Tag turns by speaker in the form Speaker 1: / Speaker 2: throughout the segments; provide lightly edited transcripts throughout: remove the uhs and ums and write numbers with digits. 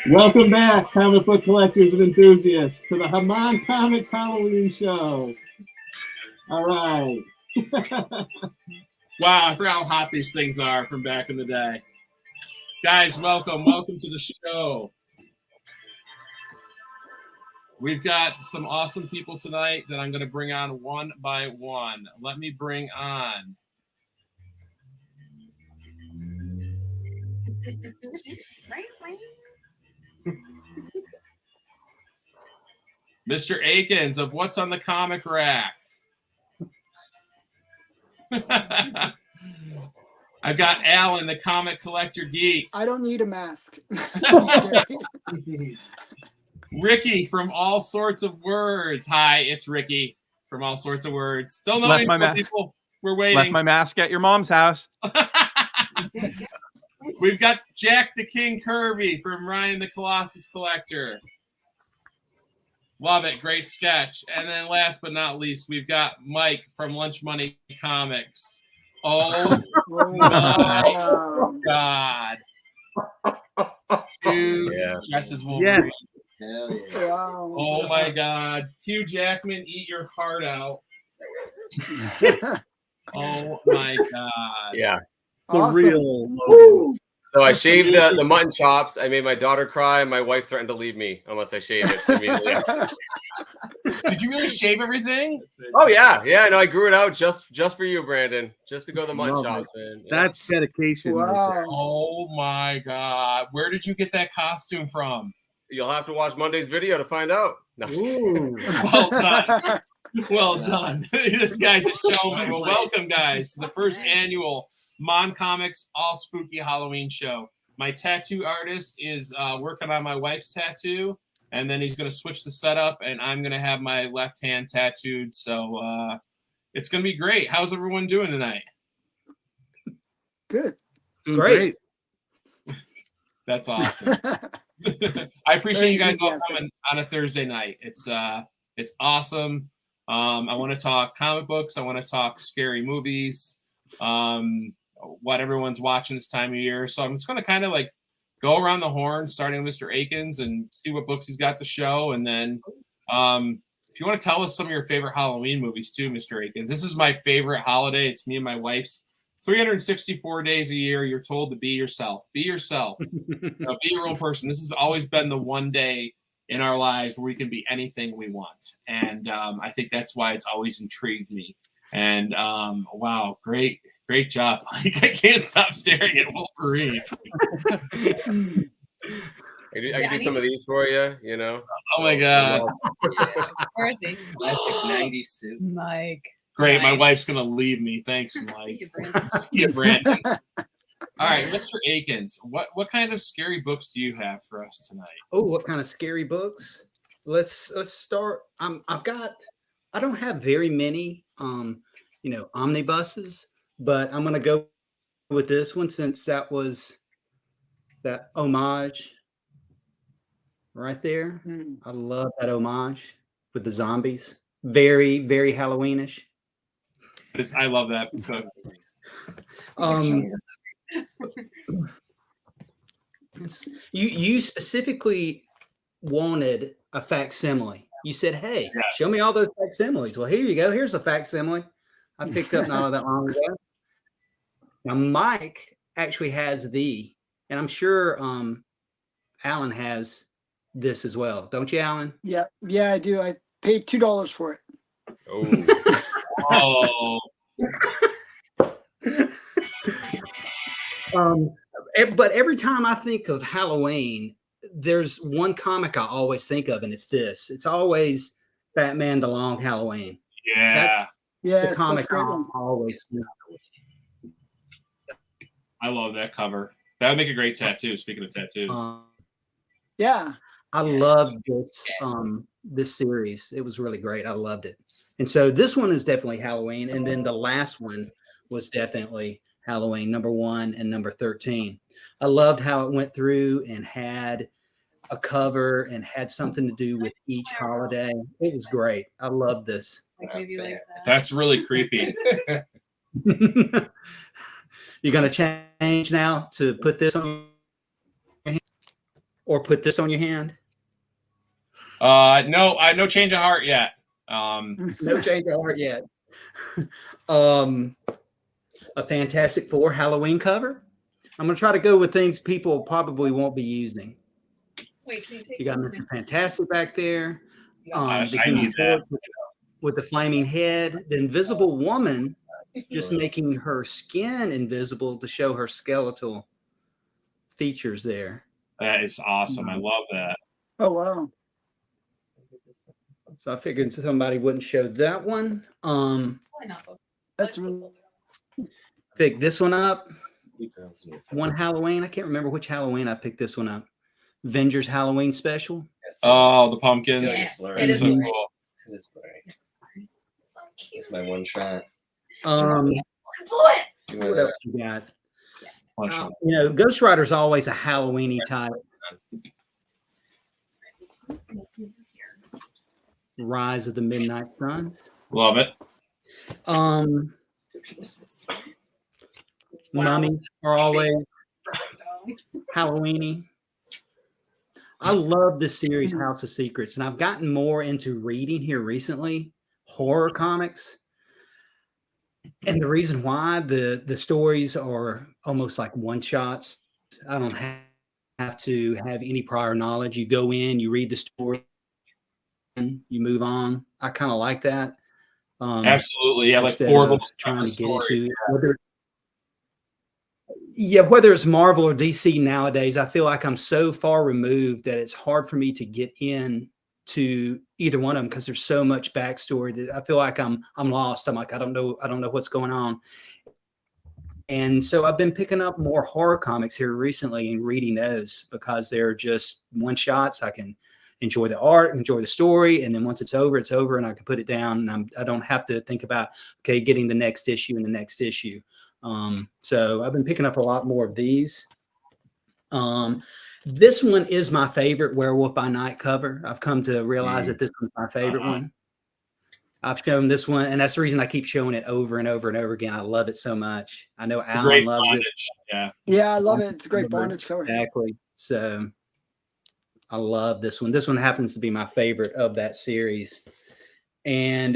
Speaker 1: Welcome back, comic book collectors and enthusiasts, to the Moncomics Halloween show. All right. Wow, I forgot how hot these things are from back in the day. Guys, welcome to the show. We've got some awesome people tonight that I'm going to bring on one by one. Let me bring on Mr. Akins of What's on the Comic Rack. I've got Allan, the comic collector geek.
Speaker 2: I don't need a mask.
Speaker 1: Ricky from All Sorts of Words. Hi, it's Ricky from All Sorts of Words. Still no intro, people. We're waiting.
Speaker 3: Left my mask at your mom's house.
Speaker 1: We've got Jack the King Kirby from Ryan the Colossus Collector. Love it. Great sketch. And then last but not least, we've got Mike from Lunch Money Comics. Oh my God. Dude, dresses Wolverine.
Speaker 3: Yes.
Speaker 4: Hell yeah.
Speaker 1: Oh my God. Hugh Jackman, eat your heart out. Oh my God.
Speaker 4: Yeah.
Speaker 2: The awesome.
Speaker 4: Real. So I shaved the mutton chops. I made my daughter cry, and my wife threatened to leave me unless I shaved it immediately.
Speaker 1: Did you really shave everything?
Speaker 4: Oh yeah. No, I grew it out just for you, Brandon. Just to go the mutton chops, man. Yeah.
Speaker 3: That's dedication.
Speaker 2: Wow.
Speaker 3: Right there.
Speaker 1: Oh my God. Where did you get that costume from?
Speaker 4: You'll have to watch Monday's video to find out. No,
Speaker 1: well done. Well done. This guy's a showman. Well, welcome, guys, to the first annual Moncomics All Spooky Halloween show. My tattoo artist is working on my wife's tattoo, and then he's going to switch the setup, and I'm going to have my left hand tattooed. So it's going to be great. How's everyone doing tonight?
Speaker 2: Good.
Speaker 3: Doing great.
Speaker 1: That's awesome. I appreciate you guys all coming on a Thursday night. It's awesome. I want to talk comic books. I want to talk scary movies. What everyone's watching this time of year. So I'm just going to kind of like go around the horn, starting with Mr. Akins, and see what books he's got to show. And then if you want to tell us some of your favorite Halloween movies too, Mr. Akins. This is my favorite holiday. It's me and my wife's 364 days a year. You're told to be yourself. Be yourself. Be your own person. This has always been the one day in our lives where we can be anything we want. And I think that's why it's always intrigued me. And wow, great job. Like, I can't stop staring at Wolverine.
Speaker 4: I can do some of these for you, you know.
Speaker 1: Oh my God.
Speaker 5: Where is he?
Speaker 4: Classic 90s suit.
Speaker 5: Mike.
Speaker 1: Great.
Speaker 5: Nice.
Speaker 1: My wife's going to leave me. Thanks, Mike.
Speaker 5: See you, Brandon.
Speaker 1: See you, Brandon. All right, Mr. Akins, what kind of scary books do you have for us tonight?
Speaker 6: Oh, what kind of scary books? Let's start. I don't have very many omnibuses, but I'm gonna go with this one since that was that homage right there. I love that homage with the zombies. Very, very Halloweenish.
Speaker 1: I love that.
Speaker 6: You specifically wanted a facsimile. You said, "Hey, show me all those facsimiles." Well, here you go. Here's a facsimile I picked up not all that long ago. Now, Mike actually has and I'm sure Allan has this as well, don't you, Allan?
Speaker 2: Yeah, I do. I paid $2 for it.
Speaker 1: Oh.
Speaker 6: But every time I think of Halloween, there's one comic I always think of, and it's this. It's always Batman: The Long Halloween.
Speaker 1: Yeah.
Speaker 6: That's the comic I always think of.
Speaker 1: I love that cover. That would make a great tattoo, speaking of tattoos.
Speaker 2: Yeah.
Speaker 6: I loved this series. It was really great. I loved it. And so this one is definitely Halloween. And then the last one was definitely Halloween, number 1 and number 13. I loved how it went through and had a cover and had something to do with each holiday. It was great. I love this.
Speaker 5: Like maybe like that.
Speaker 1: That's really creepy.
Speaker 6: You're going to change now to put this on? or put this on your hand?
Speaker 1: No, I no change of heart yet.
Speaker 6: No change of heart yet. A Fantastic Four Halloween cover. I'm gonna try to go with things people probably won't be using.
Speaker 5: Wait, can you take
Speaker 6: You got Mr. Fantastic back there.
Speaker 1: I
Speaker 6: The Human
Speaker 1: need that.
Speaker 6: Torch with the flaming head. The Invisible Woman, just making her skin invisible to show her skeletal features there.
Speaker 1: That is awesome. I love that.
Speaker 2: Oh wow.
Speaker 6: So I figured somebody wouldn't show that one.
Speaker 5: Why not?
Speaker 2: That's really
Speaker 6: Pick this one up. One Halloween. I can't remember which Halloween I picked this one up. Avengers Halloween special.
Speaker 1: Oh, the pumpkins.
Speaker 5: Yeah,
Speaker 1: That's
Speaker 5: it is
Speaker 1: so
Speaker 5: blurry.
Speaker 1: cool.
Speaker 7: It is blurry.
Speaker 5: So cute.
Speaker 7: It's my one shot.
Speaker 6: What
Speaker 7: Give me
Speaker 6: else
Speaker 7: that.
Speaker 6: you got?
Speaker 1: One shot.
Speaker 6: Ghost Rider's always a Halloweeny type. Rise of the Midnight Suns.
Speaker 1: Love it.
Speaker 6: Mummy are always Halloweeny. I love this series, House of Secrets, and I've gotten more into reading here recently, horror comics. And the reason why the stories are almost like one shots. I don't have to have any prior knowledge. You go in, you read the story, and you move on. I kind of like that.
Speaker 1: Absolutely. Yeah, like
Speaker 6: Instead
Speaker 1: four
Speaker 6: of
Speaker 1: books
Speaker 6: trying to get
Speaker 1: story.
Speaker 6: into whether it's Marvel or DC nowadays, I feel like I'm so far removed that it's hard for me to get in to either one of them because there's so much backstory that I feel like I'm lost. I'm like, I don't know what's going on. And so I've been picking up more horror comics here recently and reading those because they're just one shots. I can enjoy the art, enjoy the story, and then once it's over, and I can put it down, and I don't have to think about getting the next issue and the next issue. So I've been picking up a lot more of these. This one is my favorite Werewolf by Night cover. I've come to realize that this one's my favorite one. I've shown this one, and that's the reason I keep showing it over and over and over again. I love it so much. I know Allan loves
Speaker 1: bondage.
Speaker 6: it.
Speaker 2: Yeah, I love it. It's a great bondage cover.
Speaker 6: Exactly. So I love this one. This one happens to be my favorite of that series. And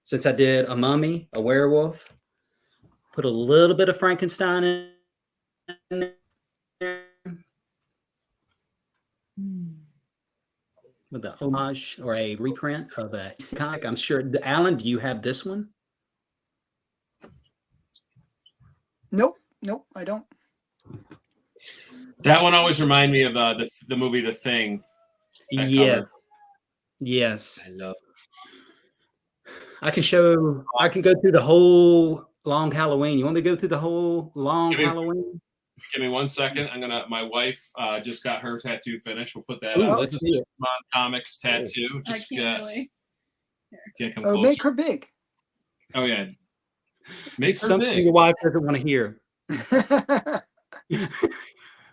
Speaker 6: since I did a mummy, a werewolf, put a little bit of Frankenstein in there with a homage or a reprint of a comic. I'm sure. Allan, do you have this one?
Speaker 2: Nope, I don't.
Speaker 1: That one always reminded me of the movie The Thing.
Speaker 6: Yeah. Yes.
Speaker 7: I love.
Speaker 6: I can go through the whole long Halloween. You want me to go through the whole long Halloween?
Speaker 1: Give me 1 second. My wife just got her tattoo finished. We'll put that
Speaker 6: Ooh,
Speaker 1: up.
Speaker 6: let's
Speaker 1: This
Speaker 6: see
Speaker 1: is
Speaker 6: it.
Speaker 1: Mon-Comics tattoo.
Speaker 5: I
Speaker 1: Just
Speaker 5: can't really.
Speaker 1: can't come
Speaker 2: Oh,
Speaker 1: closer.
Speaker 2: make her big.
Speaker 1: Oh yeah. Make her
Speaker 6: Something
Speaker 1: big.
Speaker 6: your wife doesn't want to hear.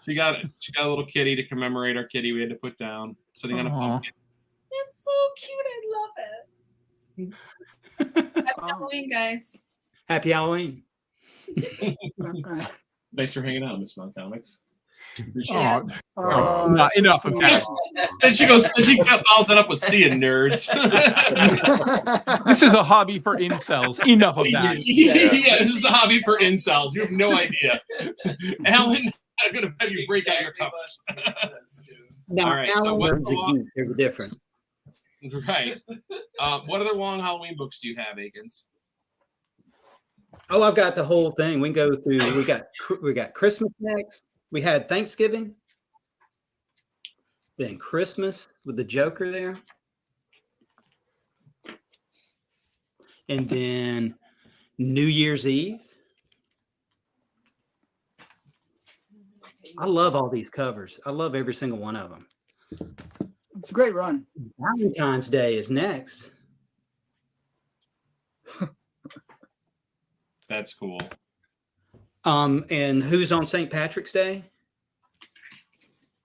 Speaker 1: She got a little kitty to commemorate our kitty we had to put down sitting on a
Speaker 3: Aw.
Speaker 1: pumpkin.
Speaker 5: It's so cute. I love it. Happy Halloween, guys.
Speaker 6: Happy Halloween.
Speaker 1: Thanks for hanging out, Miss Mon-Comics.
Speaker 5: Yeah.
Speaker 3: Enough of that.
Speaker 1: Then she follows that up with seeing nerds.
Speaker 3: This is a hobby for incels. Enough of that.
Speaker 1: Yeah, this is a hobby for incels. You have no idea. Alan, I'm gonna have you break out your covers.
Speaker 6: Now,
Speaker 1: All right, so
Speaker 6: Allan
Speaker 1: what's
Speaker 6: is a geek. There's a difference.
Speaker 1: Right. What other long Halloween books do you have, Akins?
Speaker 6: Oh, I've got the whole thing. We can go through. We got Christmas next. We had Thanksgiving, then Christmas with the Joker there, and then New Year's Eve. I love all these covers. I love every single one of them.
Speaker 2: It's a great run.
Speaker 6: Valentine's Day is next.
Speaker 1: That's cool.
Speaker 6: And who's on St. Patrick's Day?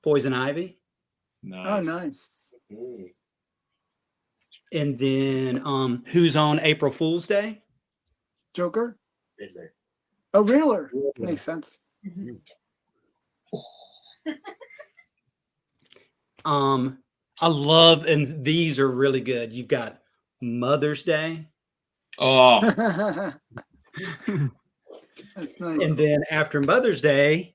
Speaker 6: Poison Ivy.
Speaker 1: Nice.
Speaker 2: Oh, nice.
Speaker 6: And then who's on April Fool's Day?
Speaker 2: Joker.
Speaker 7: Riddler.
Speaker 2: Oh, Riddler. Makes sense.
Speaker 6: I love, and these are really good. You've got Mother's Day,
Speaker 1: Oh,
Speaker 2: That's nice.
Speaker 6: and then after Mother's Day,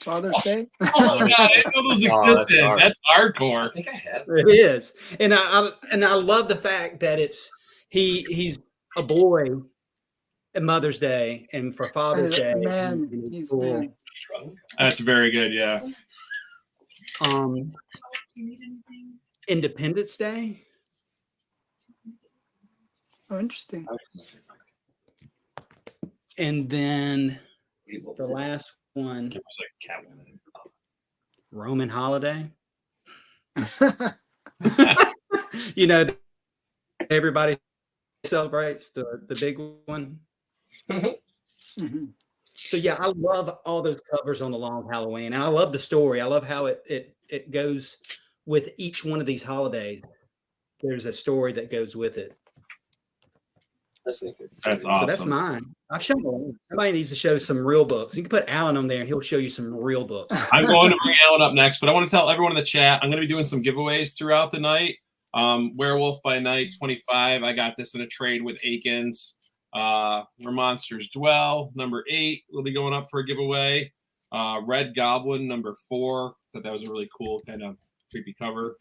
Speaker 2: Father's Day.
Speaker 1: oh my God! I didn't know those
Speaker 4: Oh, that's
Speaker 1: existed.
Speaker 4: hard.
Speaker 1: That's
Speaker 7: I
Speaker 1: hardcore.
Speaker 7: think I have.
Speaker 6: it is, and I love the fact that he's a boy at Mother's Day, and for Father's Day,
Speaker 2: Man,
Speaker 6: he's
Speaker 2: he's
Speaker 6: cool.
Speaker 2: man.
Speaker 7: Drunk.
Speaker 1: That's very good. Yeah.
Speaker 6: Um,
Speaker 5: Do you need anything?
Speaker 6: Independence Day.
Speaker 2: Oh, interesting.
Speaker 6: And then
Speaker 7: Wait, what
Speaker 6: the
Speaker 7: was it?
Speaker 6: last one,
Speaker 1: It was like Catwoman.
Speaker 6: Roman holiday. You know, everybody celebrates the big one.
Speaker 2: Mhm.
Speaker 6: So yeah, I love all those covers on the Long Halloween, and I love the story. I love how it goes with each one of these holidays. There's a story that goes with it.
Speaker 7: I think it's
Speaker 1: That's
Speaker 6: So that's
Speaker 1: Awesome.
Speaker 6: mine. I've shown somebody needs to show some real books. You can put Allan on there, and he'll show you some real books.
Speaker 1: I'm going to bring Allan up next, but I want to tell everyone in the chat I'm going to be doing some giveaways throughout the night. Werewolf by Night 25. I got this in a trade with Akins. Where Monsters Dwell, number 8, will be going up for a giveaway. Red Goblin, number 4. Thought that was a really cool kind of creepy cover.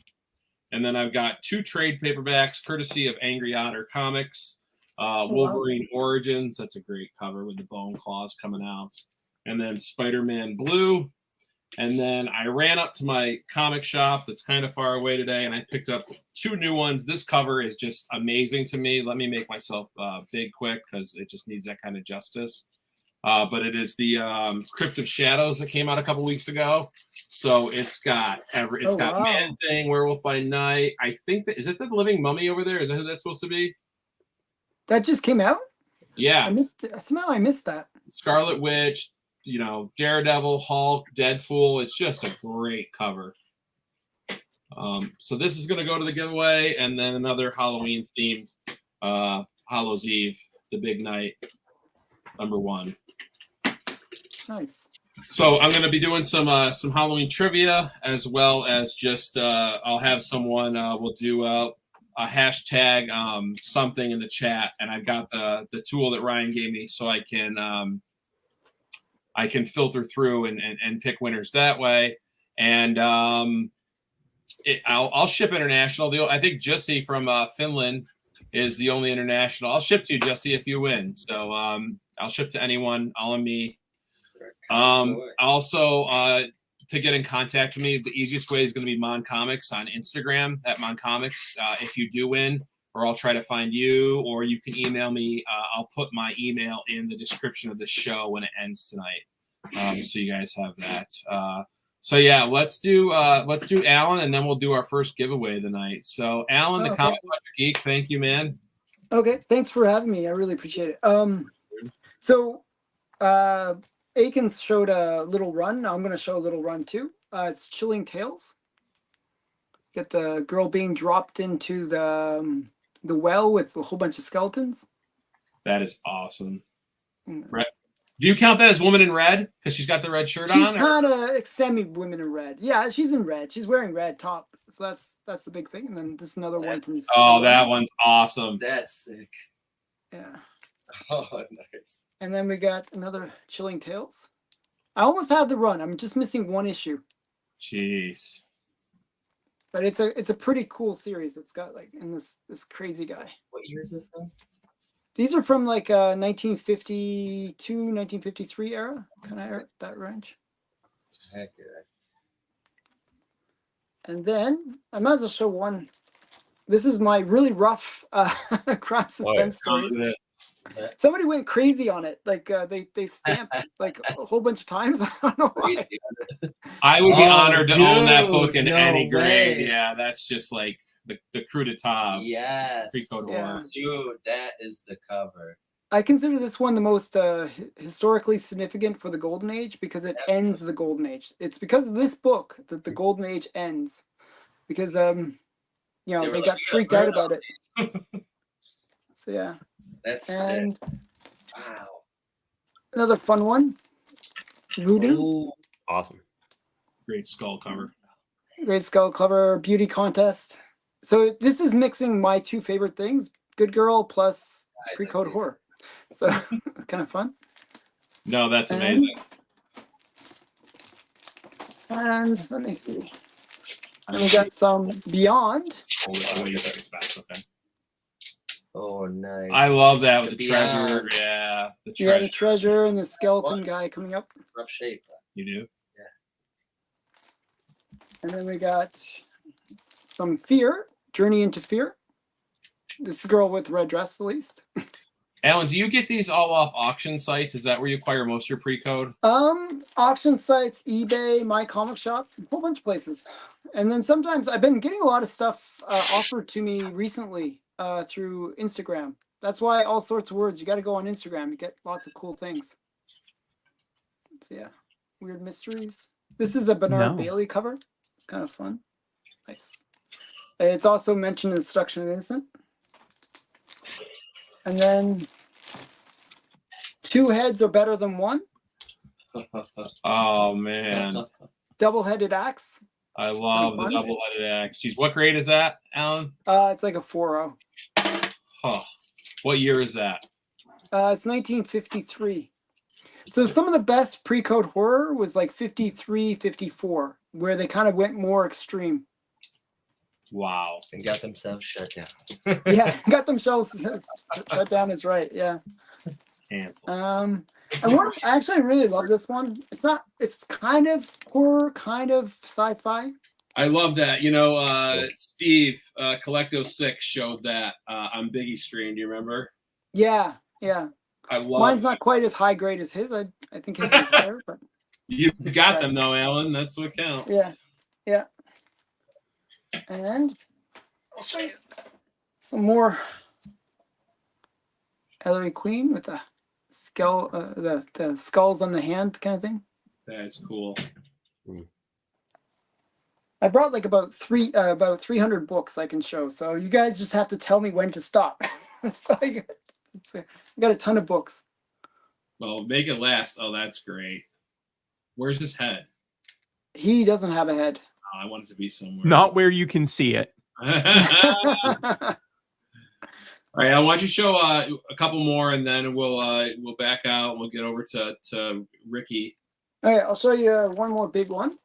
Speaker 1: And then I've got 2 trade paperbacks courtesy of Angry Otter Comics. Wolverine Origins, that's a great cover with the bone claws coming out. And then Spider-Man Blue. And then I ran up to my comic shop that's kind of far away today, and I picked up 2 new ones. This cover is just amazing to me. Let me make myself big quick because it just needs that kind of justice. But it is the Crypt of Shadows that came out a couple weeks ago. So it's got
Speaker 2: wow.
Speaker 1: Man Thing, Werewolf by Night. I think that is it the Living Mummy over there? Is that who that's supposed to be?
Speaker 2: That just came out.
Speaker 1: Yeah.
Speaker 2: I missed it. Somehow I missed that.
Speaker 1: Scarlet Witch, Daredevil, Hulk, Deadpool. It's just a great cover. So this is going to go to the giveaway, and then another Halloween themed Hallows Eve, the big night, number 1.
Speaker 2: Nice.
Speaker 1: So I'm going to be doing some Halloween trivia, as well as just I'll have someone will do a hashtag something in the chat, and I've got the tool that Ryan gave me, so I can filter through and pick winners that way. And I'll ship international. I think Jussi from Finland is the only international. I'll ship to you, Jussi, if you win. So I'll ship to anyone, all on me. Also, to get in contact with me, the easiest way is going to be Moncomics on Instagram at Moncomics. If you do win, or I'll try to find you, or you can email me. I'll put my email in the description of the show when it ends tonight, so you guys have that. So yeah, let's do Allan, and then we'll do our first giveaway of the night. So Allan, the Comic Book Geek, thank you, man.
Speaker 2: Okay, thanks for having me. I really appreciate it. So Akins showed a little run. I'm going to show a little run too. It's Chilling Tales. Get the girl being dropped into the well with a whole bunch of skeletons.
Speaker 1: That is awesome. Do you count that as Woman in Red because she's got the red shirt on?
Speaker 2: She's kind of semi women in red. Yeah, she's in red. She's wearing red top. So that's the big thing. And then this is another one from.
Speaker 1: Oh, that one's awesome.
Speaker 7: That's sick.
Speaker 2: Yeah.
Speaker 7: Oh, nice.
Speaker 2: And then we got another Chilling Tales. I almost have the run. I'm just missing one issue.
Speaker 1: Jeez.
Speaker 2: But it's a pretty cool series. It's got this crazy guy.
Speaker 7: What year is this though?
Speaker 2: These are from 1952, 1953 era, kind of that range.
Speaker 7: Heck yeah.
Speaker 2: And then I might as well show one. This is my really rough crime suspense stories. Somebody went crazy on it. They stamped a whole bunch of times. I don't know why.
Speaker 1: I would be honored to own that book in
Speaker 7: no
Speaker 1: any grade.
Speaker 7: way.
Speaker 1: Yeah, that's just like the crew to top.
Speaker 7: Yes.
Speaker 1: Pre-code
Speaker 2: Yeah.
Speaker 1: war.
Speaker 7: Dude, that is the cover.
Speaker 2: I consider this one the most historically significant for the Golden Age because it ends the Golden Age. It's because of this book that the Golden Age ends. Because they got freaked out about it. So yeah.
Speaker 7: That's
Speaker 2: And
Speaker 7: sick. Wow.
Speaker 2: another fun one. Voodoo.
Speaker 7: Ooh,
Speaker 4: Awesome.
Speaker 1: Great skull cover.
Speaker 2: Great skull cover, beauty contest. So this is mixing my two favorite things: Good Girl plus pre-code horror. So it's kind of fun.
Speaker 1: No, that's amazing.
Speaker 2: And let me see. And we got some Beyond.
Speaker 1: Hold it, wait, it's back, okay.
Speaker 7: Oh, nice.
Speaker 1: I love that with the
Speaker 7: Beyond.
Speaker 1: treasure. Yeah, the
Speaker 2: Yeah,
Speaker 1: treasure.
Speaker 2: the treasure and the skeleton guy coming up.
Speaker 7: Rough shape.
Speaker 1: You do?
Speaker 2: And then we got some Fear, Journey into Fear. This girl with red dress, at least.
Speaker 1: Alan, do you get these all off auction sites? Is that where you acquire most of your pre-code?
Speaker 2: Auction sites, eBay, my comic shops, a whole bunch of places. And then sometimes I've been getting a lot of stuff offered to me recently through Instagram. That's why All Sorts of Words, you got to go on Instagram. You get lots of cool things. So yeah, Weird Mysteries. This is a Bernard Bailey cover. Kind of fun. Nice. It's also mentioned in Seduction of the Innocent. And then Two Heads Are Better Than One.
Speaker 1: Oh man,
Speaker 2: Double-headed axe.
Speaker 1: I love the double-headed axe. Geez, what grade is that, Alan?
Speaker 2: It's like a 4.0.
Speaker 1: Huh. What year is that?
Speaker 2: It's 1953. So some of the best pre-code horror was like 53, 54, where they kind of went more extreme.
Speaker 1: Wow.
Speaker 7: And got themselves shut down.
Speaker 2: Yeah, got themselves shut down is right. Yeah.
Speaker 1: Cancel.
Speaker 2: I actually really love this one. It's kind of horror, kind of sci-fi.
Speaker 1: I love that. You know, Steve, Collecto 6 showed that on Biggie Stream. Do you remember?
Speaker 2: Yeah.
Speaker 1: I love
Speaker 2: Mine's not quite as high grade as his. I think his is higher, but
Speaker 1: you got them though, Alan. That's what counts.
Speaker 2: Yeah. And I'll show you some more Ellery Queen with the skull, the skulls on the hand kind of thing.
Speaker 1: That's cool.
Speaker 2: I brought like about 300 books I can show, so you guys just have to tell me when to stop. So I got a ton of books.
Speaker 1: Well, make it last. Oh, that's great. Where's his head?
Speaker 2: He doesn't have a head.
Speaker 1: Oh, I want it to be somewhere.
Speaker 3: Not where you can see it.
Speaker 1: All right, I want you to show a couple more, and then we'll back out. We'll get over to Ricky.
Speaker 2: All right, I'll show you one more big one.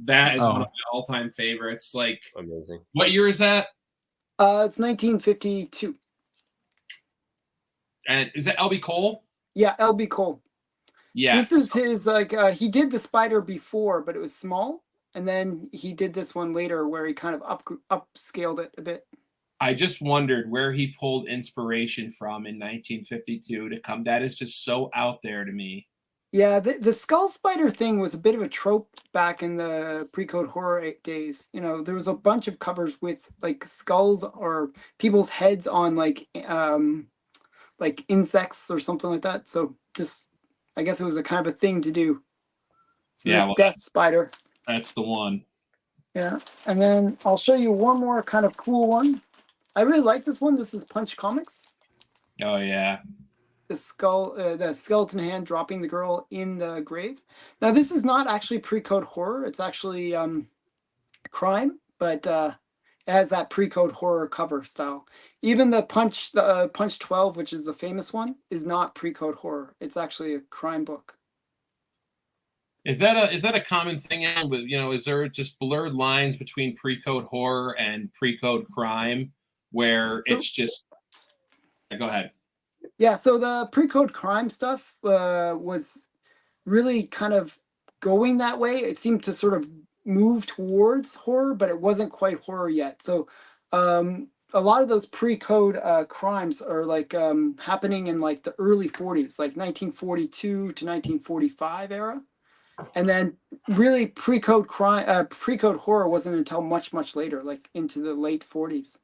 Speaker 1: That is one of my all-time favorites. Like,
Speaker 4: amazing.
Speaker 1: What year is that?
Speaker 2: It's 1952.
Speaker 1: And is that LB Cole?
Speaker 2: Yeah, LB Cole.
Speaker 1: Yeah.
Speaker 2: This is his he did the spider before, but it was small, and then he did this one later where he kind of upscaled it a bit.
Speaker 1: I just wondered where he pulled inspiration from in 1952 to come. That is just so out there to me.
Speaker 2: Yeah, the skull spider thing was a bit of a trope back in the pre-code horror days. You know, there was a bunch of covers with like skulls or people's heads on like insects or something like that. So just, I guess it was a kind of a thing to do. So
Speaker 1: Yeah,
Speaker 2: this death spider.
Speaker 1: That's the one.
Speaker 2: Yeah, and then I'll show you one more kind of cool one. I really like this one. This is Punch Comics.
Speaker 1: Oh yeah.
Speaker 2: The skull, the skeleton hand dropping the girl in the grave. Now this is not actually pre-code horror. It's actually crime, but it has that pre-code horror cover style. Even the Punch 12, which is the famous one, is not pre-code horror. It's actually a crime book.
Speaker 1: Is that a common thing? With is there just blurred lines between pre-code horror and pre-code crime, where it's just? Go ahead.
Speaker 2: Yeah, so the pre-code crime stuff was really kind of going that way. It seemed to sort of move towards horror, but it wasn't quite horror yet. So a lot of those pre-code crimes are like happening in like the early 40s, like 1942 to 1945 era. And then really pre-code horror wasn't until much later, like into the late 40s.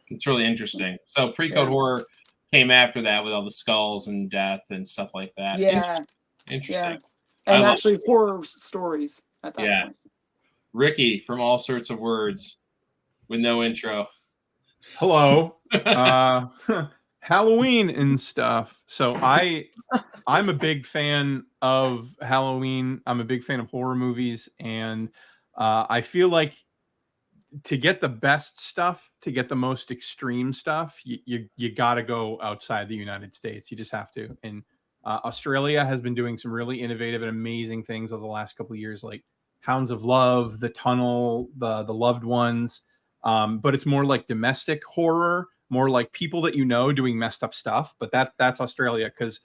Speaker 1: It's really interesting. So pre-code horror came after that with all the skulls and death and stuff like that.
Speaker 2: Yeah.
Speaker 1: Interesting.
Speaker 2: Yeah. And actually horror stories at that point.
Speaker 1: Ricky from All Sorts of Words with no intro.
Speaker 3: Hello. Halloween and stuff. So I'm a big fan of Halloween. I'm a big fan of horror movies, and I feel like to get the best stuff, to get the most extreme stuff, you got to go outside the United States. You just have to. And Australia has been doing some really innovative and amazing things over the last couple of years, like Hounds of Love, The Tunnel, the Loved Ones. But it's more like domestic horror, more like people that you know doing messed up stuff. But that's Australia, because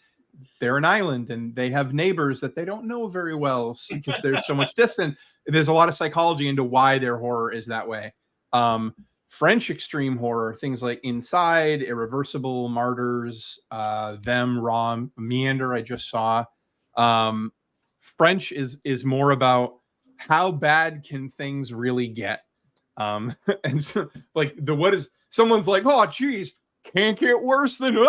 Speaker 3: they're an island and they have neighbors that they don't know very well because there's so much distance. There's a lot of psychology into why their horror is that way. French extreme horror, things like Inside, Irreversible, Martyrs, Them, Raw, Meander, I just saw. French is more about how bad can things really get. And so, like someone's like, oh geez, can't get worse than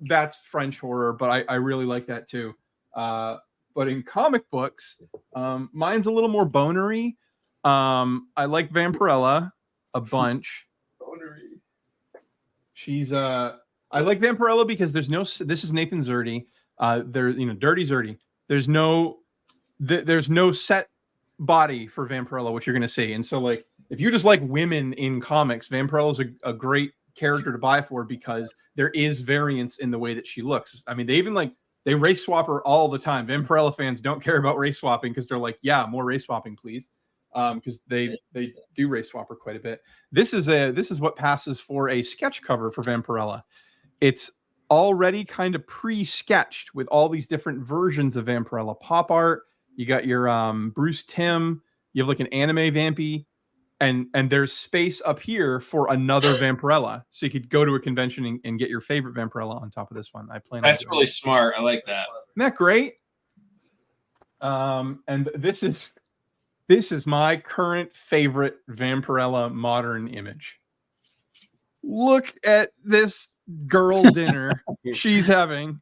Speaker 3: that's French horror, but I really like that too. But in comic books, mine's a little more bonery. I like Vampirella a bunch. Bonery. She's I like Vampirella because this is Nathan Zerdy. Dirty Zerdy. There's no set body for Vampirella, which you're going to see. And so, like, if you just like women in comics, Vampirella is a great character to buy for, because there is variance in the way that she looks. I mean, they race swap her all the time. Vampirella fans don't care about race swapping because they're like, yeah, more race swapping, please. Because they do race swap her quite a bit. This is what passes for a sketch cover for Vampirella. It's already kind of pre-sketched with all these different versions of Vampirella pop art. You got your Bruce Timm. You have like an anime Vampy, and there's space up here for another Vampirella, so you could go to a convention and get your favorite Vampirella on top of this one. I plan.
Speaker 1: That's really smart. I like that.
Speaker 3: Isn't that great? And this is my current favorite Vampirella modern image. Look at this girl dinner she's having.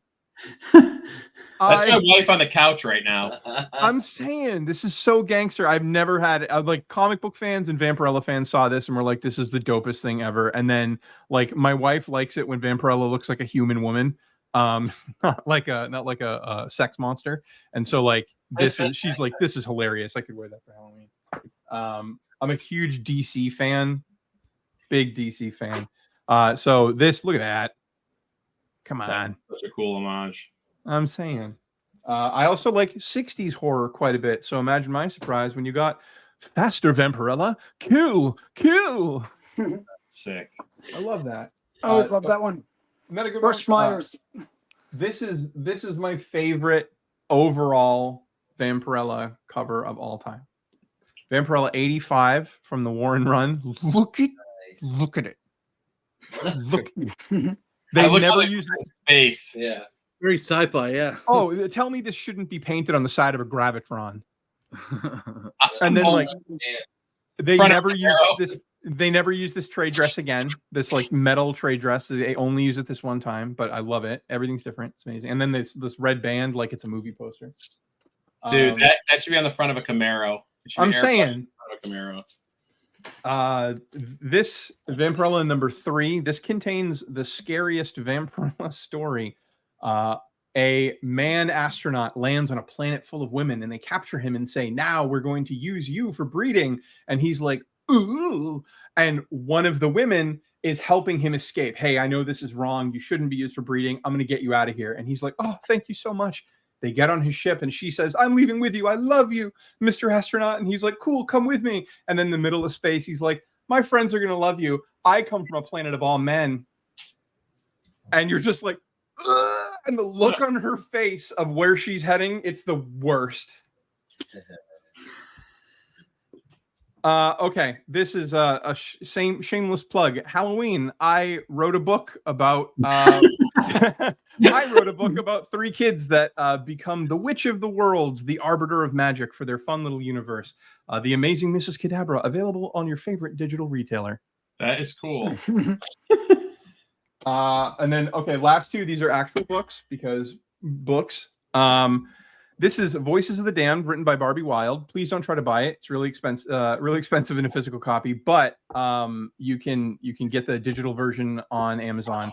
Speaker 1: That's my wife on the couch right now.
Speaker 3: I'm saying this is so gangster. I've never had like comic book fans and Vampirella fans saw this and were like, this is the dopest thing ever. And then like my wife likes it when Vampirella looks like a human woman, not like a sex monster. And so like she's like, this is hilarious. I could wear that for Halloween. I'm a huge DC fan, big DC fan. So look at that. Come on.
Speaker 1: Such a cool homage.
Speaker 3: I'm saying. I also like 60s horror quite a bit. So imagine my surprise when you got Faster Vampirella. Kill.
Speaker 1: Sick.
Speaker 3: I love that.
Speaker 2: I always love that one. Bush Myers.
Speaker 3: This is my favorite overall Vampirella cover of all time. Vampirella 85 from the Warren Run. Look at it. Look. They never use
Speaker 1: space.
Speaker 7: Yeah.
Speaker 8: Very sci-fi, yeah.
Speaker 3: Oh, tell me this shouldn't be painted on the side of a Gravitron. And then they never use this. They never use this trade dress again. This like metal trade dress. They only use it this one time, but I love it. Everything's different. It's amazing. And then this red band, like it's a movie poster.
Speaker 1: Dude, that should be on the front of a Camaro.
Speaker 3: I'm saying.
Speaker 1: A Camaro.
Speaker 3: This Vampirella number 3. This contains the scariest Vampirella story. A man astronaut lands on a planet full of women, and they capture him and say, "Now we're going to use you for breeding." And he's like, "Ooh!" And one of the women is helping him escape. "Hey, I know this is wrong. You shouldn't be used for breeding. I'm going to get you out of here." And he's like, "Oh, thank you so much." They get on his ship, and she says, "I'm leaving with you. I love you, Mr. Astronaut." And he's like, "Cool, come with me." And then in the middle of space, he's like, "My friends are going to love you. I come from a planet of all men." And you're just like, ugh. And the look on her face of where she's heading, it's the worst. Okay, this is a shameless plug. Halloween, I wrote a book about I wrote a book about 3 kids that become the witch of the worlds, the arbiter of magic for their fun little universe. The Amazing Mrs. Cadabra, available on your favorite digital retailer.
Speaker 1: That is cool.
Speaker 3: And then, okay, last 2, these are actual books because books. This is Voices of the Damned, written by Barbie Wilde. Please don't try to buy it. It's really expensive in a physical copy, but you can get the digital version on Amazon.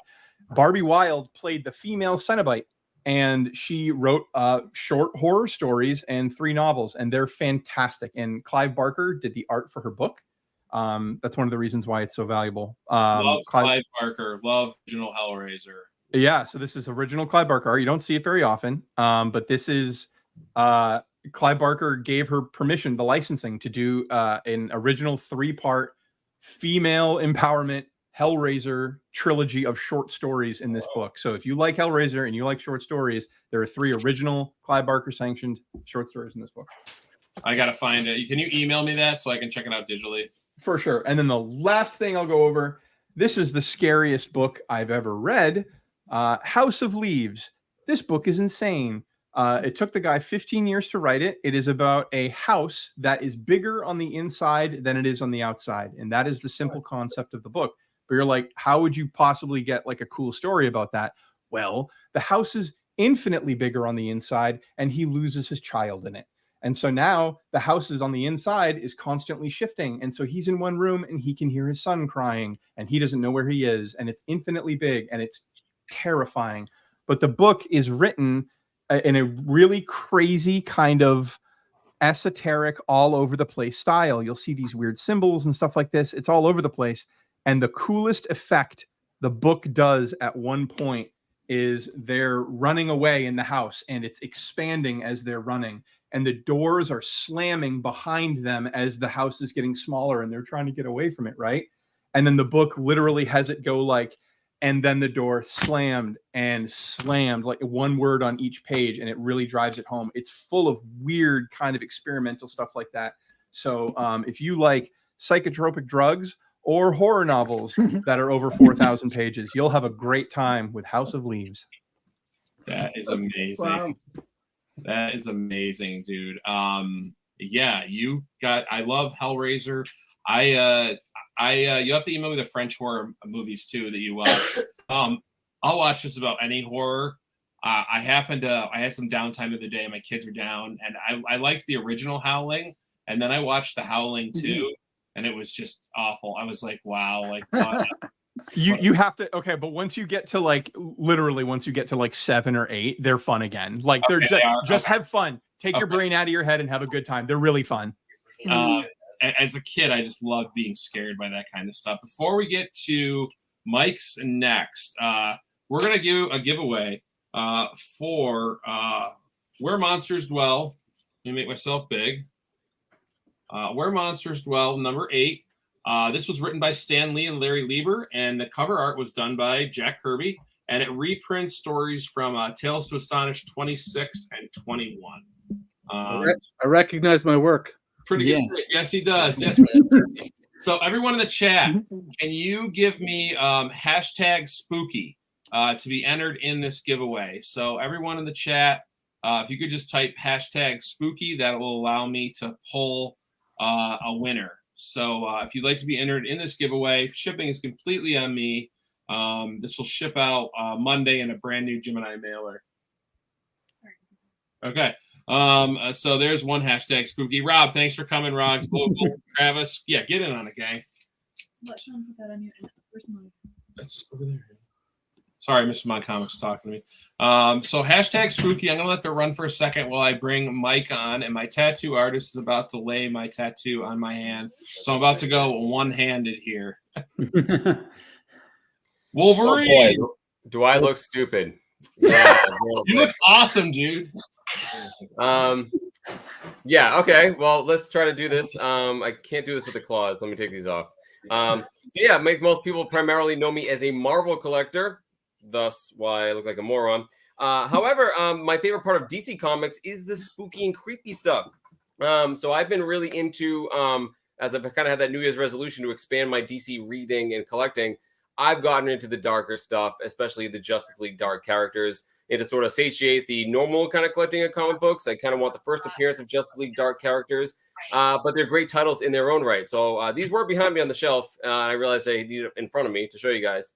Speaker 3: Barbie Wilde played the female Cenobite and she wrote short horror stories and 3 novels, and they're fantastic. And Clive Barker did the art for her book. That's one of the reasons why it's so valuable.
Speaker 1: Love Clive Barker. Love original Hellraiser.
Speaker 3: Yeah, so this is original Clive Barker art. You don't see it very often, but this is Clive Barker gave her permission, the licensing, to do an original 3-part female empowerment Hellraiser trilogy of short stories in this book. So if you like Hellraiser and you like short stories, there are 3 original Clive Barker sanctioned short stories in this book.
Speaker 1: I gotta find it. Can you email me that so I can check it out digitally?
Speaker 3: For sure. And then the last thing I'll go over, this is the scariest book I've ever read, House of Leaves. This book is insane. It took the guy 15 years to write it. It is about a house that is bigger on the inside than it is on the outside. And that is the simple concept of the book. But you're like, how would you possibly get like a cool story about that? Well, the house is infinitely bigger on the inside and he loses his child in it. And so now the house is on the inside is constantly shifting. And so he's in one room and he can hear his son crying and he doesn't know where he is. And it's infinitely big and it's terrifying. But the book is written in a really crazy kind of esoteric, all over the place style. You'll see these weird symbols and stuff like this. It's all over the place. And the coolest effect the book does at one point is they're running away in the house and it's expanding as they're running. And the doors are slamming behind them as the house is getting smaller and they're trying to get away from it, right? And then the book literally has it go like, and then the door slammed and slammed, like one word on each page, and it really drives it home. It's full of weird kind of experimental stuff like that. So if you like psychotropic drugs or horror novels that are over 4,000 pages, you'll have a great time with House of Leaves.
Speaker 1: That is amazing.
Speaker 2: Wow.
Speaker 1: That is amazing, dude. Yeah, you got. I love Hellraiser. You have to email me the French horror movies too that you watch. I'll watch just about any horror. I had some downtime of the day. My kids were down, and I liked the original Howling, and then I watched the Howling 2, and it was just awful. I was like, wow, like.
Speaker 3: You have to, okay, but once you get to like literally once you get to like 7 or 8, they're fun again. Like they're just have fun. Take your brain out of your head and have a good time. They're really fun.
Speaker 1: As a kid, I just loved being scared by that kind of stuff. Before we get to Mike's next, we're gonna give a giveaway for Where Monsters Dwell. Let me make myself big. Where Monsters Dwell, number 8. This was written by Stan Lee and Larry Lieber, and the cover art was done by Jack Kirby, and it reprints stories from Tales to Astonish 26 and 21.
Speaker 8: I recognize my work.
Speaker 1: Pretty good. Yes, he does. Yes. So everyone in the chat, can you give me hashtag spooky to be entered in this giveaway? So everyone in the chat, if you could just type hashtag spooky, that will allow me to pull a winner. So if you'd like to be entered in this giveaway, shipping is completely on me. This will ship out Monday in a brand new Gemini mailer. Okay. So there's one hashtag spooky. Rob, thanks for coming, Rob. Local. Travis, yeah, get in on it, gang.
Speaker 5: Let Sean put that on your first one.
Speaker 1: That's over there. Sorry, Mr. M.O.N.Comics talking to me. So hashtag spooky. I'm gonna let that run for a second while I bring Mike on, and my tattoo artist is about to lay my tattoo on my hand. So I'm about to go one-handed here. Wolverine.
Speaker 4: Oh boy, do I look stupid? Yeah,
Speaker 1: you look awesome, dude.
Speaker 4: Yeah, okay. Well, let's try to do this. I can't do this with the claws. Let me take these off. Yeah, most people primarily know me as a Marvel collector, thus why I look like a moron. However, my favorite part of DC Comics is the spooky and creepy stuff. So I've been really into, as I've kind of had that New Year's resolution to expand my DC reading and collecting, I've gotten into the darker stuff, especially the Justice League dark characters. And to sort of satiate the normal kind of collecting of comic books, I kind of want the first appearance of Justice League dark characters, but they're great titles in their own right. So these were behind me on the shelf, and I realized I need it in front of me to show you guys.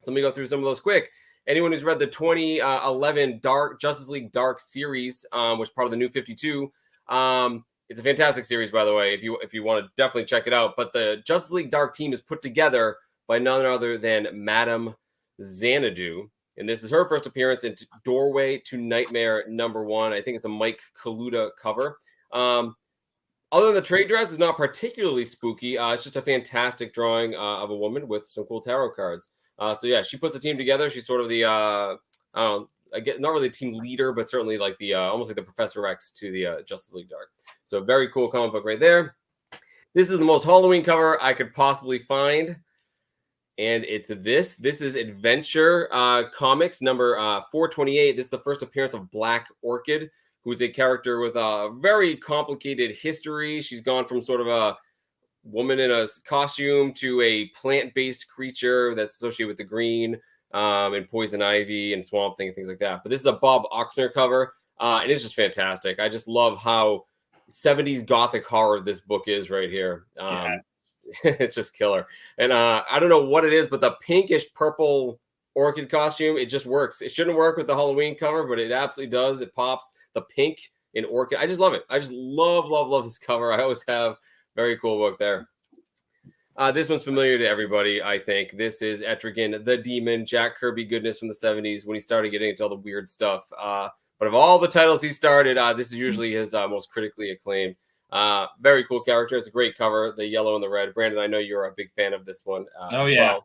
Speaker 4: So let me go through some of those quick. Anyone who's read the 2011 Dark Justice League Dark series, which is part of the New 52, it's a fantastic series, by the way, if you want to definitely check it out. But the Justice League Dark team is put together by none other than Madame Xanadu. And this is her first appearance in Doorway to Nightmare #1. I think it's a Mike Kaluta cover. Other than the trade dress, is not particularly spooky. It's just a fantastic drawing of a woman with some cool tarot cards. So yeah, she puts the team together. She's sort of the I don't know, I get not really a team leader, but certainly like the almost like the Professor X to the Justice League Dark. So very cool comic book right there. This is the most Halloween cover I could possibly find, and it's this. This is Adventure Comics number 428. This is the first appearance of Black Orchid, who's a character with a very complicated history. She's gone from sort of a woman in a costume to a plant-based creature that's associated with the green and poison ivy and swamp thing and things like that. But this is a Bob Oxner cover, and it's just fantastic. I just love how 70s gothic horror this book is right here.
Speaker 1: Yes.
Speaker 4: It's just killer. And I don't know what it is, but the pinkish purple orchid costume, it just works. It shouldn't work with the Halloween cover, but it absolutely does. It pops. The pink in orchid. I just love it. I just love this cover. I always have. Very cool book there. This one's familiar to everybody, I think. This is Etrigan the Demon, Jack Kirby goodness from the 70s when he started getting into all the weird stuff. But of all the titles he started, this is usually his most critically acclaimed. Very cool character. It's a great cover, the yellow and the red. Brandon, I know you're a big fan of this one.
Speaker 1: Oh, yeah.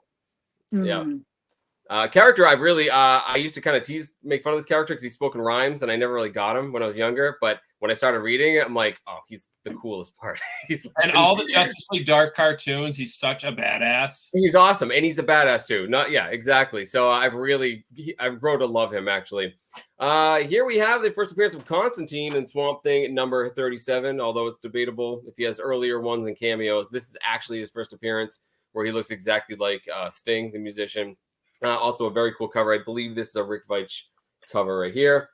Speaker 4: Well. Yeah. Character, I've really, I used to kind of make fun of this character because he spoke in rhymes, and I never really got him when I was younger. But when I started reading it, I'm like, oh, he's the coolest part. He's like,
Speaker 1: and all the Justice League Dark cartoons, he's such a badass.
Speaker 4: He's awesome, and he's a badass too. Exactly. So I've grown to love him actually. Here we have the first appearance of Constantine in Swamp Thing number 37. Although it's debatable if he has earlier ones and cameos, this is actually his first appearance where he looks exactly like Sting, the musician. Also a very cool cover. I believe this is a Rick Veitch cover right here.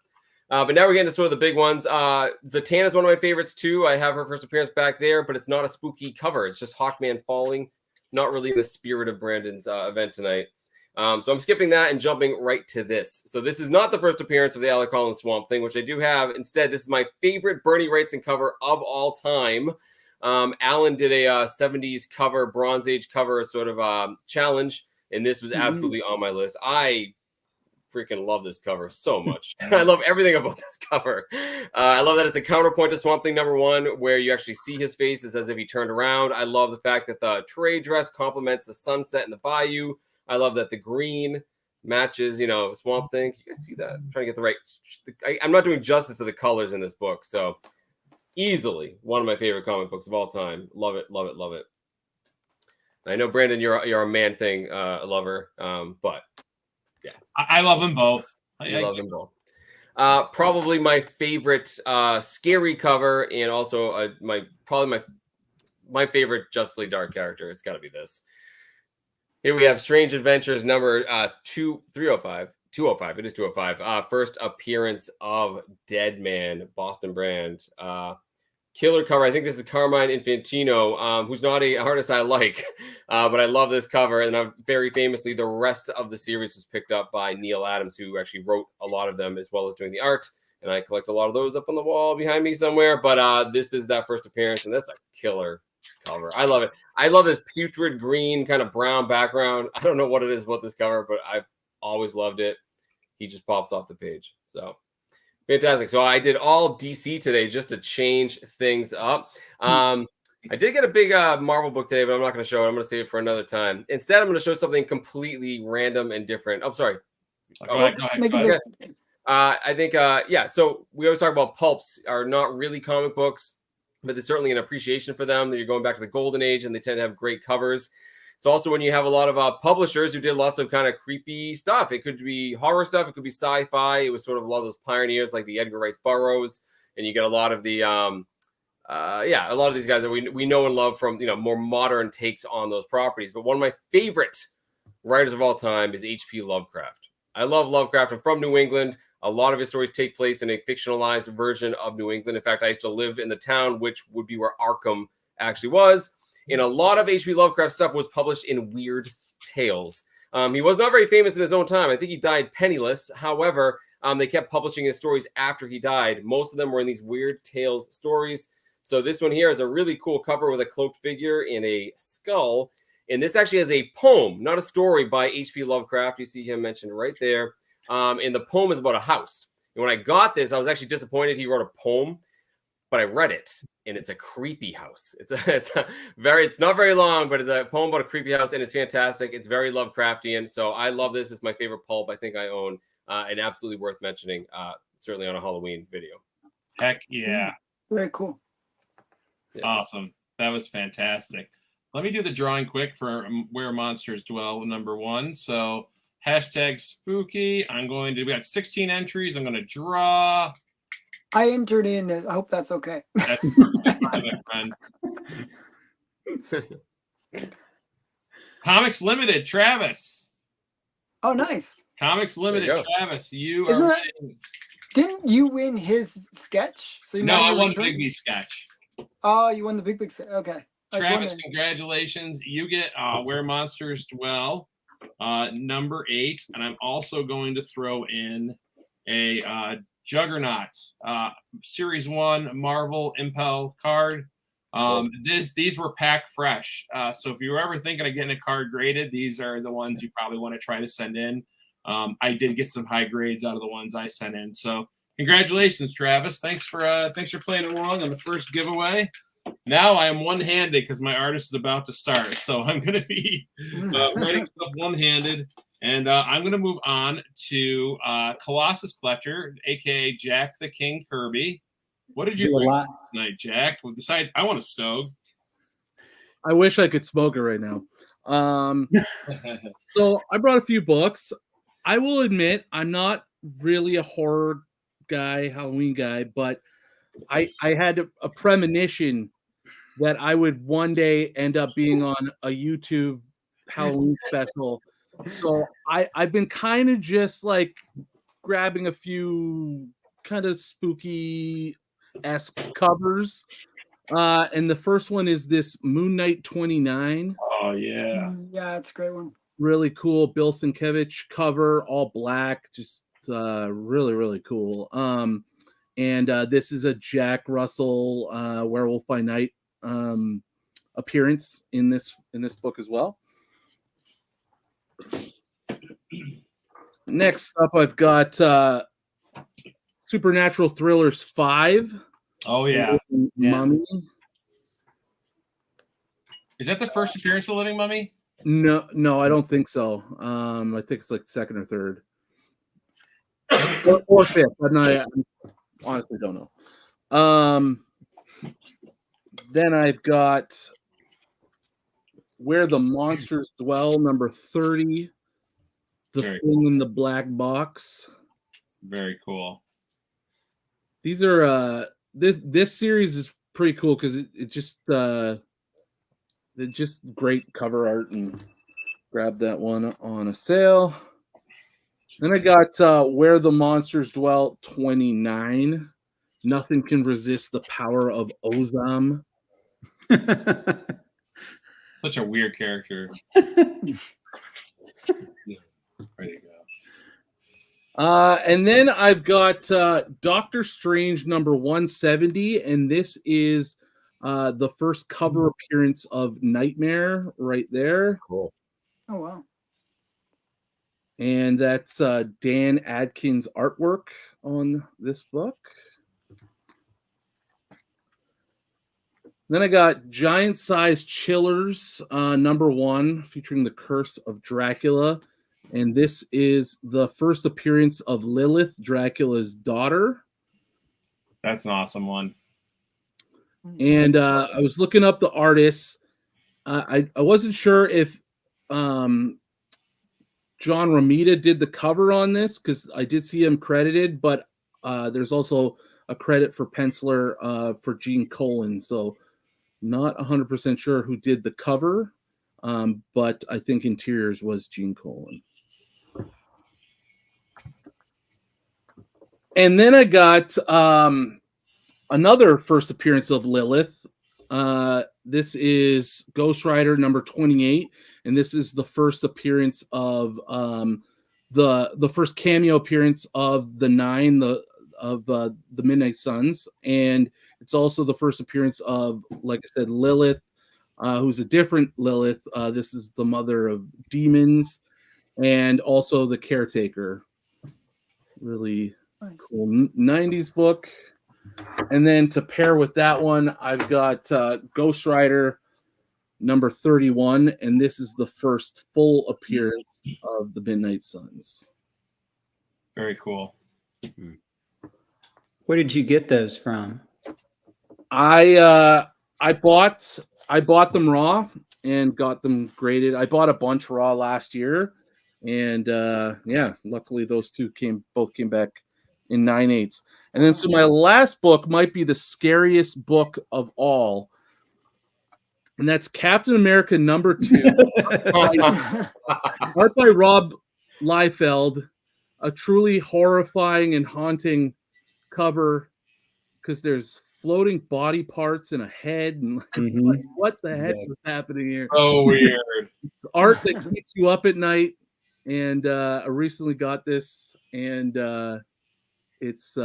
Speaker 4: But now we're getting to sort of the big ones. Zatanna is one of my favorites too. I have her first appearance back there, but it's not a spooky cover. It's just Hawkman falling. Not really in the spirit of Brandon's event tonight. So I'm skipping that and jumping right to this. So this is not the first appearance of the Alec Collins Swamp Thing, which I do have. Instead, this is my favorite Bernie Wrightson cover of all time. Allan did a 70s cover, Bronze Age cover sort of challenge. And this was absolutely on my list. I freaking love this cover so much. I love everything about this cover. I love that it's a counterpoint to Swamp Thing number 1, where you actually see his face. It's as if he turned around. I love the fact that the trade dress complements the sunset and the bayou. I love that the green matches, Swamp Thing. You guys see that? I'm trying to get the right. I'm not doing justice to the colors in this book. So easily one of my favorite comic books of all time. Love it, love it, love it. I know, Brandon, you're a Man Thing lover, but yeah,
Speaker 1: I love them both.
Speaker 4: I love them both. Probably my favorite scary cover, and also my favorite Justice League Dark character. It's got to be this. Here we have Strange Adventures number 205. It is 205. First appearance of Dead Man, Boston Brand. Killer cover. I think this is Carmine Infantino, who's not an artist I like, but I love this cover. And very famously, the rest of the series was picked up by Neil Adams, who actually wrote a lot of them as well as doing the art. And I collect a lot of those up on the wall behind me somewhere. But this is that first appearance, and that's a killer cover. I love it. I love this putrid green kind of brown background. I don't know what it is about this cover, but I've always loved it. He just pops off the page. So fantastic. So I did all DC today just to change things up. I did get a big Marvel book today, but I'm not going to show it. I'm going to save it for another time. Instead, I'm going to show something completely random and different. Oh, sorry.
Speaker 1: Go ahead.
Speaker 4: I think, so we always talk about pulps are not really comic books, but there's certainly an appreciation for them. That you're going back to the golden age, and they tend to have great covers. It's also when you have a lot of publishers who did lots of kind of creepy stuff. It could be horror stuff. It could be sci-fi. It was sort of a lot of those pioneers like the Edgar Rice Burroughs. And you get a lot of the, a lot of these guys that we know and love from, more modern takes on those properties. But one of my favorite writers of all time is H.P. Lovecraft. I love Lovecraft. I'm from New England. A lot of his stories take place in a fictionalized version of New England. In fact, I used to live in the town, which would be where Arkham actually was. And a lot of H.P. Lovecraft stuff was published in Weird Tales. He was not very famous in his own time. I think he died penniless. However, they kept publishing his stories after he died. Most of them were in these Weird Tales stories. So this one here is a really cool cover with a cloaked figure in a skull. And this actually has a poem, not a story, by H.P. Lovecraft. You see him mentioned right there. And the poem is about a house. And when I got this, I was actually disappointed he wrote a poem, but I read it, and it's a creepy house. It's not very long, but it's a poem about a creepy house, and it's fantastic. It's very Lovecraftian, so I love this. It's my favorite pulp I think I own, and absolutely worth mentioning, certainly on a Halloween video.
Speaker 1: Heck yeah.
Speaker 2: Very cool.
Speaker 4: Yeah.
Speaker 1: Awesome. That was fantastic. Let me do the drawing quick for Where Monsters Dwell #1. So hashtag spooky. We got 16 entries. I'm going to draw.
Speaker 2: I entered in. I hope that's okay.
Speaker 1: That's my friend. Comics Limited, Travis.
Speaker 2: Oh, nice.
Speaker 1: Comics Limited,
Speaker 4: go.
Speaker 1: Travis. You
Speaker 2: Isn't
Speaker 1: are
Speaker 2: that-
Speaker 1: winning.
Speaker 2: Didn't you win his sketch? So
Speaker 1: No,
Speaker 2: now
Speaker 1: I
Speaker 2: you're
Speaker 1: won
Speaker 2: returning?
Speaker 1: Bigby sketch.
Speaker 2: Oh, you won the big sketch. Okay. I was
Speaker 1: Travis,
Speaker 2: wondering.
Speaker 1: congratulations. You get Where Monsters Dwell, #8. And I'm also going to throw in a Juggernaut, Series 1 Marvel Impel card. These were packed fresh. So if you were ever thinking of getting a card graded, these are the ones you probably want to try to send in. I did get some high grades out of the ones I sent in. So congratulations, Travis. Thanks for playing along on the first giveaway. Now I am one-handed because my artist is about to start. So I'm going to be writing stuff one-handed. And I'm going to move on to Colossus Collector, a.k.a. Jack the King Kirby. What did you bring tonight, Jack? Well, besides, I want a stove.
Speaker 8: I wish I could smoke it right now. So I brought a few books. I will admit I'm not really a horror guy, Halloween guy, but I had a premonition that I would one day end up being on a YouTube Halloween special. So I've been kind of just like grabbing a few kind of spooky-esque covers. And the first one is this Moon Knight 29.
Speaker 1: Oh, yeah.
Speaker 2: Yeah, it's a great one.
Speaker 8: Really cool Bill Sienkiewicz cover, all black, just really, really cool. And this is a Jack Russell Werewolf by Night appearance in this book as well. Next up, I've got Supernatural Thrillers 5.
Speaker 1: Oh, yeah.
Speaker 8: Mummy.
Speaker 1: Is that the first appearance of Living Mummy?
Speaker 8: No, I don't think so. I think it's like second or third. or fifth. I honestly don't know. Then I've got Where the Monsters Dwell, #30. The
Speaker 1: Very
Speaker 8: Thing in the Black Box.
Speaker 1: Very cool.
Speaker 8: These are this series is pretty cool because it just it's just great cover art, and grab that one on a sale. Then I got Where the Monsters Dwell 29. Nothing can resist the power of Ozam.
Speaker 1: Such a weird character. Ready to go.
Speaker 8: And then I've got Doctor Strange #170, and this is the first cover appearance of Nightmare right there.
Speaker 4: Cool.
Speaker 2: Oh, wow.
Speaker 8: And that's Dan Adkins artwork on this book. Then I got Giant Size Chillers #1, featuring The Curse of Dracula. And this is the first appearance of Lilith, Dracula's daughter.
Speaker 1: That's an awesome one.
Speaker 8: And I was looking up the artists. I wasn't sure if John Romita did the cover on this, because I did see him credited, but there's also a credit for penciler for Gene Colan. So not 100% sure who did the cover, but I think interiors was Gene Colan. And then I got another first appearance of Lilith. This is Ghost Rider #28, and this is the first appearance of the first cameo appearance of the Nine, the Midnight Suns, and it's also the first appearance of, like I said, Lilith, who's a different Lilith. This is the mother of demons, and also the caretaker. really
Speaker 2: Nice.
Speaker 8: cool 90s book. And then to pair with that one, I've got Ghost Rider number 31, and this is the first full appearance of the Midnight Suns.
Speaker 1: Very cool.
Speaker 6: Where did you get those from?
Speaker 8: I bought them raw and got them graded. I bought a bunch raw last year, and yeah, luckily those two both came back in 9/8. And then so my last book might be the scariest book of all, and that's Captain America number 2, art by Rob Liefeld, a truly horrifying and haunting cover because there's floating body parts and a head and like, what the heck is happening here?
Speaker 1: So weird.
Speaker 8: It's art that keeps you up at night, and I recently got this, and it's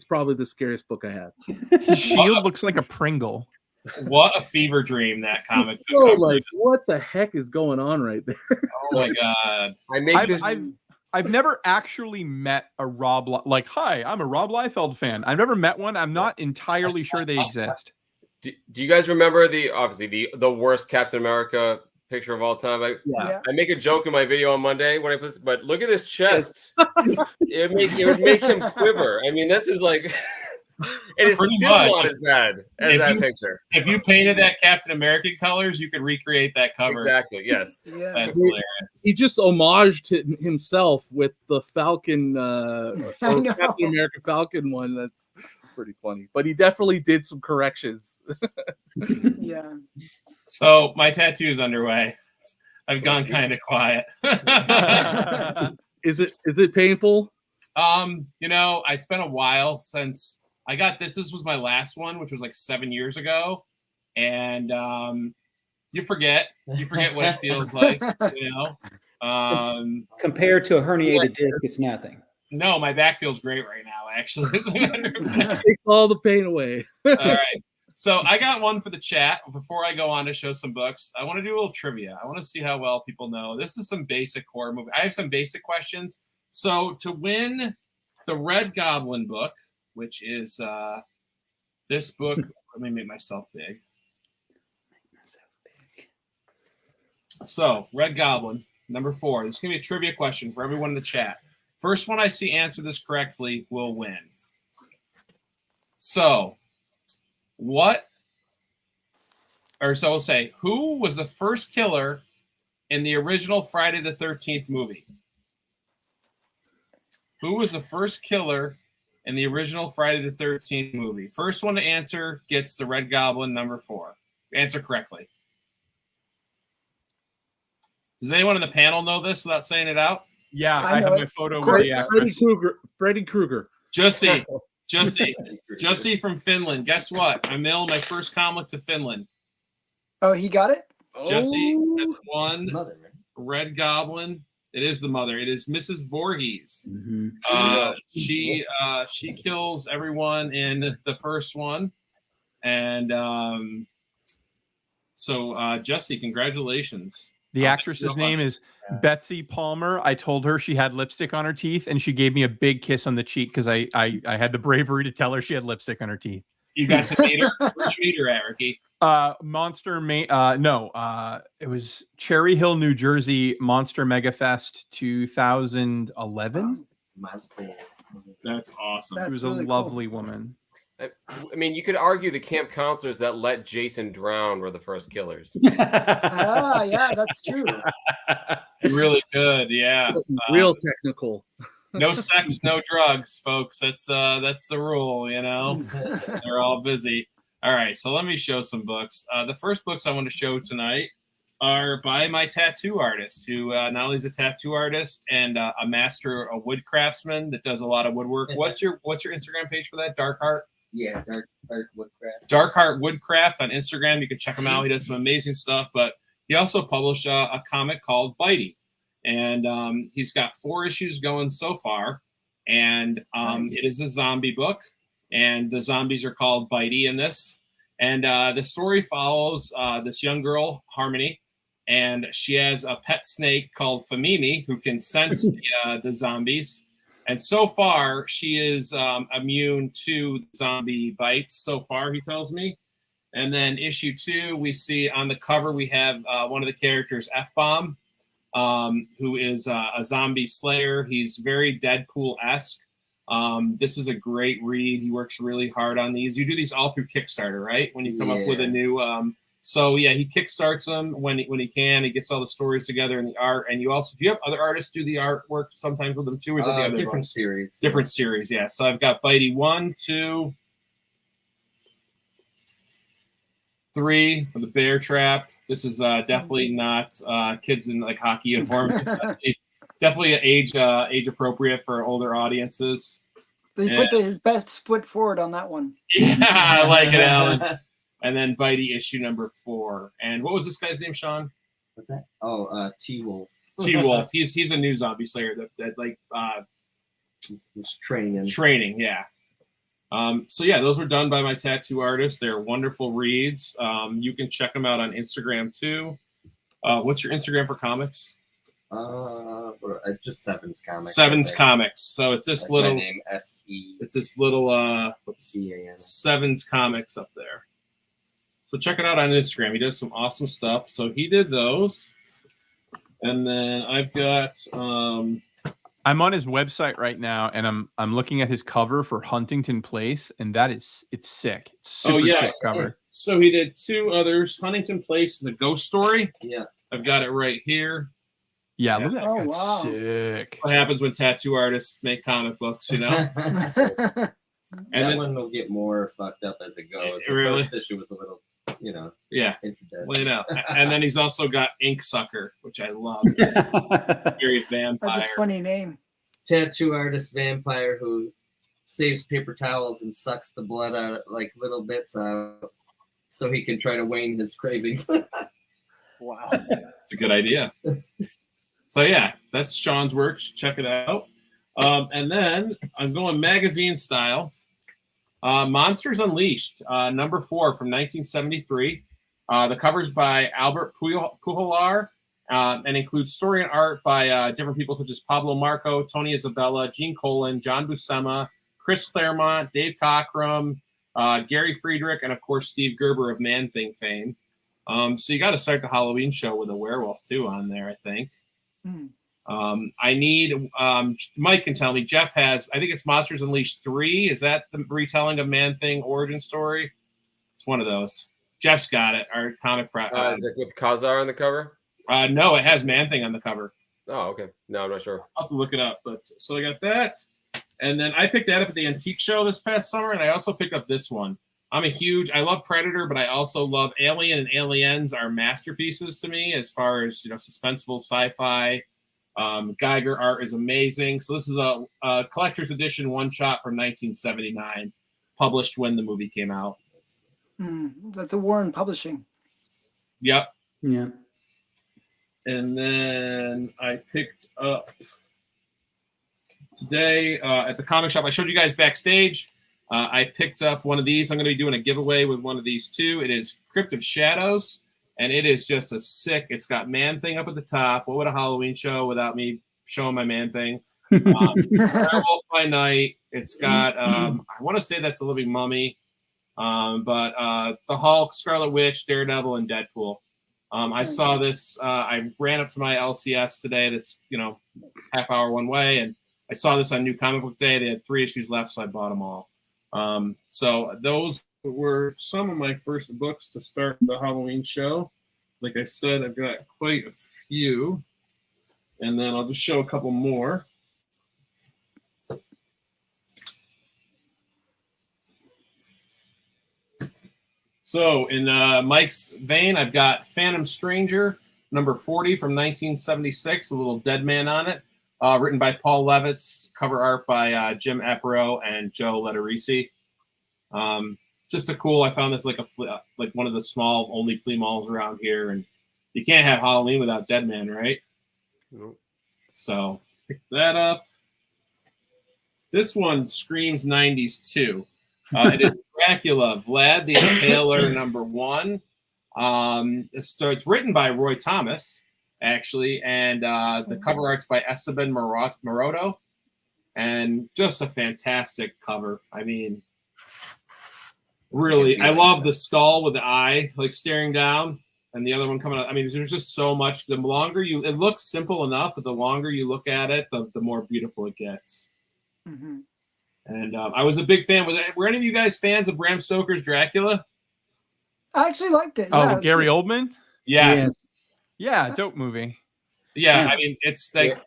Speaker 8: probably the scariest book I have.
Speaker 3: His shield looks like a Pringle.
Speaker 1: What a fever dream that comic.
Speaker 8: It's so like, what the heck is going on right there?
Speaker 1: Oh my god!
Speaker 3: I've never actually met a Rob like, hi, I'm a Rob Liefeld fan. I've never met one. I'm not entirely sure they exist.
Speaker 4: Do you guys remember obviously the worst Captain America picture of all time? I make a joke in my video on Monday when I put, but look at his chest. it would make him quiver. I mean, this is like, it is
Speaker 1: Pretty
Speaker 4: still
Speaker 1: much.
Speaker 4: not as bad as that picture.
Speaker 1: If you painted that Captain American colors, you could recreate that cover.
Speaker 4: Exactly. Yes.
Speaker 2: Yeah.
Speaker 1: That's hilarious.
Speaker 8: He just homaged himself with the Falcon, or
Speaker 2: know.
Speaker 8: Captain America Falcon one. That's pretty funny. But he definitely did some corrections.
Speaker 2: Yeah.
Speaker 1: So my tattoo is underway. I've gone kind of quiet.
Speaker 8: Is it painful?
Speaker 1: It's been a while since I got this. This was my last one, which was like 7 years ago. And you forget what it feels like,
Speaker 6: Compared to a herniated disc, it's nothing.
Speaker 1: No, my back feels great right now, actually.
Speaker 8: Takes all the pain away.
Speaker 1: All right. So I got one for the chat. Before I go on to show some books, I want to do a little trivia. I want to see how well people know. This is some basic horror movie. I have some basic questions. So to win the Red Goblin book, which is this book, let me make myself big. So Red Goblin, number 4. This is going to be a trivia question for everyone in the chat. First one I see answer this correctly will win. So we'll say, who was the first killer in the original Friday the 13th movie? Who was the first killer in the original Friday the 13th movie? First one to answer gets the Red Goblin number 4. Answer correctly. Does anyone in the panel know this without saying it out?
Speaker 3: Yeah, I have my photo
Speaker 2: Of
Speaker 3: with
Speaker 2: course.
Speaker 3: the actress.
Speaker 8: Freddy Krueger.
Speaker 1: Jussie from Finland. Guess what? I mailed my first comic to Finland.
Speaker 2: Oh, he got it?
Speaker 1: Jussie, that's one.
Speaker 7: Mother, right?
Speaker 1: Red Goblin. It is the mother. It is Mrs. Voorhees. She kills everyone in the first one, and Jussie, congratulations.
Speaker 3: The actress's name is Betsy Palmer. I told her she had lipstick on her teeth, and she gave me a big kiss on the cheek because I had the bravery to tell her she had lipstick on her teeth.
Speaker 1: You got to meet her. Where'd you meet her at, Ricky?
Speaker 3: It was Cherry Hill, New Jersey, Monster Mega Fest 2011.
Speaker 1: That's awesome.
Speaker 3: She was a lovely woman.
Speaker 4: I mean, you could argue the camp counselors that let Jason drown were the first killers.
Speaker 2: Yeah, that's true.
Speaker 1: Really good, yeah.
Speaker 8: Real technical.
Speaker 1: No sex, no drugs, folks. That's the rule, They're all busy. All right, so let me show some books. The first books I want to show tonight are by my tattoo artist, who not only is a tattoo artist and a master, a wood craftsman that does a lot of woodwork. What's your Instagram page for that? Dark Heart?
Speaker 7: Yeah, Dark Woodcraft.
Speaker 1: Dark Heart Woodcraft on Instagram. You can check him out. He does some amazing stuff, but he also published a comic called Bitey. And he's got 4 issues going so far. And it is a zombie book. And the zombies are called Bitey in this. And the story follows this young girl, Harmony. And she has a pet snake called Famimi who can sense the zombies. And so far, she is immune to zombie bites. So far, he tells me. And then issue 2, we see on the cover we have one of the characters, F-Bomb, who is a zombie slayer. He's very Deadpool-esque. This is a great read. He works really hard on these. You do these all through Kickstarter, right? When you come up with a new. So yeah, he kickstarts them when he can. He gets all the stories together and the art. And you also, do you have other artists do the artwork sometimes with them too? Or is it the other
Speaker 7: different
Speaker 1: ones?
Speaker 7: series.
Speaker 1: Different series, yeah. So I've got Bitey 1, 2, 3 for the Bear Trap. This is definitely not kids in like hockey uniforms. Definitely age appropriate for older audiences.
Speaker 2: So he put his best foot forward on that one.
Speaker 1: Yeah, I like it, Allan. And then Bitey issue number 4. And what was this guy's name, Sean?
Speaker 7: What's that? Oh, T-Wolf.
Speaker 1: T-Wolf. He's a new zombie slayer that like
Speaker 7: was training.
Speaker 1: Yeah. So yeah, those were done by my tattoo artist. They're wonderful reads. You can check them out on Instagram too. What's your Instagram for comics?
Speaker 7: Just Sevens Comics.
Speaker 1: Sevens Comics. So it's this little
Speaker 7: name S-E.
Speaker 1: It's this little
Speaker 7: C-A-N.
Speaker 1: Sevens Comics up there. So check it out on Instagram. He does some awesome stuff. So he did those. And then I've got
Speaker 3: I'm on his website right now, and I'm looking at his cover for Huntington Place, and it's sick. It's super sick cover.
Speaker 1: So he did 2 others. Huntington Place is a ghost story.
Speaker 7: Yeah.
Speaker 1: I've got it right here.
Speaker 3: Yeah, look at that.
Speaker 2: Oh,
Speaker 3: That's
Speaker 2: wow.
Speaker 3: sick.
Speaker 1: What happens when tattoo artists make comic books, you know?
Speaker 7: That
Speaker 1: then,
Speaker 7: one will get more fucked up as it goes. The
Speaker 1: Really?
Speaker 7: first issue was a little,
Speaker 1: yeah.
Speaker 7: introduced.
Speaker 1: Well, you know. And then he's also got Ink Sucker, which I love. Very vampire.
Speaker 2: That's a funny name.
Speaker 7: Tattoo artist vampire who saves paper towels and sucks the blood out like little bits out so he can try to wane his cravings.
Speaker 2: Wow.
Speaker 1: It's a good idea. So yeah, that's Sean's work. Check it out. And then I'm going magazine style. Monsters Unleashed, number 4 from 1973. The cover's by Albert Pujolar and includes story and art by different people such as Pablo Marco, Tony Isabella, Gene Colan, John Buscema, Chris Claremont, Dave Cockrum, Gary Friedrich, and of course Steve Gerber of Man-Thing fame. So you got to start the Halloween show with a werewolf too on there, I think. I need Mike can tell me. Jeff has, I think it's Monsters Unleashed 3. Is that the retelling of Man-Thing origin story? It's one of those. Jeff's got it. Our comic
Speaker 4: is it with Khazar on the cover?
Speaker 1: No, it has Man-Thing on the cover.
Speaker 4: Oh, okay. No, I'm not sure.
Speaker 1: I'll have to look it up. But so I got that, and then I picked that up at the antique show this past summer, and I also picked up this one. I love Predator, but I also love Alien, and Aliens are masterpieces to me as far as suspenseful sci-fi. Geiger art is amazing. So this is a collector's edition one-shot from 1979, published when the movie came out.
Speaker 2: That's a Warren Publishing.
Speaker 1: Yep.
Speaker 6: Yeah.
Speaker 1: And then I picked up today at the comic shop. I showed you guys backstage. I picked up one of these. I'm going to be doing a giveaway with one of these too. It is Crypt of Shadows, and it is just a sick. It's got Man-Thing up at the top. What would a Halloween show without me showing my Man-Thing? Werewolf by Night. It's got. I want to say that's the Living Mummy, but the Hulk, Scarlet Witch, Daredevil, and Deadpool. I saw this. I ran up to my LCS today. That's half hour one way, and I saw this on New Comic Book Day. They had 3 issues left, so I bought them all. So those were some of my first books to start the Halloween show. Like I said, I've got quite a few, and then I'll just show a couple more. So in Mike's vein, I've got Phantom Stranger, number 40 from 1976, a little dead man on it, written by Paul Levitz, cover art by Jim Epro and Joe Letterisi. Just a cool. I found this like one of the small only flea malls around here, and you can't have Halloween without Dead Man, right?
Speaker 4: Nope.
Speaker 1: So pick that up. This one screams 90s too. It is Dracula, Vlad the Impaler, number 1. It's written by Roy Thomas, actually, and the cover art's by Esteban Maroto. and just a fantastic cover. I mean, really, I love the skull with the eye like staring down, and the other one coming up. I mean, there's just so much. The longer it looks simple enough, but the longer you look at it, the more beautiful it gets.
Speaker 2: Mm-hmm.
Speaker 1: And I was a big fan. Were any of you guys fans of Bram Stoker's Dracula?
Speaker 2: I actually liked it.
Speaker 3: Oh,
Speaker 2: Yeah, it
Speaker 3: Gary
Speaker 2: good.
Speaker 3: Oldman?
Speaker 1: Yes.
Speaker 3: Yeah, dope movie.
Speaker 1: Yeah, I mean, it's like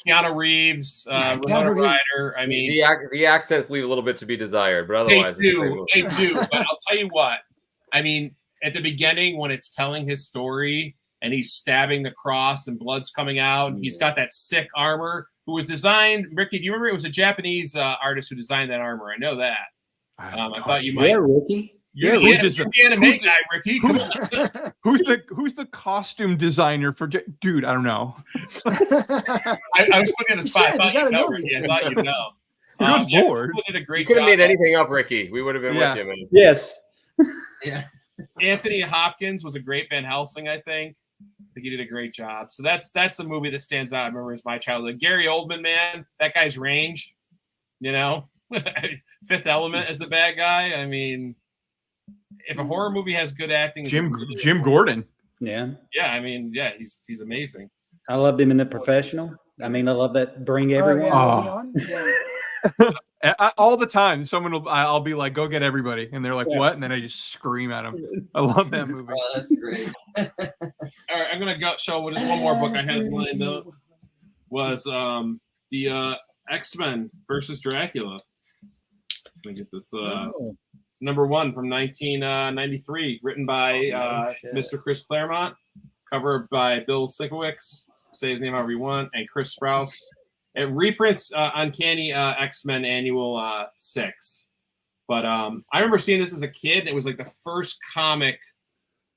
Speaker 1: Keanu Reeves, Winona Ryder. I mean,
Speaker 4: the accents leave a little bit to be desired, but otherwise,
Speaker 1: they do. But I'll tell you what. I mean, at the beginning when it's telling his story and he's stabbing the cross and blood's coming out, and he's got that sick armor. Who was designed? Ricky, do you remember? It was a Japanese artist who designed that armor. I know that. I thought you might.
Speaker 6: Yeah, Ricky.
Speaker 1: You're the anime guy, Ricky. Come on.
Speaker 3: Who's the costume designer for? Dude, I don't know.
Speaker 1: I was putting in the spot. I thought you'd know, Ricky. I thought you'd know.
Speaker 3: Good lord!
Speaker 1: Did a great
Speaker 4: You could have
Speaker 1: job.
Speaker 4: made anything up, Ricky. We would have been with you, man.
Speaker 6: Yes.
Speaker 7: Yeah.
Speaker 1: Anthony Hopkins was a great Van Helsing, I think. He did a great job. So that's the movie that stands out. I remember as my childhood. Gary Oldman, man, that guy's range, you know, Fifth Element as the bad guy. I mean, if a horror movie has good acting,
Speaker 3: Jim Gordon.
Speaker 6: Yeah.
Speaker 1: Yeah, I mean, yeah, he's amazing.
Speaker 6: I loved him in The Professional. I mean, I love that Bring Everyone.
Speaker 3: All the time, I'll be like, "Go get everybody," and they're like, "What?" And then I just scream at them. I love that movie.
Speaker 7: Oh, that's great.
Speaker 1: All right, I'm gonna go show just one more book I had lined up. Was the X-Men versus Dracula. Let me get this number 1 from 1993, written by Mr. Chris Claremont, cover by Bill Sienkiewicz, say his name however you want, and Chris Sprouse. It reprints Uncanny X-Men Annual 6. But I remember seeing this as a kid, and it was like the first comic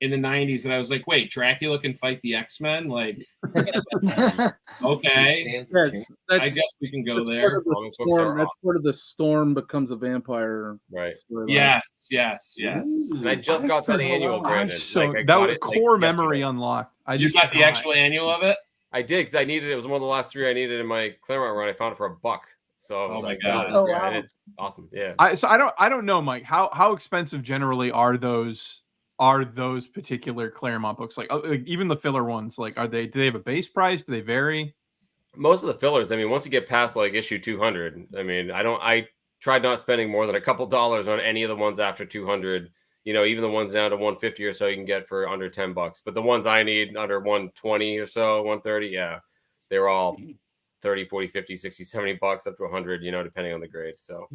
Speaker 1: in the 90s, and I was like, wait, Dracula can fight the X-Men? Like, okay. I guess we can go there.
Speaker 8: That's part of the Storm becomes a vampire.
Speaker 4: Right.
Speaker 1: Yes.
Speaker 4: And I just got that annual, Brandon.
Speaker 3: That was core memory unlocked.
Speaker 1: You got the actual annual of it?
Speaker 4: I did, because I needed it. It was one of the last 3 I needed in my Claremont run. I found it for $1. So I was
Speaker 1: my God.
Speaker 2: Wow.
Speaker 4: And it's awesome. Yeah.
Speaker 3: I don't know, Mike. How expensive generally are those particular Claremont books? Like even the filler ones, like do they have a base price? Do they vary?
Speaker 4: Most of the fillers, I mean, once you get past like issue 200, I mean, I tried not spending more than a couple dollars on any of the ones after 200. You know, even the ones down to 150 or so you can get for under $10. But the ones I need under 120 or so, 130, yeah, they're all 30, 40, 50, 60, 70 bucks up to 100, you know, depending on the grade. So,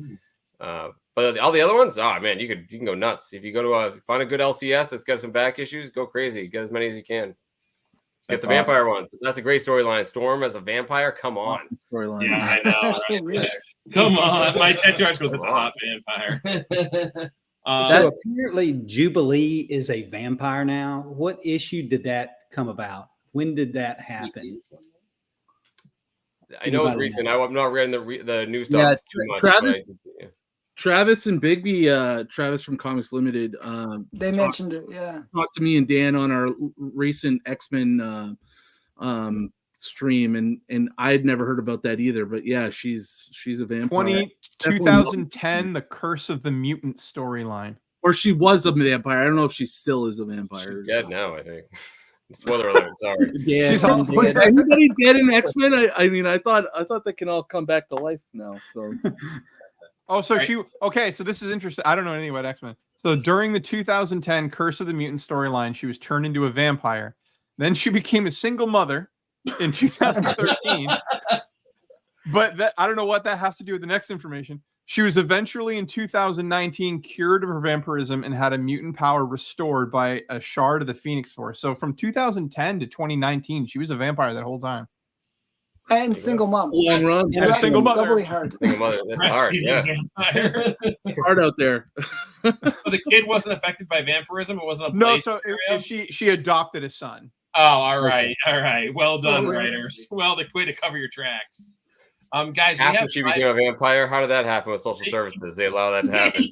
Speaker 4: but all the other ones, man, you can go nuts. If you go to find a good LCS that's got some back issues, go crazy. Get as many as you can. Get the vampire ones. That's a great storyline. Storm as a vampire, come on.
Speaker 8: Awesome storyline.
Speaker 1: Yeah, I know.
Speaker 2: So weird.
Speaker 1: Come on. My tattoo artist goes, it's a hot vampire.
Speaker 6: So apparently Jubilee is a vampire now. What issue did that come about? When did that happen?
Speaker 4: I know it's recent. I'm not reading the new stuff too much.
Speaker 8: Travis and Bigby, Travis from Comics Limited,
Speaker 2: they mentioned it. Yeah,
Speaker 8: talked to me and Dan on our recent X-Men stream, and I'd never heard about that either. But yeah, she's a vampire.
Speaker 3: 2010, The Curse of the Mutant storyline.
Speaker 8: Or she was a vampire. I don't know if she still is a vampire.
Speaker 4: She's dead now, I think. Spoiler alert. Sorry.
Speaker 6: Yeah,
Speaker 8: dead. Anybody dead in X-Men? I mean, I thought they can all come back to life now. So.
Speaker 3: So this is interesting. I don't know anything about X-Men. So during the 2010 Curse of the Mutant storyline, she was turned into a vampire. Then she became a single mother in 2013. But I don't know what that has to do with the next information. She was eventually in 2019 cured of her vampirism and had a mutant power restored by a shard of the Phoenix Force. So from 2010 to 2019, she was a vampire that whole time.
Speaker 2: And single mom.
Speaker 8: Long run.
Speaker 3: And a single mother.
Speaker 2: Doubly hard.
Speaker 4: Single mother. That's hard. Yeah.
Speaker 8: Hard out there.
Speaker 1: So the kid wasn't affected by vampirism. It wasn't a
Speaker 3: no. So she adopted a son.
Speaker 1: Oh, all right. Well done, writers. Well, the way to cover your tracks. Guys,
Speaker 4: after she became a vampire, how did that happen with social services? They allow that to happen.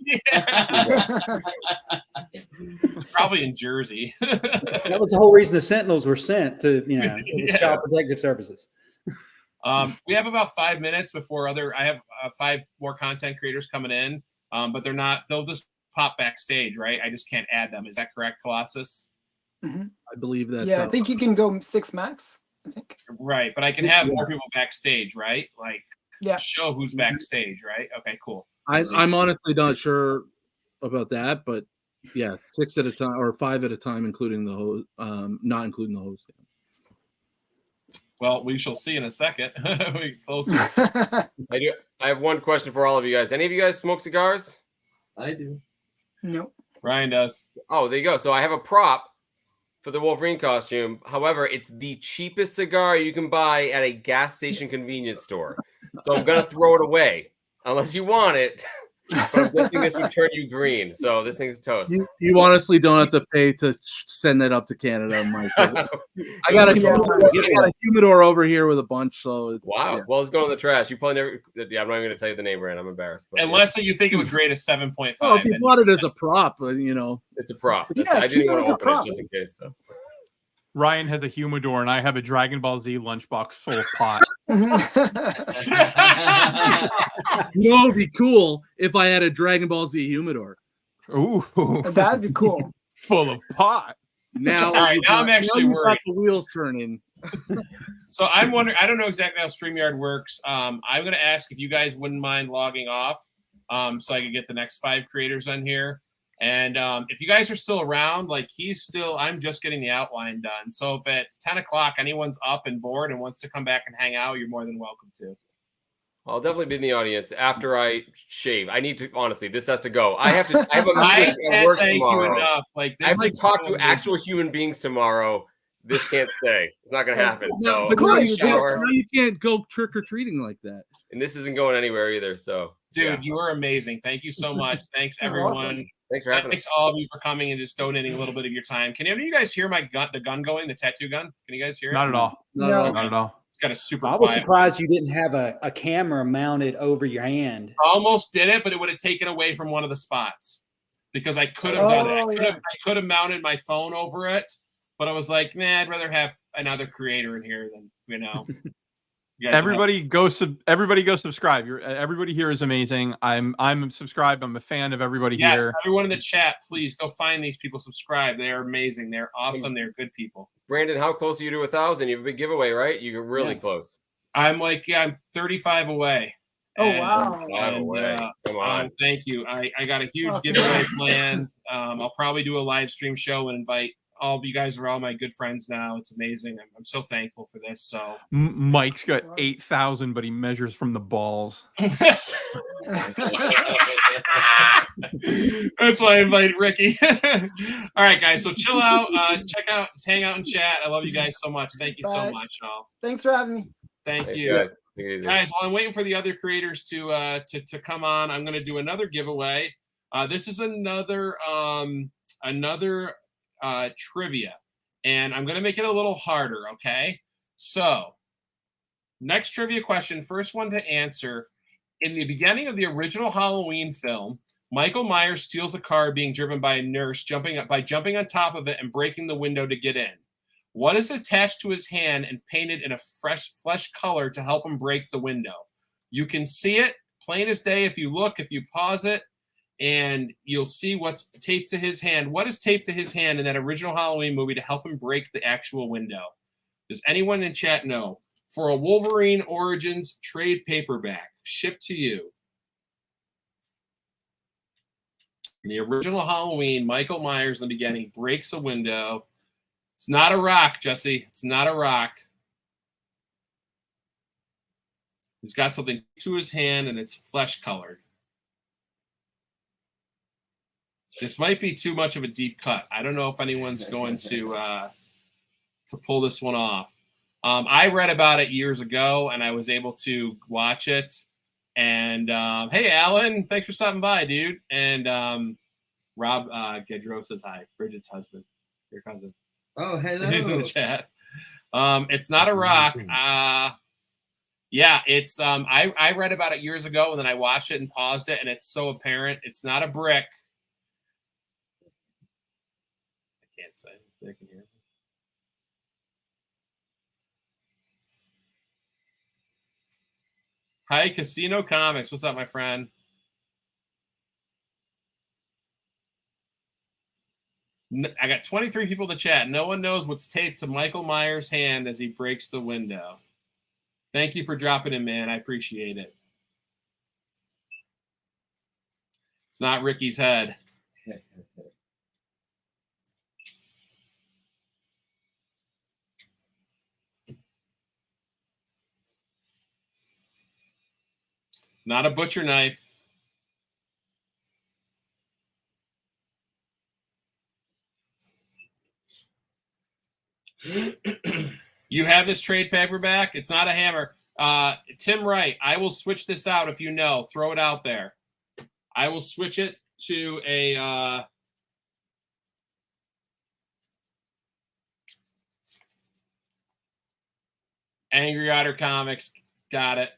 Speaker 1: It's probably in Jersey.
Speaker 6: That was the whole reason the Sentinels were sent to, it was Child Protective Services.
Speaker 1: We have about 5 minutes before I have 5 more content creators coming in, but they'll just pop backstage, right? I just can't add them. Is that correct, Colossus?
Speaker 2: Mm-hmm.
Speaker 8: I believe that.
Speaker 2: Yeah, I think you can go 6 max. I think.
Speaker 1: Right, but I can have more people backstage, right? Like, show who's backstage, right? Okay, cool.
Speaker 8: I'm honestly not sure about that, but yeah, 6 at a time or 5 at a time, including the host, not including the host.
Speaker 1: Well, we shall see in a second. We closer.
Speaker 4: I have one question for all of you guys. Any of you guys smoke cigars?
Speaker 7: I do.
Speaker 2: No.
Speaker 1: Ryan does.
Speaker 4: Oh, there you go. So I have a prop for the Wolverine costume. However, it's the cheapest cigar you can buy at a gas station convenience store. So I'm going to throw it away unless you want it. But I'm guessing this would turn you green. So this thing's toast.
Speaker 8: You honestly don't have to pay to send that up to Canada, Mike. I got a humidor over here with a bunch. So it's,
Speaker 4: wow. Well, it's going in the trash. You probably never. Yeah, I'm not even going to tell you the name, Rand. I'm embarrassed. But
Speaker 1: unless you think it would grade a 7.5.
Speaker 8: Well, if you bought it as a prop, you know.
Speaker 4: It's a prop.
Speaker 2: Yeah,
Speaker 4: I didn't want to open
Speaker 2: prop.
Speaker 4: it just in case. So.
Speaker 3: Ryan has a humidor, and I have a Dragon Ball Z lunchbox full of pot.
Speaker 8: You know, it'd be cool if I had a Dragon Ball Z humidor.
Speaker 3: Ooh,
Speaker 2: that'd be cool.
Speaker 3: Full of pot.
Speaker 1: Now, all right, now I'm actually worried.
Speaker 8: The wheels turning.
Speaker 1: So I'm wondering. I don't know exactly how StreamYard works. I'm going to ask if you guys wouldn't mind logging off, so I can get the next 5 creators on here. And if you guys are still around, like I'm just getting the outline done. So if at 10 o'clock anyone's up and bored and wants to come back and hang out, you're more than welcome to.
Speaker 4: I'll definitely be in the audience after I shave. I need to, honestly, this has to go. I have a meeting at work tomorrow.
Speaker 1: Like,
Speaker 4: I have to talk to actual human beings tomorrow. This can't stay. It's not going to happen. So
Speaker 8: now you can't go trick-or-treating like that.
Speaker 4: And this isn't going anywhere either. So,
Speaker 1: dude, you are amazing. Thank you so much. Thanks, everyone.
Speaker 2: Awesome.
Speaker 4: Thanks for having us.
Speaker 1: Thanks all of you for coming and just donating a little bit of your time. Can any of you guys hear the gun going, the tattoo gun? Can you guys hear it?
Speaker 3: Not at all.
Speaker 2: No.
Speaker 3: Not at all.
Speaker 1: It's got a super
Speaker 6: I was
Speaker 1: quiet.
Speaker 6: surprised you didn't have a camera mounted over your hand.
Speaker 1: Almost did it, but it would have taken away from one of the spots because I could have done it. I could have mounted my phone over it, but I was like, nah, I'd rather have another creator in here than, you know.
Speaker 3: Everybody go subscribe. Everybody here is amazing. I'm subscribed. I'm a fan of everybody here.
Speaker 1: Everyone in the chat, please go find these people. Subscribe. They are amazing. They're awesome. They're good people.
Speaker 4: Brandon, how close are you to 1,000? You have a big giveaway, right? You're really close.
Speaker 1: I'm 35 away.
Speaker 2: Oh, wow.
Speaker 4: 35 away. Come on.
Speaker 1: Thank you. I got a huge giveaway planned. I'll probably do a live stream show and invite all of you guys are all my good friends now. It's amazing. I'm so thankful for this. So
Speaker 3: Mike's got 8,000, but he measures from the balls.
Speaker 1: That's why I invited Ricky. All right, guys. So chill out, check out, hang out and chat. I love you guys so much. Thank you so much, all.
Speaker 2: Thanks for having me.
Speaker 1: Thanks you, guys. While I'm waiting for the other creators to come on, I'm going to do another giveaway. This is another trivia, and I'm going to make it a little harder. Okay, so next trivia question, first one to answer. In the beginning of the original Halloween film, Michael Myers steals a car being driven by a nurse jumping on top of it and breaking the window to get in. What is attached to his hand and painted in a fresh flesh color to help him break the window? You can see it plain as day if you pause it, and you'll see what's taped to his hand. What is taped to his hand in that original Halloween movie to help him break the actual window? Does anyone in chat know? For a Wolverine Origins trade paperback shipped to you. In the original Halloween, Michael Myers in the beginning breaks a window. It's not a rock, Jesse. It's not a rock. He's got something to his hand, and it's flesh colored. This might be too much of a deep cut. I don't know if anyone's going to pull this one off. I read about it years ago, and I was able to watch it. And hey, Allan, thanks for stopping by, dude. And Rob Gedro says hi. Bridget's husband, your cousin.
Speaker 7: Oh, hello.
Speaker 1: He's in the chat. It's not a rock. Yeah, it's I read about it years ago, and then I watched it and paused it, and it's so apparent. It's not a brick. I can't say. They can hear me. Hi, Casino Comics. What's up, my friend? I got 23 people in the chat. No one knows what's taped to Michael Myers' hand as he breaks the window. Thank you for dropping in, man. I appreciate it. It's not Ricky's head. Not a butcher knife. You have this trade paperback. It's not a hammer. Tim Wright, I will switch this out if you know. Throw it out there. I will switch it to a Angry Otter Comics. Got it.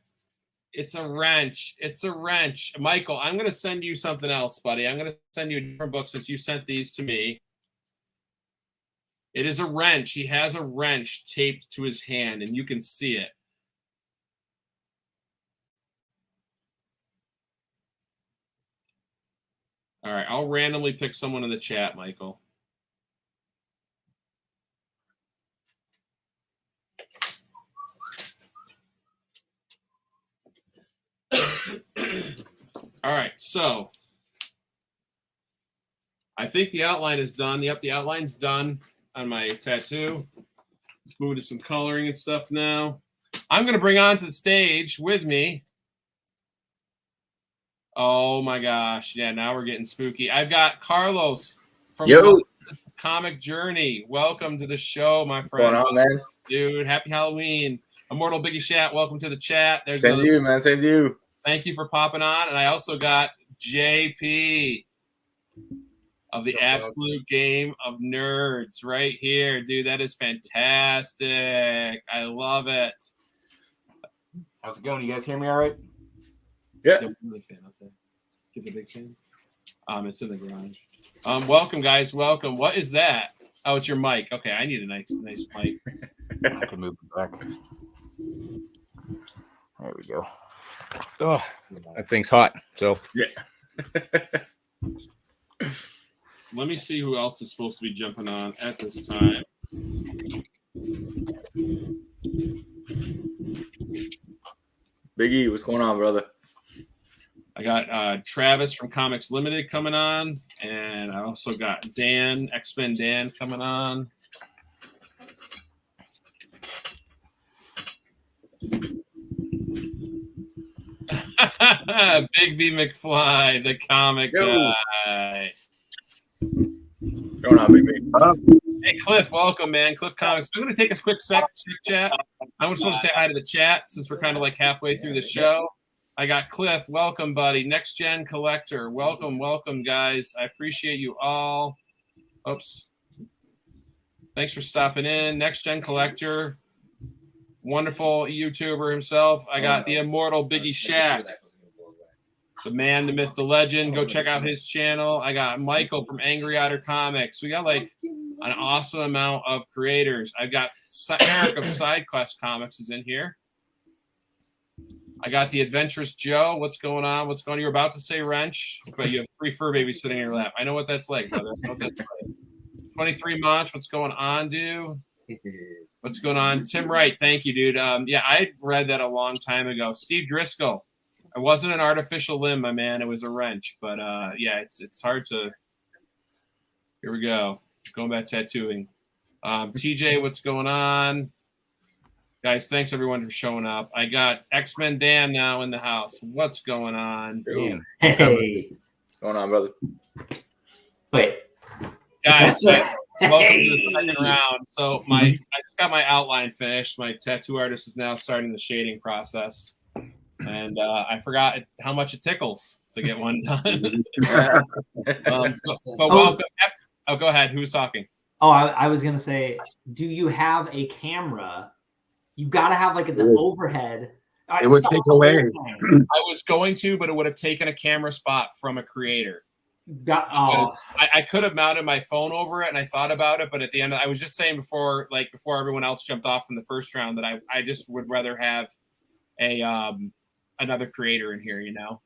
Speaker 1: It's a wrench. It's a wrench. Michael, I'm going to send you something else, buddy. I'm going to send you a different book since you sent these to me. It is a wrench. He has a wrench taped to his hand, and you can see it. All right, I'll randomly pick someone in the chat, Michael. All right, so I think the outline is done. Yep, the outline's done on my tattoo. Let's move to some coloring and stuff now. I'm going to bring onto the stage with me. Oh my gosh. Yeah, now we're getting spooky. I've got Carlos from Comic Journey. Welcome to the show, my friend.
Speaker 9: What's going on, man?
Speaker 1: Dude, happy Halloween. Immortal Biggie Shat, welcome to the chat. There's
Speaker 9: Same to you, man. Same to you.
Speaker 1: Thank you for popping on. And I also got JP of the Absolute Game of Nerds right here. Dude, that is fantastic. I love it.
Speaker 9: How's it going? You guys hear me all right?
Speaker 1: Yeah. Really fan up there. Give the big fan. It's in the garage. Welcome, guys. Welcome. What is that? Oh, it's your mic. Okay, I need a nice mic.
Speaker 9: I can move it back. There we go. Oh, that thing's hot. So
Speaker 1: yeah. Let me see who else is supposed to be jumping on at this time.
Speaker 9: Big E, what's going on, brother?
Speaker 1: I got Travis from Comics Limited coming on, and I also got Dan, X-Men Dan, coming on. Big V McFly, the comic guy.
Speaker 9: What's going on, Big V?
Speaker 1: Hey, Cliff, welcome, man. Cliff Comics. I'm going to take a quick sec chat. I just want to say hi to the chat since we're kind of like halfway through the show. I got Cliff. Welcome, buddy. Next Gen Collector. Welcome, welcome, guys. I appreciate you all. Oops. Thanks for stopping in. Next Gen Collector. Wonderful YouTuber himself. I got the immortal Biggie Shack. The man, the myth, the legend. Go check out his channel. I got Michael from Angry Otter Comics. We got like an awesome amount of creators. I've got Eric of SideQuest Comics is in here. I got the Adventurous Joe. What's going on? What's going on? You're about to say wrench, but you have 3 fur babies sitting in your lap. I know what that's like, brother. What's that like? 23 Monch. What's going on, dude? What's going on? Tim Wright. Thank you, dude. Yeah, I read that a long time ago. Steve Driscoll. It wasn't an artificial limb, my man. It was a wrench. But yeah, it's hard to. Here we go. Going back tattooing. TJ, what's going on? Guys, thanks everyone for showing up. I got X-Men Dan now in the house. What's going on?
Speaker 9: Hey. What's going on, brother?
Speaker 10: Wait.
Speaker 1: Guys, welcome to the second round. So I just got my outline finished. My tattoo artist is now starting the shading process. And I forgot how much it tickles to get one done. But welcome. Oh, go ahead. Who's talking?
Speaker 10: Oh, I was going to say, do you have a camera? You got to have like the overhead.
Speaker 3: It would take away.
Speaker 1: I was going to, but it would have taken a camera spot from a creator. I could have mounted my phone over it, and I thought about it, but at the end, I was just saying before everyone else jumped off in the first round that I just would rather have a another creator in here, you know.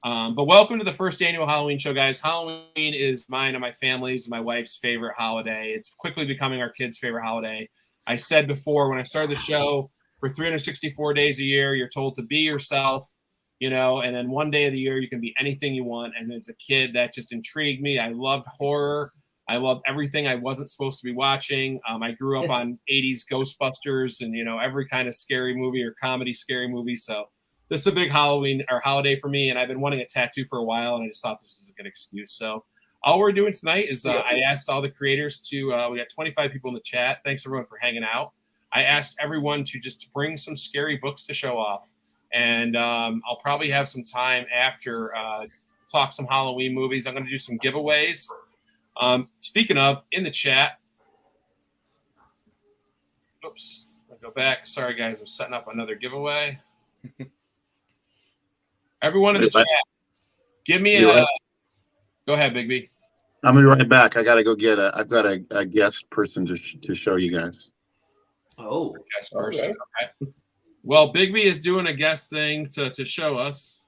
Speaker 1: But welcome to the first annual Halloween show, guys. Halloween is mine and my family's, my wife's favorite holiday. It's quickly becoming our kids' favorite holiday. I said before when I started the show, for 364 days a year, you're told to be yourself, you know, and then one day of the year you can be anything you want. And as a kid, that just intrigued me. I loved horror. I loved everything I wasn't supposed to be watching. I grew up on 80s Ghostbusters and, you know, every kind of scary movie or comedy scary movie. So this is a big Halloween or holiday for me, and I've been wanting a tattoo for a while, and I just thought this was a good excuse. So all we're doing tonight is I asked all the creators to we got 25 people in the chat. Thanks, everyone, for hanging out. I asked everyone to just bring some scary books to show off, and I'll probably have some time after talk some Halloween movies. I'm going to do some giveaways. Speaking of, in the chat, oops, I'll go back. Sorry, guys, I'm setting up another giveaway. Everyone in the chat, give me a. Go ahead, Big B.
Speaker 11: I'm gonna be right back. I gotta go get a. I've got a guest person to show you guys.
Speaker 10: Oh,
Speaker 1: Guest person. Okay. Well, Big B is doing a guest thing to show us.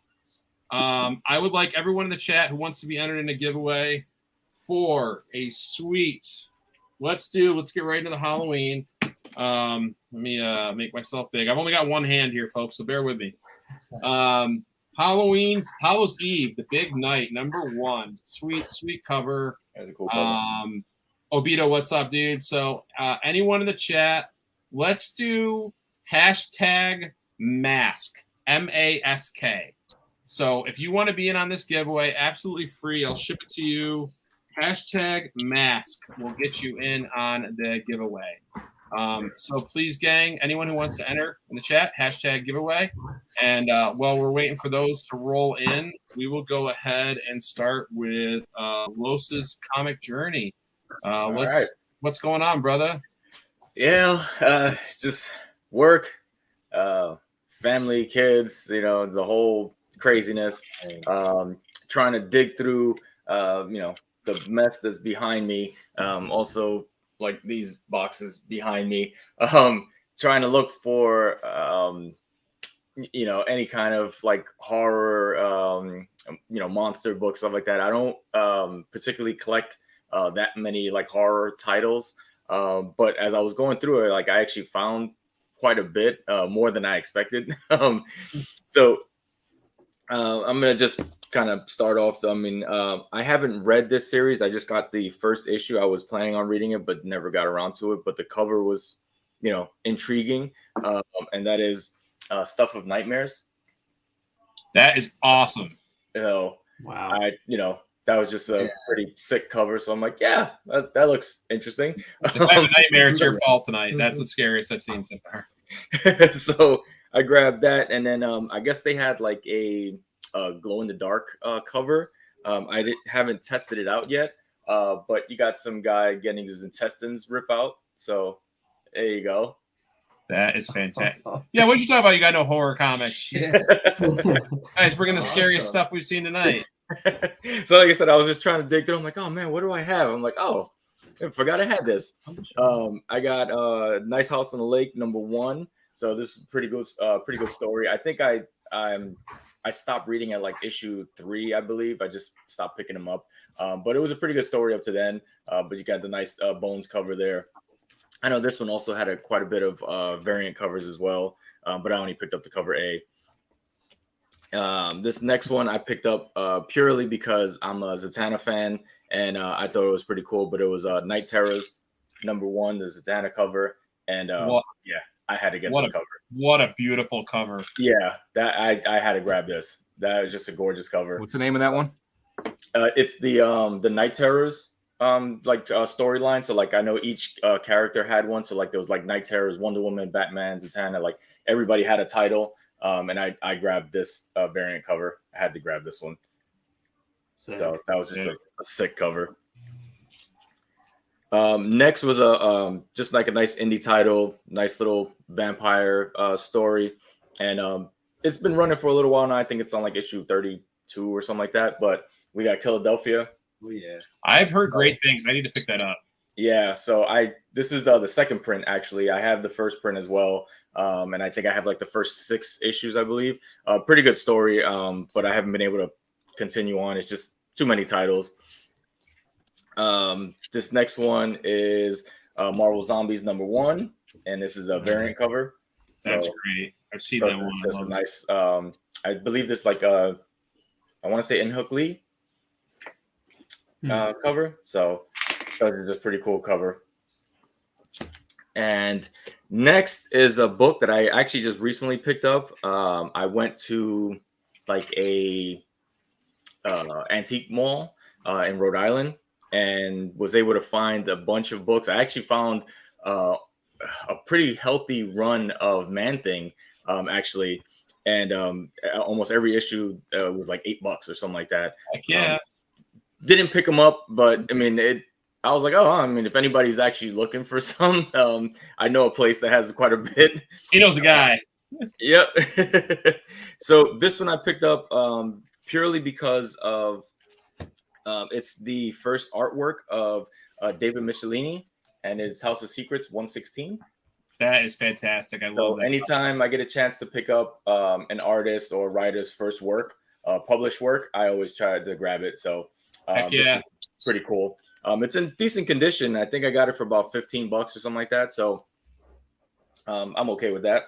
Speaker 1: I would like everyone in the chat who wants to be entered in a giveaway for a sweet. Let's get right into the Halloween. Let me make myself big. I've only got one hand here, folks, so bear with me. Hallows Eve, the big night, #1. Sweet cover.
Speaker 9: That's a cool cover.
Speaker 1: Obito, what's up, dude? So anyone in the chat, let's do hashtag mask, MASK. So if you want to be in on this giveaway, absolutely free. I'll ship it to you. Hashtag mask will get you in on the giveaway. So please, gang, anyone who wants to enter in the chat, hashtag giveaway. And while we're waiting for those to roll in, we will go ahead and start with Los's comic journey. What's going on, brother?
Speaker 9: Yeah, just work, family, kids, you know, the whole craziness. Trying to dig through, you know, the mess that's behind me. Also, like these boxes behind me, trying to look for you know, any kind of like horror, you know, monster books, stuff like that. I don't particularly collect that many like horror titles, but as I was going through it, like I actually found quite a bit, more than I expected. So I'm gonna just kind of start off. I mean, I haven't read this series. I just got the first issue. I was planning on reading it, but never got around to it. But the cover was, you know, intriguing, and that is Stuff of Nightmares.
Speaker 1: That is awesome.
Speaker 9: You know,
Speaker 10: wow.
Speaker 9: You know, that was just a pretty sick cover. So I'm like, yeah, that looks interesting.
Speaker 1: If I have a nightmare, it's your fault tonight. That's the scariest I've seen so far.
Speaker 9: So I grabbed that, and then I guess they had like a glow in the dark cover. I haven't tested it out yet, but you got some guy getting his intestines rip out. So there you go.
Speaker 1: That is fantastic. Yeah, what'd you talk about? You got no horror comics. Yeah. Guys, bringing the scariest stuff we've seen tonight.
Speaker 9: So like I said, I was just trying to dig through. I'm like, oh man, what do I have? I'm like, oh, I forgot I had this. I got Nice House on the Lake #1. So this is pretty good story. I think I stopped reading at like issue 3, I believe. I just stopped picking them up. But it was a pretty good story up to then. But you got the nice Bones cover there. I know this one also had quite a bit of variant covers as well. But I only picked up the cover A. This next one I picked up purely because I'm a Zatanna fan, and I thought it was pretty cool. But it was Night Terrors #1, the Zatanna cover, and yeah, I had to get this cover.
Speaker 1: What a beautiful cover!
Speaker 9: Yeah, that I had to grab this. That was just a gorgeous cover.
Speaker 3: What's the name of that one?
Speaker 9: It's the Night Terrors storyline. So like I know each character had one. So like there was like Night Terrors, Wonder Woman, Batman, Zatanna. Like everybody had a title. And I grabbed this variant cover. I had to grab this one. Sick. So that was just a sick cover. Next was just like a nice indie title, nice little vampire story. And it's been running for a little while now. I think it's on like issue 32 or something like that. But we got Philadelphia.
Speaker 10: Oh, yeah.
Speaker 1: I've heard great things. I need to pick that up.
Speaker 9: Yeah, so this is the second print actually. I have the first print as well, and I think I have like the first 6 issues, I believe. Pretty good story, but I haven't been able to continue on. It's just too many titles. This next one is Marvel Zombies #1, and this is a variant cover.
Speaker 1: That's great. I've seen that one.
Speaker 9: Just a nice. I believe this like I want to say In Hook Lee cover. So it's just pretty cool cover. And next is a book that I actually just recently picked up. I went to like a antique mall in Rhode Island and was able to find a bunch of books. I actually found a pretty healthy run of Man-Thing, actually, and almost every issue was like $8 or something like that.
Speaker 1: Heck yeah.
Speaker 9: Didn't pick them up, but I mean, I was like, oh, I mean, if anybody's actually looking for some, I know a place that has quite a bit.
Speaker 1: He knows a guy.
Speaker 9: Yep. So this one I picked up purely because of it's the first artwork of David Michelini, and it's House of Secrets 116.
Speaker 1: That is fantastic. I love that.
Speaker 9: Anytime I get a chance to pick up an artist or writer's first work, published work, I always try to grab it. So
Speaker 1: Heck yeah.
Speaker 9: pretty cool. It's in decent condition. I think I got it for about $15 or something like that. So I'm okay with that.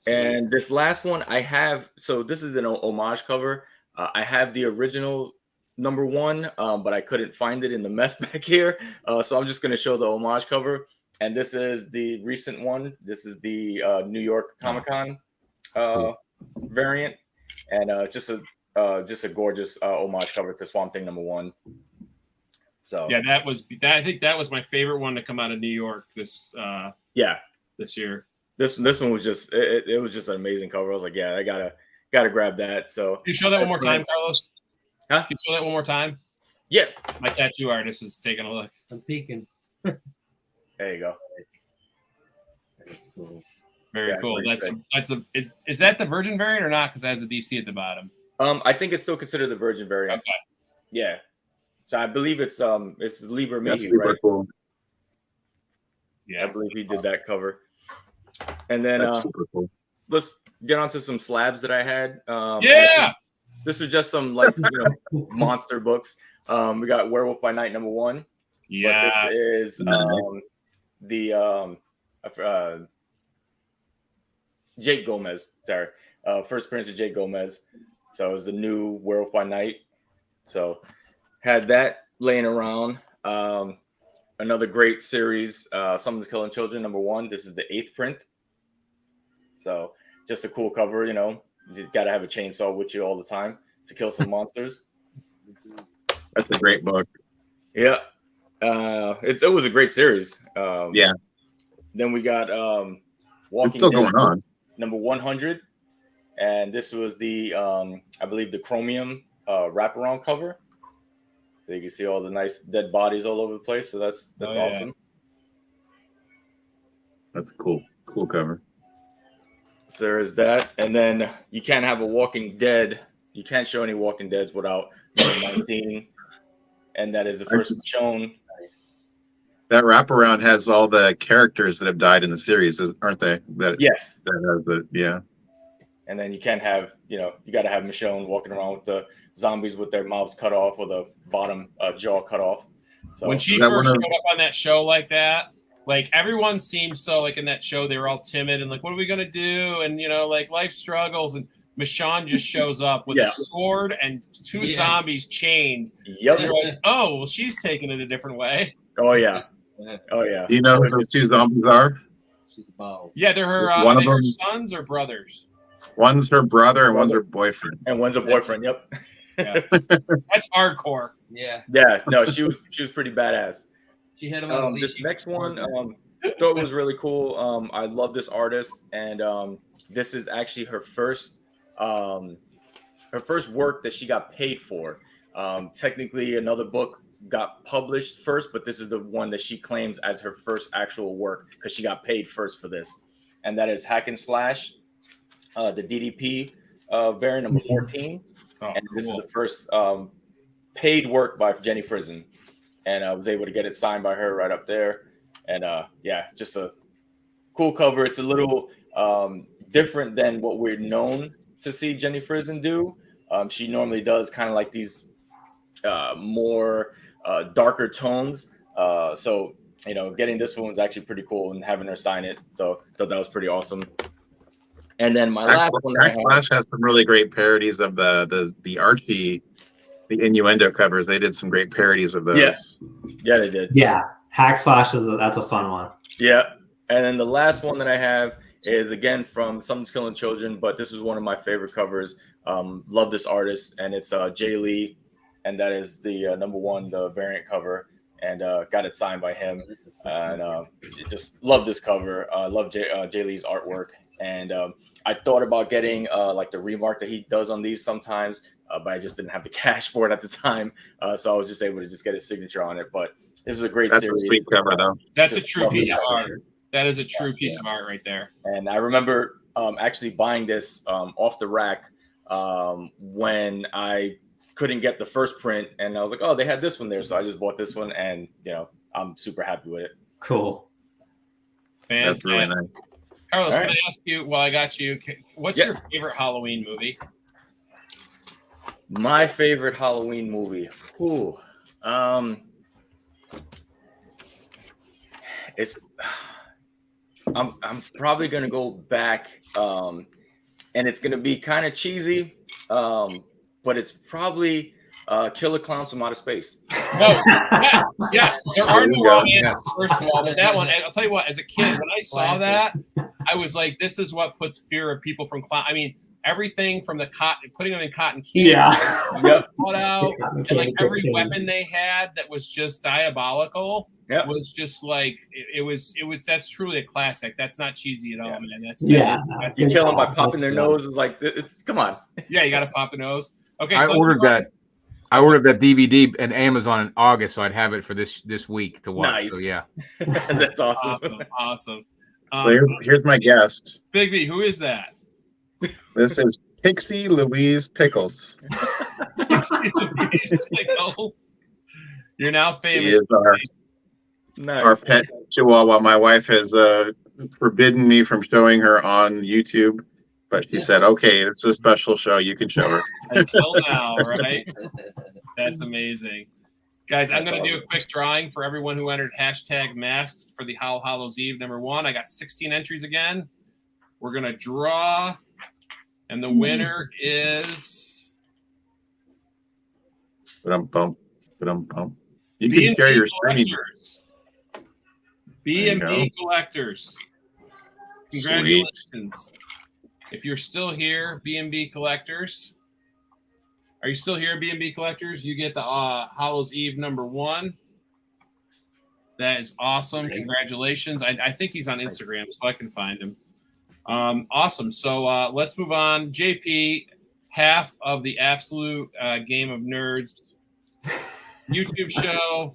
Speaker 9: And this last one I have, so this is an homage cover. I have the original #1, but I couldn't find it in the mess back here. So I'm just going to show the homage cover. And this is the recent one. This is the New York Comic-Con variant. And just a gorgeous homage cover to Swamp Thing #1. So
Speaker 1: yeah, I think that was my favorite one to come out of New York this year.
Speaker 9: This one was just it was just an amazing cover. I was like, yeah, I gotta grab that. So
Speaker 1: can you show that one more time, Carlos?
Speaker 9: Huh?
Speaker 1: Can you show that one more time?
Speaker 9: Yeah.
Speaker 1: My tattoo artist is taking a look.
Speaker 7: I'm peeking.
Speaker 9: There you go.
Speaker 7: That's cool.
Speaker 1: Very cool. Is that the Virgin variant or not? Because it has a DC at the bottom.
Speaker 9: I think it's still considered the Virgin variant.
Speaker 1: Okay.
Speaker 9: Yeah. So I believe it's Lieber
Speaker 11: That's
Speaker 9: Mehi,
Speaker 11: super
Speaker 9: right?
Speaker 11: cool.
Speaker 1: Yeah.
Speaker 9: I believe he did that cover. And then
Speaker 11: That's super cool.
Speaker 9: let's get onto some slabs that I had.
Speaker 1: Yeah.
Speaker 9: This was just some monster books. We got Werewolf by Night #1.
Speaker 1: Yeah.
Speaker 9: This is the Jake Gomez. Sorry, first appearance of Jake Gomez. So it was the new Werewolf by Night. So had that laying around. Another great series, Someone's Killing Children #1. This is the 8th print. So just a cool cover, you got to have a chainsaw with you all the time to kill some monsters.
Speaker 11: That's a great book.
Speaker 9: Yeah. It was a great series.
Speaker 11: Yeah.
Speaker 9: Then we got Walking
Speaker 11: It's still
Speaker 9: Dead
Speaker 11: going on.
Speaker 9: #100. And this was the, I believe, the Chromium wraparound cover. So you can see all the nice dead bodies all over the place. So that's awesome.
Speaker 11: That's cool. Cool cover.
Speaker 9: So there's that. And then you can't have a Walking Dead. You can't show any Walking Deads without number 19. And that is the first shown.
Speaker 11: That wraparound has all the characters that have died in the series, aren't they?
Speaker 9: Yes.
Speaker 11: That has the, yeah.
Speaker 9: And then you can't have, you got to have Michonne walking around with the zombies with their mouths cut off or the bottom jaw cut off. So
Speaker 1: when she first showed up on that show like that, like everyone seemed so like in that show, they were all timid and like, what are we going to do? And, like life struggles. And Michonne just shows up with a sword and 2 zombies chained.
Speaker 9: Yep.
Speaker 1: And you're like, oh, well, she's taking it a different way.
Speaker 9: Oh, yeah. Oh, yeah.
Speaker 11: Do you know who those 2 zombies are?
Speaker 7: She's bald.
Speaker 1: Yeah, they're her,
Speaker 11: One of
Speaker 1: her
Speaker 11: them-
Speaker 1: sons or brothers.
Speaker 11: One's her brother and one's her boyfriend.
Speaker 9: And one's a boyfriend. Yep.
Speaker 1: Yeah. That's hardcore.
Speaker 7: Yeah.
Speaker 9: Yeah. No, she was pretty badass.
Speaker 7: She had him on a leash.
Speaker 9: This next one, thought was really cool. I love this artist, and this is actually her first work that she got paid for. Technically, another book got published first, but this is the one that she claims as her first actual work because she got paid first for this, and that is Hack and Slash, the DDP variant #14.
Speaker 1: Oh,
Speaker 9: And this is the first paid work by Jenny Frison. and I was able to get it signed by her right up there. And yeah, just a cool cover. It's a little different than what we're known to see Jenny Frison do. She normally does kind of like these more darker tones. So, you know, getting this one was actually pretty cool and having her sign it. So I thought that was pretty awesome. And then my last one
Speaker 11: Backslash has some really great parodies of the Archie, the innuendo covers. They did some great parodies of those.
Speaker 9: Yeah, they did.
Speaker 10: Yeah, Hackslash that's a fun one.
Speaker 9: Yeah. And then the last one that I have is again from Something's Killing Children, but this was one of my favorite covers. Love this artist, and it's Jay Lee, and that is the #1, the variant cover, and got it signed by him. And just love this cover. Love Jay Lee's artwork, and I thought about getting like the remark that he does on these sometimes, but I just didn't have the cash for it at the time, so I was just able to just get his signature on it. But this is a great series.
Speaker 11: That's a sweet cover, though.
Speaker 1: That's a true piece of art. That is a true piece of art right there.
Speaker 9: And I remember actually buying this off the rack when I couldn't get the first print, and I was like, oh, they had this one there, so I just bought this one, and you know, I'm super happy with it.
Speaker 10: Cool.
Speaker 1: Fantastic.
Speaker 11: That's really nice.
Speaker 1: Carlos,
Speaker 9: All
Speaker 1: can
Speaker 9: right.
Speaker 1: I ask you, while I got you, what's your favorite Halloween movie?
Speaker 9: My favorite Halloween movie. Ooh. It's I'm probably gonna go back, and it's gonna be kind of cheesy, but it's probably Killer Clowns from Outer Space.
Speaker 1: No, yes, there are no wrong answers.
Speaker 9: Yes.
Speaker 1: First of all, but that one, I'll tell you what. As a kid, when I saw that, I was like, "This is what puts fear of people from clown." I mean, everything from the cotton, putting them in cotton candy, put out, and like every weapon they had that was just diabolical. Was just like it was. That's truly a classic. That's not cheesy at all, man. That's
Speaker 9: You kill them by popping their nose. Is like it's come on.
Speaker 1: Yeah, you got to pop the nose. Okay,
Speaker 12: I
Speaker 1: so
Speaker 12: ordered that. I ordered that DVD in Amazon in August, so I'd have it for this week to watch.
Speaker 9: Nice.
Speaker 12: So yeah,
Speaker 9: that's awesome.
Speaker 1: Awesome.
Speaker 11: So here's my guest.
Speaker 1: Big B, who is that?
Speaker 11: This is Pixie Louise Pickles.
Speaker 1: Pixie Louise Pickles. You're now famous.
Speaker 11: She is our pet Chihuahua. My wife has forbidden me from showing her on YouTube, but she said, "Okay, it's a special show. You can show her."
Speaker 1: Until now, right? That's amazing. Guys, I'm going to do a quick drawing for everyone who entered #masked for the All Hallows Eve #1. I got 16 entries again. We're going to draw, and the winner is...
Speaker 11: You can share your screen.
Speaker 1: B&B Collectors. Congratulations. If you're still here, B&B Collectors. Are you still here, B&B Collectors? You get the Hallows Eve #1. That is awesome. Nice. Congratulations. I think he's on Instagram, so I can find him. Awesome. So let's move on. JP, half of the Absolute Game of Nerds YouTube show.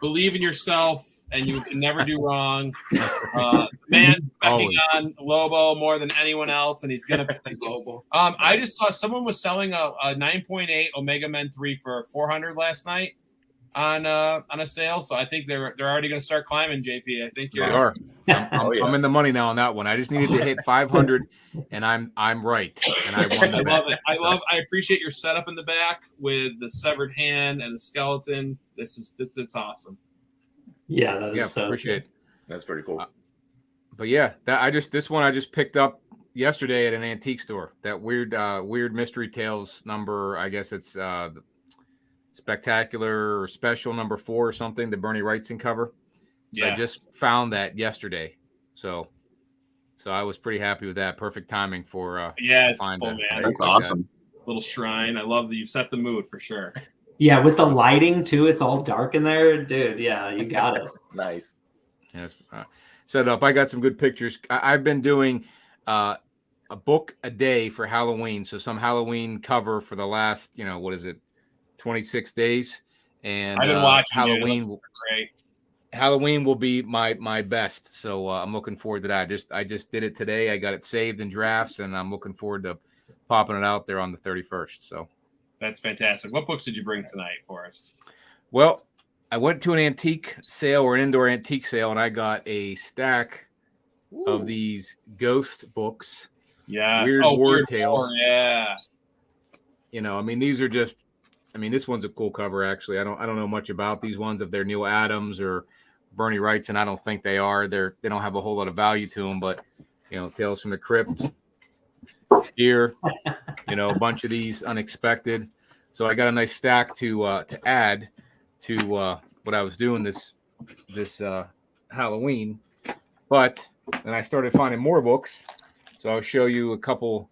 Speaker 1: Believe in yourself, and you can never do wrong. Man specking on Lobo more than anyone else, and he's gonna pick Lobo. I just saw someone was selling a 9.8 Omega Men 3 for $400 last night on a sale. So I think they're already gonna start climbing. JP, I think
Speaker 12: they are. I'm in the money now on that one. I just needed to hit 500, and I'm right. And I won.
Speaker 1: I love it. I appreciate your setup in the back with the severed hand and the skeleton. That's awesome.
Speaker 10: Yeah, that is so
Speaker 12: appreciate it.
Speaker 9: That's pretty cool.
Speaker 12: But yeah, this one I just picked up yesterday at an antique store. That weird Mystery Tales number. I guess it's Spectacular or Special #4 or something. The Bernie Wrightson cover. Yes. I just found that yesterday, so I was pretty happy with that. Perfect timing for
Speaker 1: it's cool, man.
Speaker 11: That's awesome.
Speaker 1: Little shrine. I love that you set the mood for sure.
Speaker 10: Yeah, with the lighting too, it's all dark in there, dude. Yeah, you got it.
Speaker 9: Nice.
Speaker 12: Yes, set up. I got some good pictures. I've been doing a book a day for Halloween, so some Halloween cover for the last 26 days. And
Speaker 1: I've been watching
Speaker 12: Halloween.
Speaker 1: Great.
Speaker 12: Halloween will be my best, so I'm looking forward to that. I just did it today. I got it saved in drafts, and I'm looking forward to popping it out there on the 31st. So
Speaker 1: that's fantastic. What books did you bring tonight for us?
Speaker 12: Well, I went to an antique sale or an indoor antique sale, and I got a stack of these ghost books.
Speaker 1: Yes.
Speaker 12: Weird Ward Tales.
Speaker 1: Yeah.
Speaker 12: You know, I mean, these are just. I mean, this one's a cool cover. Actually, I don't know much about these ones. If they're Neil Adams or Bernie Wrightson, and I don't think they are. They don't have a whole lot of value to them. But you know, Tales from the Crypt here. You know, a bunch of these unexpected. So I got a nice stack to add to what I was doing this Halloween. But then I started finding more books. So I'll show you a couple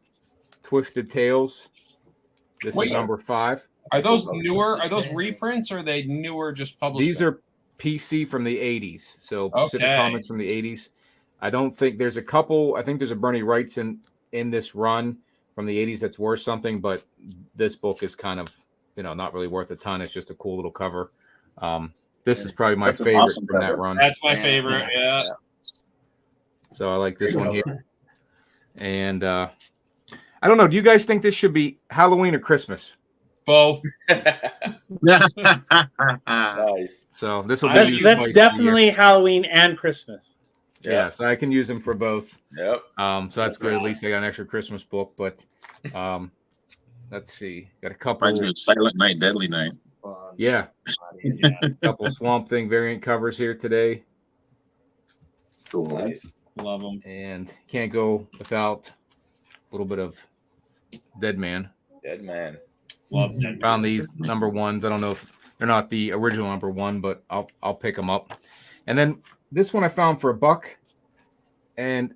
Speaker 12: Twisted Tales. This is number 5.
Speaker 1: Are those newer? Are those reprints or are they newer, just published?
Speaker 12: These are PC from the 80s. So Pacific Comics from the 80s. I don't think there's a couple. I think there's a Bernie Wrightson in this run from the 80s that's worth something. But this book is kind of, you know, not really worth a ton. It's just a cool little cover. This is probably my favorite awesome from that run.
Speaker 1: That's my favorite. Yeah.
Speaker 12: So I like this one here. And I don't know. Do you guys think this should be Halloween or Christmas?
Speaker 1: Both.
Speaker 9: Nice.
Speaker 12: So this will be
Speaker 13: that's definitely Halloween and Christmas.
Speaker 12: Yeah, so I can use them for both.
Speaker 9: Yep.
Speaker 12: So that's good. At least I got an extra Christmas book. But let's see. Got a couple.
Speaker 11: Silent Night, Deadly Night.
Speaker 12: Yeah. A couple Swamp Thing variant covers here today.
Speaker 11: Cool.
Speaker 9: Nice.
Speaker 1: Love them.
Speaker 12: And can't go without a little bit of Dead Man.
Speaker 9: Dead Man.
Speaker 1: Love Dead.
Speaker 12: Found these number ones. I don't know if they're not the original number one, but I'll pick them up. And then this one I found for $1. And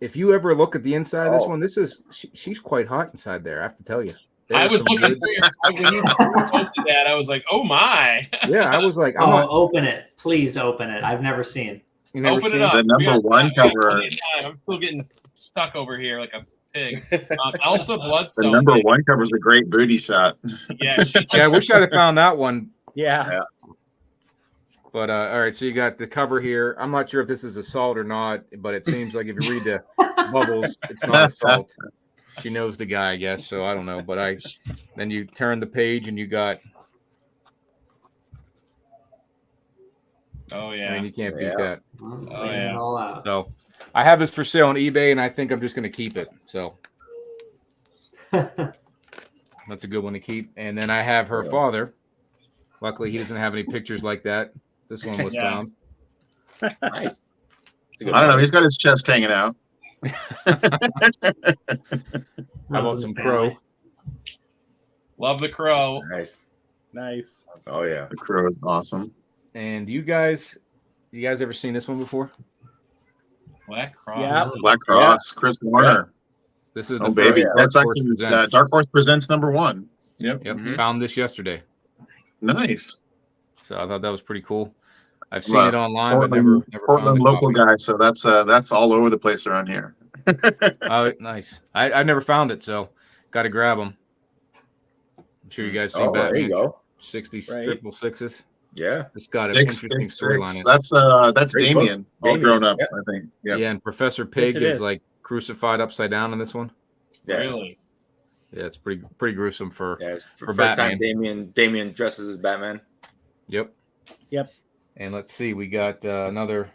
Speaker 12: if you ever look at the inside of this one, this is she's quite hot inside there. I have to tell you.
Speaker 1: I was looking through your when you posted that. I was like, oh my.
Speaker 12: Yeah, I was like,
Speaker 10: open it, please open it. I've never seen.
Speaker 1: Open it up.
Speaker 11: The number one cover.
Speaker 1: I'm still getting stuck over here like a pig. Elsa Bloodstone.
Speaker 11: The number one cover is a great booty shot.
Speaker 1: Yeah,
Speaker 12: I wish I'd have found that one.
Speaker 13: Yeah.
Speaker 12: But all right, so you got the cover here. I'm not sure if this is assault or not, but it seems like if you read the bubbles, it's not assault. She knows the guy, I guess. So I don't know, but then you turn the page and you got.
Speaker 1: Oh yeah,
Speaker 12: and you can't beat that.
Speaker 1: Oh yeah.
Speaker 12: So I have this for sale on eBay, and I think I'm just going to keep it. So that's a good one to keep. And then I have her father. Luckily, he doesn't have any pictures like that. This one was found.
Speaker 9: Nice.
Speaker 11: I don't know. He's got his chest hanging out.
Speaker 12: How about some Crow?
Speaker 1: Love the Crow.
Speaker 9: Nice. Oh yeah,
Speaker 11: the Crow is awesome.
Speaker 12: And you guys ever seen this one before?
Speaker 1: Black Cross.
Speaker 11: Yeah, Black Cross. Yeah. Chris Warner.
Speaker 12: This is the
Speaker 11: baby. That's actually Dark Horse Presents number 1. Yep.
Speaker 12: Mm-hmm. Found this yesterday.
Speaker 11: Nice.
Speaker 12: So I thought that was pretty cool. I've seen it online, but never
Speaker 11: Portland local guy. So that's all over the place around here.
Speaker 12: Oh, nice. I never found it, so got to grab them. I'm sure you guys see Batman.
Speaker 9: There you go.
Speaker 12: 60 triple sixes.
Speaker 9: Yeah,
Speaker 12: it's got an interesting storyline.
Speaker 11: That's Damien, all grown up. Yep. I think. Yep.
Speaker 12: Yeah, and Professor Pig is like crucified upside down in this one.
Speaker 9: Yeah.
Speaker 1: Really?
Speaker 12: Yeah, it's pretty gruesome for
Speaker 9: first
Speaker 12: Batman.
Speaker 9: Time Damien dresses as Batman.
Speaker 12: Yep.
Speaker 13: Yep.
Speaker 12: And let's see, we got another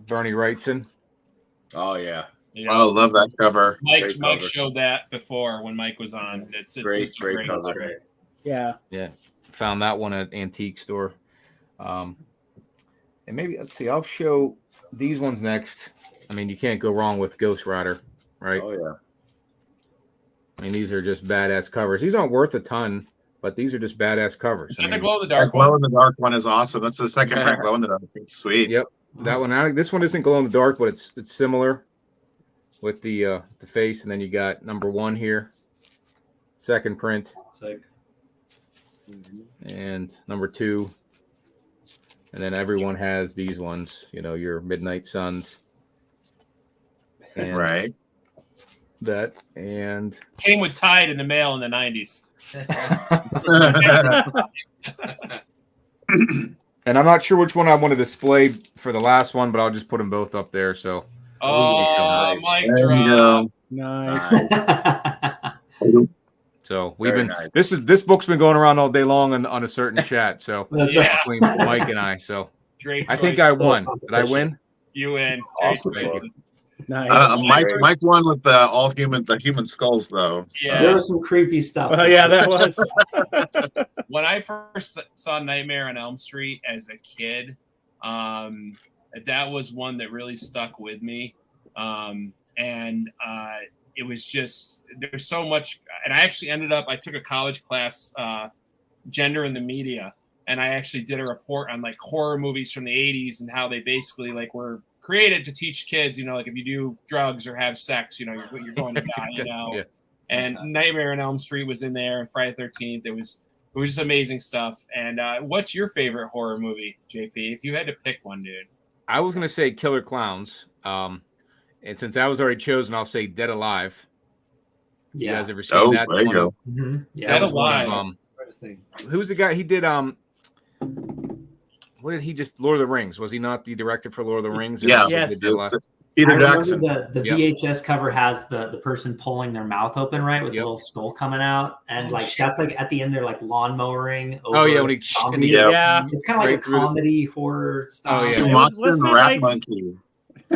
Speaker 12: Bernie Wrightson.
Speaker 9: Oh yeah.
Speaker 11: Oh, love that cover.
Speaker 1: Mike showed that before when Mike was on. It's
Speaker 9: great cover.
Speaker 1: Great.
Speaker 13: Yeah.
Speaker 12: Yeah. Found that one at an antique store. And maybe let's see, I'll show these ones next. I mean, you can't go wrong with Ghost Rider, right?
Speaker 9: Oh yeah.
Speaker 12: I mean, these are just badass covers. These aren't worth a ton, but these are just badass covers.
Speaker 1: Is that the glow in the dark
Speaker 11: one? Glow in the dark one is awesome. That's the second print glow in the dark. It's sweet.
Speaker 12: Yep. That one. This one isn't glow in the dark, but it's similar with the face. And then you got number 1 here, second print, and number 2. And then everyone has these ones. You know, your Midnight Suns. And
Speaker 11: right.
Speaker 12: That and
Speaker 1: came with Tide in the mail in the 90s.
Speaker 12: And I'm not sure which one I want to display for the last one, but I'll just put them both up there. So,
Speaker 1: nice. Mic drop.
Speaker 13: Nice.
Speaker 12: So we've
Speaker 9: Very
Speaker 12: been
Speaker 9: nice.
Speaker 12: this book's been going around all day long on a certain chat. So
Speaker 10: That's right.
Speaker 12: between Mike and I. So
Speaker 1: Great
Speaker 12: I think
Speaker 1: choice.
Speaker 12: I won. Did I win?
Speaker 1: You win. Great
Speaker 9: Awesome book.
Speaker 1: choices.
Speaker 13: Nice.
Speaker 11: Mike won with the human skulls though.
Speaker 1: Yeah.
Speaker 10: There was some creepy stuff.
Speaker 13: Oh yeah, that was.
Speaker 1: When I first saw Nightmare on Elm Street as a kid, that was one that really stuck with me. It was just, there's so much. And I actually I took a college class, Gender in the Media, and I actually did a report on like horror movies from the 80s and how they basically like were created to teach kids, like if you do drugs or have sex, you're going to die,
Speaker 12: Yeah.
Speaker 1: And Nightmare on Elm Street was in there, and Friday the 13th. It was just amazing stuff. And what's your favorite horror movie, JP? If you had to pick one, dude.
Speaker 12: I was gonna say Killer Clowns. And since I was already chosen, I'll say Dead Alive. You guys ever seen that?
Speaker 11: There you go.
Speaker 1: Dead Alive.
Speaker 12: Who's the guy? He did what did he just Lord of the Rings? Was he not the director for Lord of the Rings?
Speaker 11: Yeah.
Speaker 13: Yes.
Speaker 11: Peter
Speaker 10: I remember
Speaker 11: Jackson.
Speaker 10: the VHS cover has the person pulling their mouth open, right, with the little skull coming out, and that's like at the end they're like lawnmowering.
Speaker 12: Oh yeah, when
Speaker 10: zombies.
Speaker 13: Yeah.
Speaker 10: It's kind of like a comedy horror stuff.
Speaker 12: Oh, yeah.
Speaker 11: Monster and
Speaker 13: Wasn't it
Speaker 11: Rat
Speaker 13: like-
Speaker 11: Monkey.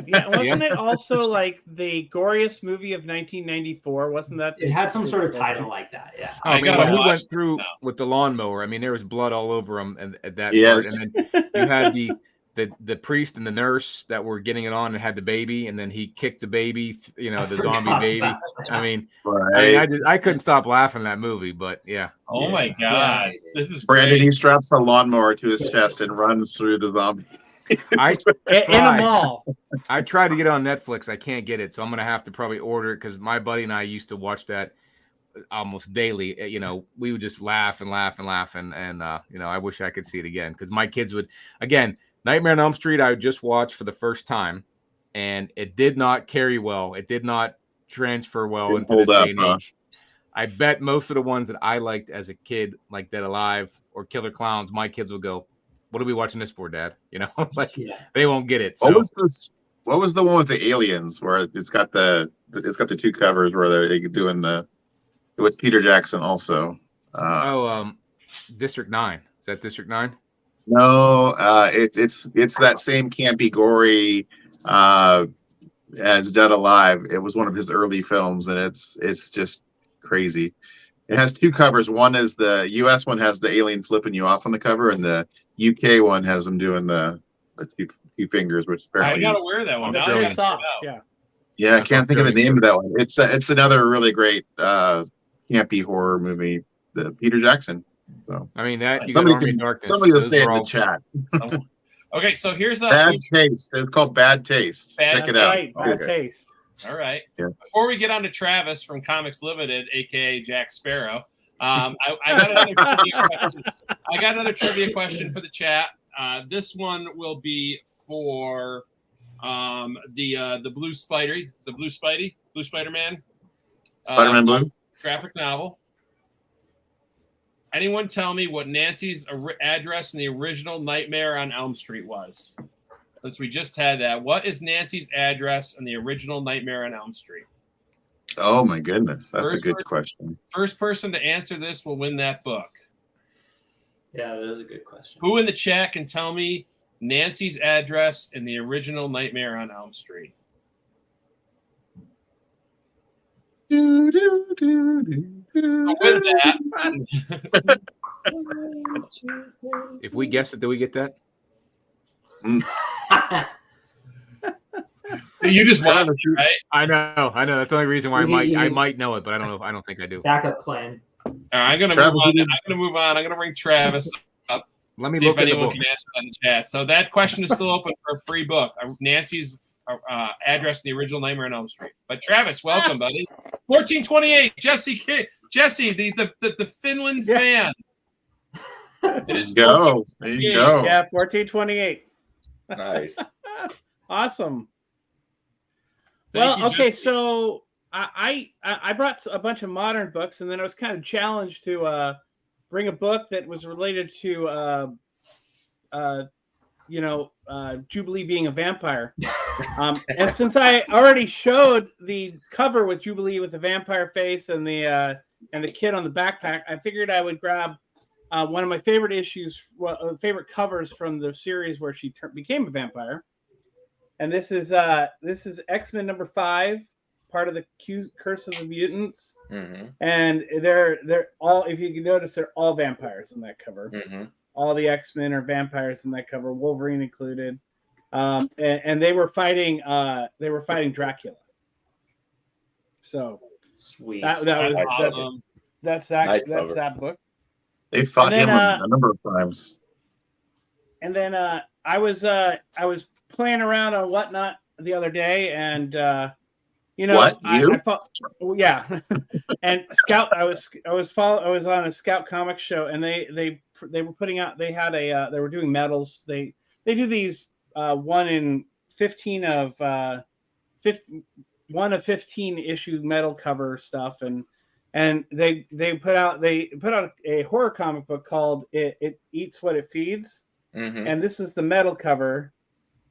Speaker 13: Yeah, wasn't it also like the goriest movie of 1994? Wasn't that?
Speaker 10: It had some sort of title like that. Yeah.
Speaker 12: I mean,
Speaker 1: gotta
Speaker 12: when he
Speaker 1: watch
Speaker 12: went
Speaker 1: it
Speaker 12: through
Speaker 1: now.
Speaker 12: with the lawnmower, I mean, there was blood all over him and at that
Speaker 11: Yes.
Speaker 12: part. And then you had the priest and the nurse that were getting it on and had the baby, and then he kicked the baby, the zombie baby. I mean, I couldn't stop laughing at that movie, but yeah.
Speaker 1: Oh my God. This is
Speaker 11: Brandon,
Speaker 1: great.
Speaker 11: he straps a lawnmower to his chest and runs through the zombie.
Speaker 13: In a mall.
Speaker 12: I tried to get it on Netflix. I can't get it, so I'm gonna have to probably order it because my buddy and I used to watch that almost daily. We would just laugh and laugh and laugh, and I wish I could see it again because my kids would. Again, Nightmare on Elm Street, I just watched for the first time, and it did not carry well. It did not transfer well into this day and age. I bet most of the ones that I liked as a kid, like Dead Alive or Killer Clowns, my kids will go, "What are we watching this for, Dad?" They won't get it. So.
Speaker 11: What was this? What was the one with the aliens where it's got the two covers where they're doing with Peter Jackson also?
Speaker 12: District 9. Is that District 9?
Speaker 11: No, it's that same campy, gory as Dead Alive. It was one of his early films, and it's just crazy. It has two covers. One is the U.S. one has the alien flipping you off on the cover, and the UK one has them doing the two fingers, which apparently
Speaker 1: I gotta wear that one. Now I
Speaker 11: Australian.
Speaker 1: gotta check it out.
Speaker 11: Yeah, I can't think of the name of that one. It's another really great campy horror movie, the Peter Jackson. So
Speaker 12: I mean that
Speaker 11: somebody will say in the chat.
Speaker 1: Okay, so here's a
Speaker 11: Bad Taste. It's called Bad Taste. Check it out.
Speaker 13: Right, Bad Taste.
Speaker 1: All right.
Speaker 11: Yeah.
Speaker 1: Before we get on to Travis from Comics Limited, aka Jack Sparrow, I got another trivia question. I got another trivia question for the chat. This one will be for the Blue Spidey, Blue Spider-Man,
Speaker 11: Spider-Man Blue
Speaker 1: graphic novel. Anyone tell me what Nancy's address in the original Nightmare on Elm Street was? Since we just had that, what is Nancy's address in the original Nightmare on Elm Street?
Speaker 11: Oh my goodness, that's a good question.
Speaker 1: First person to answer this will win that book.
Speaker 10: Yeah, that is a good question.
Speaker 1: Who in the chat can tell me Nancy's address in the original Nightmare on Elm Street?
Speaker 11: Do, do, do, do,
Speaker 1: So with that,
Speaker 12: if we guess it, do we get that?
Speaker 1: You just watched it, right?
Speaker 12: I know. That's the only reason why I might know it, but I don't know. I don't think I do.
Speaker 10: Backup plan.
Speaker 1: All right, I'm gonna move on. I'm gonna bring Travis up.
Speaker 12: Let me
Speaker 1: see
Speaker 12: look
Speaker 1: if
Speaker 12: at the
Speaker 1: anyone
Speaker 12: book.
Speaker 1: can answer that in the chat. So that question is still open for a free book. Nancy's address in the original Nightmare on Elm Street. But Travis, welcome, buddy. 1428, Jesse, the Finland's van. It is
Speaker 11: go. There you go.
Speaker 13: Yeah, 1428.
Speaker 9: Nice.
Speaker 13: Awesome.
Speaker 1: Thank
Speaker 13: Well,
Speaker 1: you,
Speaker 13: okay,
Speaker 1: Jesse.
Speaker 13: so I brought a bunch of modern books, and then I was kind of challenged to bring a book that was related to Jubilee being a vampire. And since I already showed the cover with Jubilee with the vampire face and the and the kid on the backpack, I figured I would grab one of my favorite favorite covers from the series where she became a vampire. And this is X-Men number 5, part of the Curse of the Mutants.
Speaker 9: Mm-hmm.
Speaker 13: And they're all, if you can notice, they're all vampires in that cover.
Speaker 9: Mm-hmm.
Speaker 13: All the X-Men are vampires in that cover, Wolverine included. And they were fighting Dracula. So
Speaker 10: sweet.
Speaker 13: That's awesome. That's that book.
Speaker 11: They fought him a number of times.
Speaker 13: And then I was playing around on Whatnot the other day, and I thought, yeah, and Scout. I was on a Scout Comics show, and they were putting out. They had they were doing medals. They do these 1 in 15 of 1 of 15 issue metal cover stuff, and they put out a horror comic book called It Eats What It Feeds, and this is the metal cover,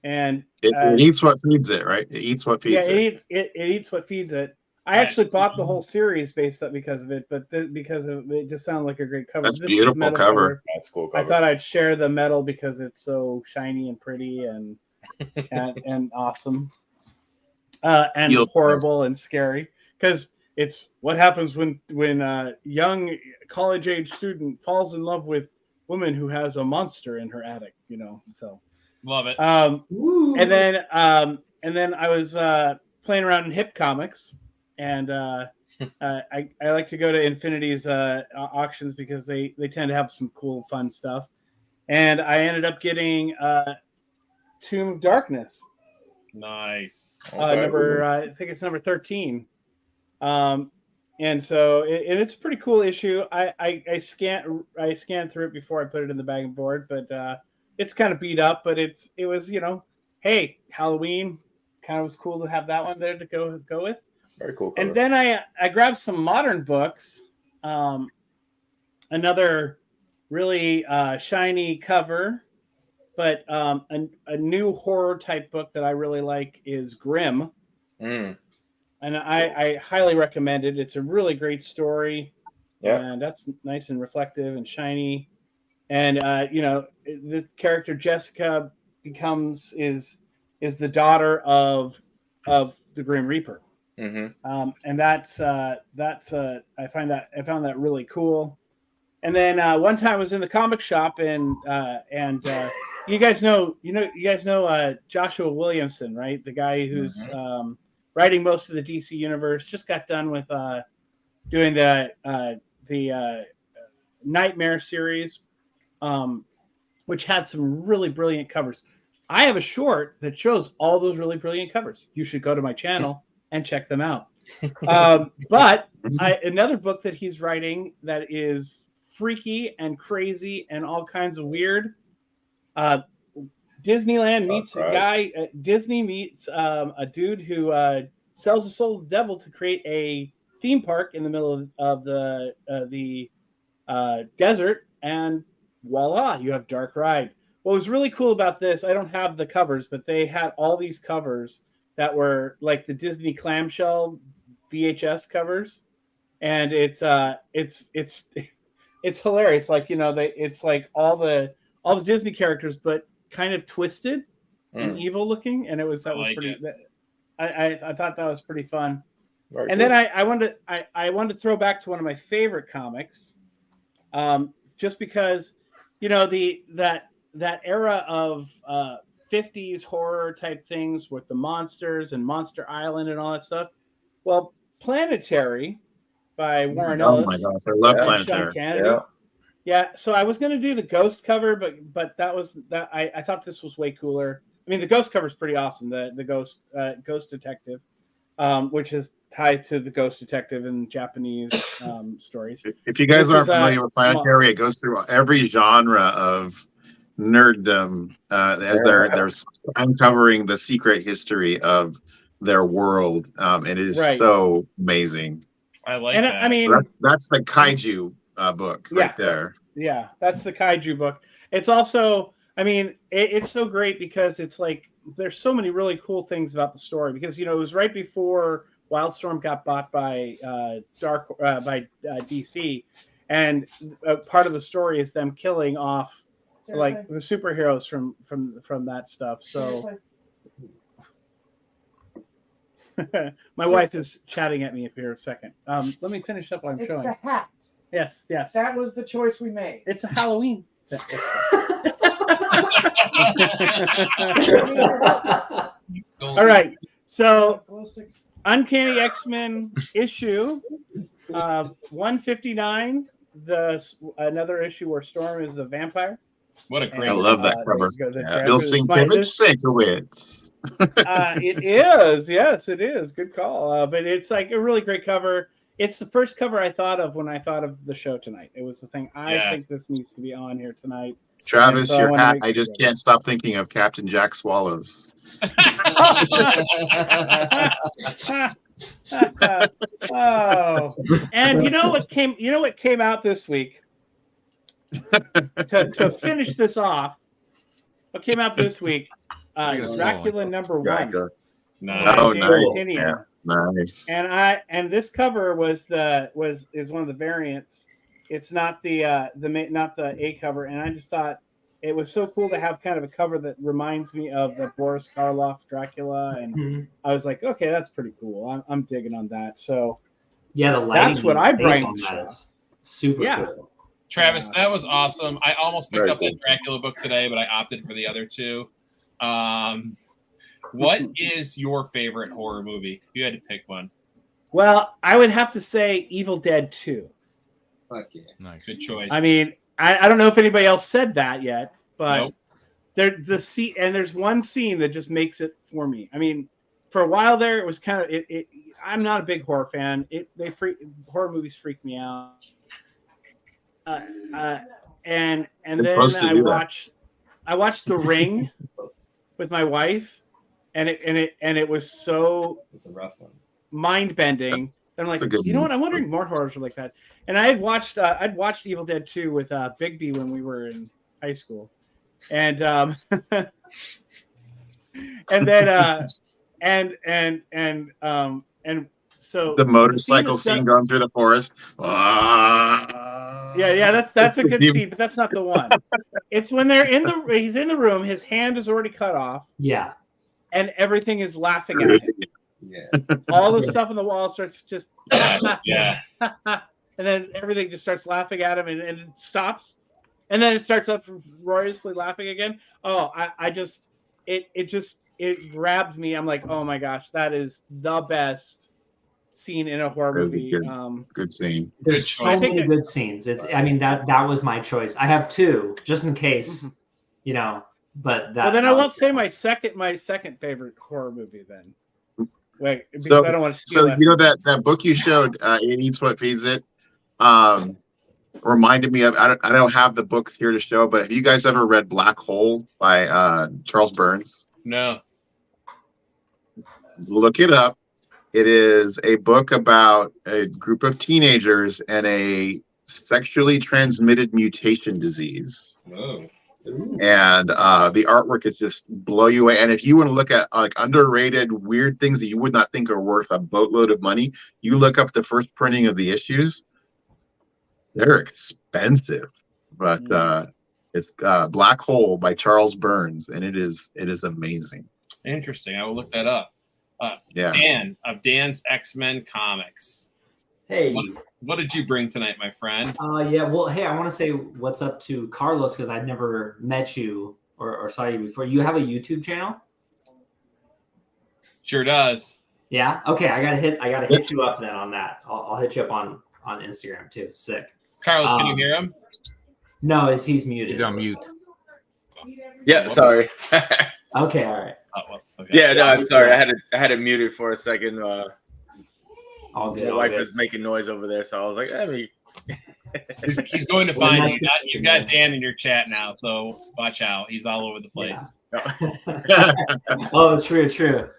Speaker 13: and
Speaker 11: it eats what feeds it, right? It eats what feeds it.
Speaker 13: It eats what feeds it. I actually bought the whole series based up because of it, but because of it just sounded like a great cover.
Speaker 11: That's beautiful cover.
Speaker 9: That's cool cover.
Speaker 13: I thought I'd share the metal because it's so shiny and pretty and awesome. And horrible and scary, because it's what happens when a young college-age student falls in love with a woman who has a monster in her attic, so
Speaker 1: love it.
Speaker 13: And then I was playing around in Hip Comics, and I like to go to Infinity's auctions because they tend to have some cool, fun stuff, and I ended up getting Tomb of Darkness.
Speaker 1: Nice.
Speaker 13: I think it's number 13. And so it's a pretty cool issue. I scanned through it before I put it in the bag and board, but it's kind of beat up, but it was, hey, Halloween kind of was cool to have that one there to go with.
Speaker 9: Very cool cover.
Speaker 13: And then I grabbed some modern books. Another really shiny cover, but a new horror type book that I really like is Grimm. And I highly recommend it. It's a really great story.
Speaker 9: Yeah.
Speaker 13: And that's nice and reflective and shiny. And the character Jessica is the daughter of the Grim Reaper.
Speaker 9: Mm-hmm.
Speaker 13: And that's I found that really cool. And then one time I was in the comic shop, and you guys know Joshua Williamson, right? The guy who's writing most of the DC universe. Just got done with doing the Nightmare series, which had some really brilliant covers. I have a short that shows all those really brilliant covers. You should go to my channel and check them out. But another book that he's writing that is freaky and crazy and all kinds of weird. Disneyland meets a guy. Disney meets a dude who sells the soul of the devil to create a theme park in the middle of the desert, and voila, you have Dark Ride. What was really cool about this, I don't have the covers, but they had all these covers that were like the Disney clamshell VHS covers, and it's hilarious. Like it's like all the Disney characters, but kind of twisted and evil looking, and I thought that was pretty fun.
Speaker 9: Very
Speaker 13: and
Speaker 9: cool.
Speaker 13: then I wanted to throw back to one of my favorite comics, just because that era of 50s horror type things with the monsters and Monster Island and all that stuff. Well, Planetary by Warren Ellis.
Speaker 11: Oh my gosh, I love Planetary.
Speaker 13: Yeah, so I was going to do the Ghost cover, but I thought this was way cooler. I mean, the Ghost cover is pretty awesome. The Ghost Detective, which is tied to the Ghost Detective in Japanese stories.
Speaker 11: If you guys aren't familiar with Planetary, it goes through every genre of nerddom as they're uncovering the secret history of their world. It is so amazing.
Speaker 1: I like that.
Speaker 13: I mean,
Speaker 11: that's the kaiju book right there.
Speaker 13: Yeah, that's the kaiju book. It's also, I mean, it's so great because it's like there's so many really cool things about the story, because it was right before Wildstorm got bought by DC, and part of the story is them killing off like the superheroes from that stuff. So my wife is chatting at me here a second. Let me finish up what I'm showing.
Speaker 14: It's the hat.
Speaker 13: Yes.
Speaker 14: That was the choice we made.
Speaker 13: It's a Halloween. All right. So Uncanny X-Men issue 159. Another issue where Storm is the vampire.
Speaker 1: What a great!
Speaker 11: I love that cover. Bill Sienkiewicz.
Speaker 13: It is. Yes, it is. Good call. But it's like a really great cover. It's the first cover I thought of when I thought of the show tonight. It was the thing. I think this needs to be on here tonight.
Speaker 11: Travis, so your hat. I just can't stop thinking of Captain Jack Swallows.
Speaker 13: Oh, and you know what came out this week to finice this off. What came out this week? Dracula #1.
Speaker 11: Nice. Oh, nice. Yeah. Nice.
Speaker 13: And this cover is one of the variants. It's not the A cover, and I just thought it was so cool to have kind of a cover that reminds me of the Boris Karloff Dracula, and I was like, okay, that's pretty cool. I'm digging on that. So
Speaker 10: yeah, the lighting.
Speaker 13: That's what I bring.
Speaker 10: Super cool.
Speaker 1: Travis, that was awesome. I almost picked up that Dracula book today, but I opted for the other two. What is your favorite horror movie? If you had to pick one.
Speaker 13: Well, I would have to say Evil Dead 2.
Speaker 7: Fuck yeah.
Speaker 1: Nice. Good choice.
Speaker 13: I mean, I don't know if anybody else said that yet, but there's one scene that just makes it for me. I mean, for a while there, it was kind of it. I'm not a big horror fan. Horror movies freak me out. And then I watched The Ring with my wife, and it was so
Speaker 7: it's a rough one,
Speaker 13: mind bending. I'm like, you know what? I'm wondering more horrors are like that. And I'd watched Evil Dead 2 with Bigby when we were in high school, and and then and so
Speaker 11: the motorcycle scene going through the forest.
Speaker 13: Yeah, that's a good scene, but that's not the one. It's when he's in the room, his hand is already cut off.
Speaker 10: Yeah.
Speaker 13: And everything is laughing at him.
Speaker 7: Yeah.
Speaker 13: All the stuff on the wall starts just
Speaker 1: yeah.
Speaker 13: And then everything just starts laughing at him and it stops. And then it starts up roariously laughing again. Oh, it grabbed me. I'm like, oh my gosh, that is the best scene in a horror movie.
Speaker 11: Good scene.
Speaker 10: There's so many good scenes. That was my choice. I have two just in case, but that.
Speaker 13: Well, then I won't say my second favorite horror movie then. Wait, because I don't want to steal that.
Speaker 11: You know that book you showed, It Eats What Feeds It, reminded me of. I don't have the books here to show, but have you guys ever read Black Hole by Charles Burns?
Speaker 1: No.
Speaker 11: Look it up. It is a book about a group of teenagers and a sexually transmitted mutation disease.
Speaker 1: Oh.
Speaker 11: And the artwork is just blow you away. And if you want to look at like underrated, weird things that you would not think are worth a boatload of money, you look up the first printing of the issues. They're expensive, but it's Black Hole by Charles Burns, and it is amazing.
Speaker 1: Interesting. I will look that up.
Speaker 11: Yeah.
Speaker 1: Dan of Dan's X-Men Comics.
Speaker 10: Hey.
Speaker 1: What did you bring tonight, my friend?
Speaker 10: Yeah. Well, hey, I want to say what's up to Carlos because I've never met you or saw you before. You have a YouTube channel?
Speaker 1: Sure does.
Speaker 10: Yeah. Okay. I gotta hit you up then on that. I'll hit you up on Instagram too. Sick.
Speaker 1: Carlos, can you hear him?
Speaker 10: No, he's muted.
Speaker 12: He's on mute.
Speaker 9: Yeah. Sorry.
Speaker 10: Okay. All right.
Speaker 1: Oh, whoops. Okay.
Speaker 9: Yeah. No, I'm sorry. I had it muted for a second.
Speaker 10: All good.
Speaker 9: My wife was making noise over there, so I was like,
Speaker 1: He's going to find you. You've got Dan in your chat now, so watch out. He's all over the place.
Speaker 10: Yeah. Oh, true.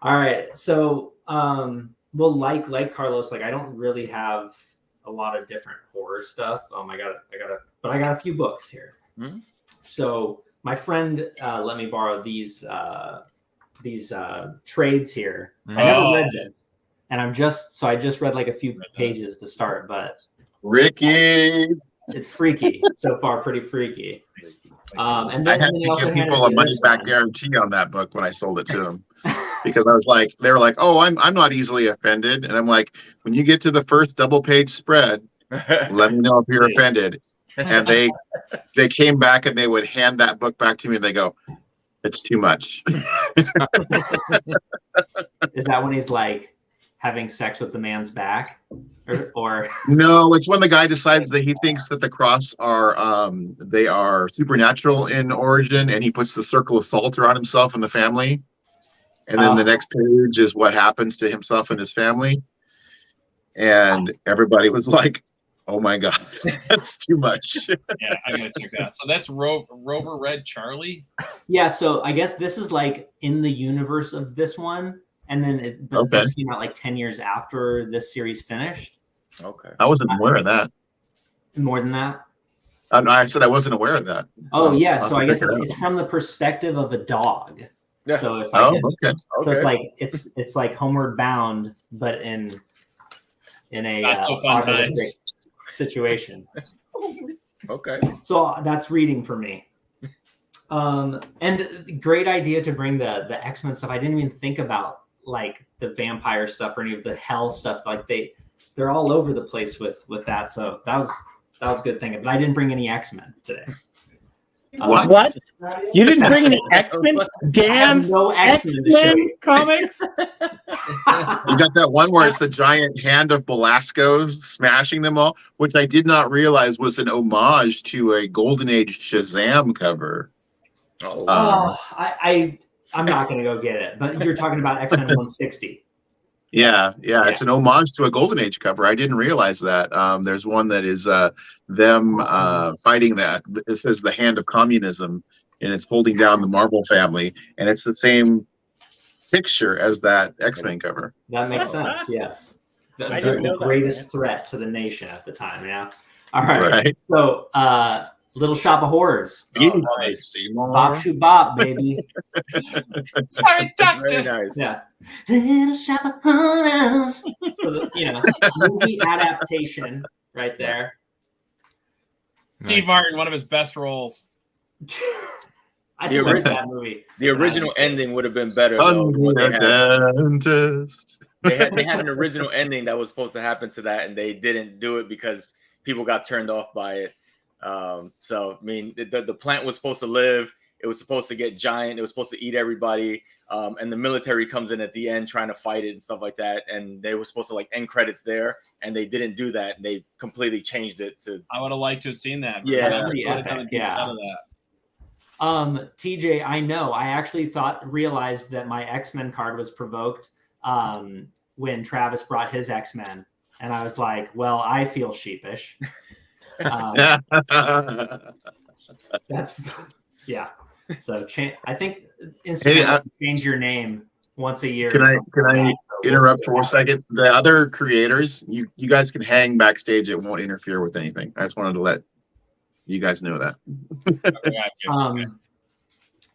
Speaker 10: All right. So, well, like Carlos, like I don't really have a lot of different horror stuff. I got a few books here.
Speaker 9: Mm-hmm.
Speaker 10: So my friend let me borrow these trades here. I never read this. and I just read like a few pages to start, but
Speaker 11: Ricky.
Speaker 10: It's freaky so far, pretty freaky. And
Speaker 11: I
Speaker 10: then,
Speaker 11: had to give people a money back guarantee on that book when I sold it to them because I was like, they were like, "Oh, I'm not easily offended," and I'm like, "When you get to the first double page spread, let me know if you're offended." And they came back and they would hand that book back to me and they go, "It's too much."
Speaker 10: Is that when he's like having sex with the man's back, or?
Speaker 11: No, it's when the guy decides that he thinks that the cross are they are supernatural in origin, and he puts the circle of salt around himself and the family, and then the next page is what happens to himself and his family, and everybody was like, "Oh my god, that's too much."
Speaker 1: Yeah, I gotta check that out. So that's Rover Red Charlie.
Speaker 10: Yeah, so I guess this is like in the universe of this one. And then this came out like 10 years after this series finished.
Speaker 9: Okay.
Speaker 11: I wasn't aware of that.
Speaker 10: More than that?
Speaker 11: I said I wasn't aware of that.
Speaker 10: Oh, yeah. So I guess it's from the perspective of a dog.
Speaker 11: Yeah.
Speaker 10: So if
Speaker 11: okay.
Speaker 10: So it's like Homeward Bound, but in a
Speaker 1: not so fun times
Speaker 10: situation.
Speaker 9: Okay.
Speaker 10: So that's reading for me. And great idea to bring the X-Men stuff. I didn't even think about like the vampire stuff or any of the hell stuff. Like they're all over the place with that. So that was a good thing. But I didn't bring any X-Men today.
Speaker 13: What? You didn't bring any X-Men? Damn,
Speaker 10: no
Speaker 13: X-Men comics.
Speaker 11: You got that one where it's the giant hand of Belasco smashing them all, which I did not realize was an homage to a Golden Age Shazam cover.
Speaker 10: I'm not going to go get it. But you're talking about X-Men 160.
Speaker 11: Yeah, it's an homage to a Golden Age cover. I didn't realize that. There's one that is them fighting that. It says the hand of communism, and it's holding down the Marvel family, and it's the same picture as that X-Men cover.
Speaker 10: That makes sense. Yes, the greatest threat to the nation at the time. Yeah. All right. So, Little Shop of Horrors.
Speaker 11: Nice.
Speaker 10: Bop shoot bop, baby.
Speaker 1: Sorry, doctor.
Speaker 9: Very nice.
Speaker 10: Yeah. Little Shop of Horrors. So movie adaptation right there.
Speaker 1: Steve Martin, one of his best roles.
Speaker 10: I love that movie.
Speaker 9: The original ending would have been better. Though, they had an original ending that was supposed to happen to that, and they didn't do it because people got turned off by it. So I mean, the plant was supposed to live. It was supposed to get giant. It was supposed to eat everybody. And the military comes in at the end trying to fight it and stuff like that. And they were supposed to like end credits there, and they didn't do that. And they completely changed it to.
Speaker 1: I would have liked to have seen that.
Speaker 10: Yeah, that's pretty epic. Yeah. TJ, I know. I actually realized that my X-Men card was provoked when Travis brought his X-Men, and I was like, "Well, I feel sheepish." That's yeah. So I think Instagram change your name once a year.
Speaker 11: Can I interrupt for a second? The other creators, you guys can hang backstage. It won't interfere with anything. I just wanted to let you guys know that.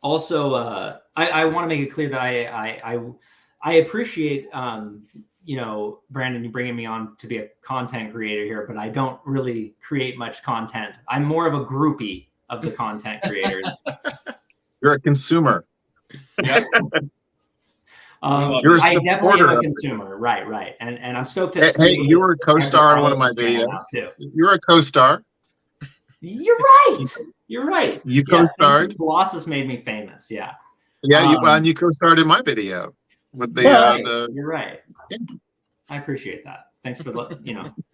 Speaker 10: Also, I want to make it clear that I appreciate Brandon, you bringing me on to be a content creator here, but I don't really create much content. I'm more of a groupie of the content creators.
Speaker 11: You're a consumer.
Speaker 10: Yep.
Speaker 11: You're a
Speaker 10: I definitely am a
Speaker 11: supporter.
Speaker 10: consumer. Right. And I'm stoked to.
Speaker 11: Hey, you were a co-star on one of my videos. You're a co-star.
Speaker 10: You're right.
Speaker 11: You co-starred.
Speaker 10: Colossus made me famous. Yeah.
Speaker 11: Yeah, and you co-starred in my video with the.
Speaker 10: You're right.
Speaker 11: Yeah.
Speaker 10: I appreciate that. Thanks for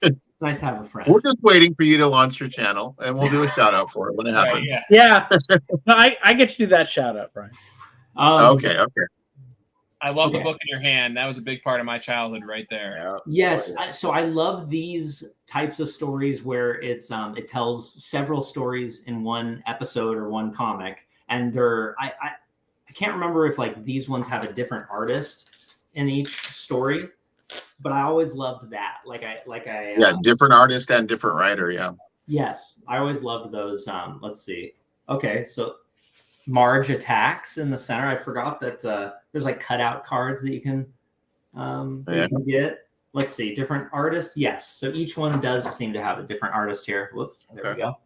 Speaker 10: it's nice to have a friend.
Speaker 11: We're just waiting for you to launch your channel, and we'll do a shout out for it when it happens.
Speaker 13: Yeah. No, I get to do that shout out, Brian.
Speaker 11: Okay.
Speaker 1: I love the book in your hand. That was a big part of my childhood, right there.
Speaker 10: Yes, so I love these types of stories where it tells several stories in one episode or one comic, and I can't remember if like these ones have a different artist in each story, but I always loved that.
Speaker 11: Different artist and different writer. Yeah.
Speaker 10: Yes, I always loved those. Let's see. Okay, so Marge attacks in the center. I forgot that there's like cutout cards that you can
Speaker 6: that
Speaker 11: Yeah.
Speaker 6: you can get. Let's see, different artists. Yes, so each one does seem to have a different artist here. Whoops, there we go.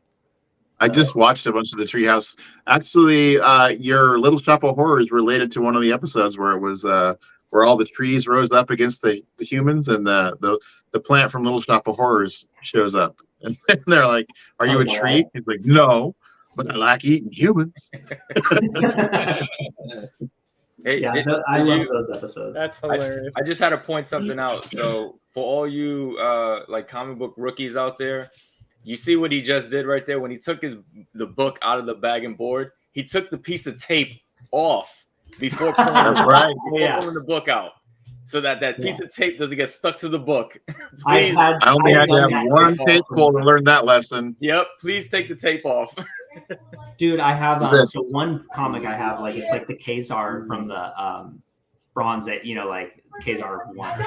Speaker 11: I just watched a bunch of the Treehouse. Actually, your Little Shop of Horrors related to one of the episodes where it was where all the trees rose up against the humans, and the plant from Little Shop of Horrors shows up, and they're like, "Are you a tree?"
Speaker 6: Right.
Speaker 11: He's like, "No, but I like eating humans."
Speaker 9: Hey,
Speaker 6: Yeah, I love those episodes.
Speaker 13: That's hilarious.
Speaker 9: I just had to point something out. So for all you like comic book rookies out there, you see what he just did right there when he took the book out of the bag and board. He took the piece of tape off before pulling, the book out, so that piece of tape doesn't get stuck to the book. Please,
Speaker 11: I only had to have one tape pull to learn that lesson.
Speaker 9: Yep, please take the tape off.
Speaker 6: Dude, I have so one comic I have, like it's like the Khazar from the Bronze Age, you know, like Khazar 1.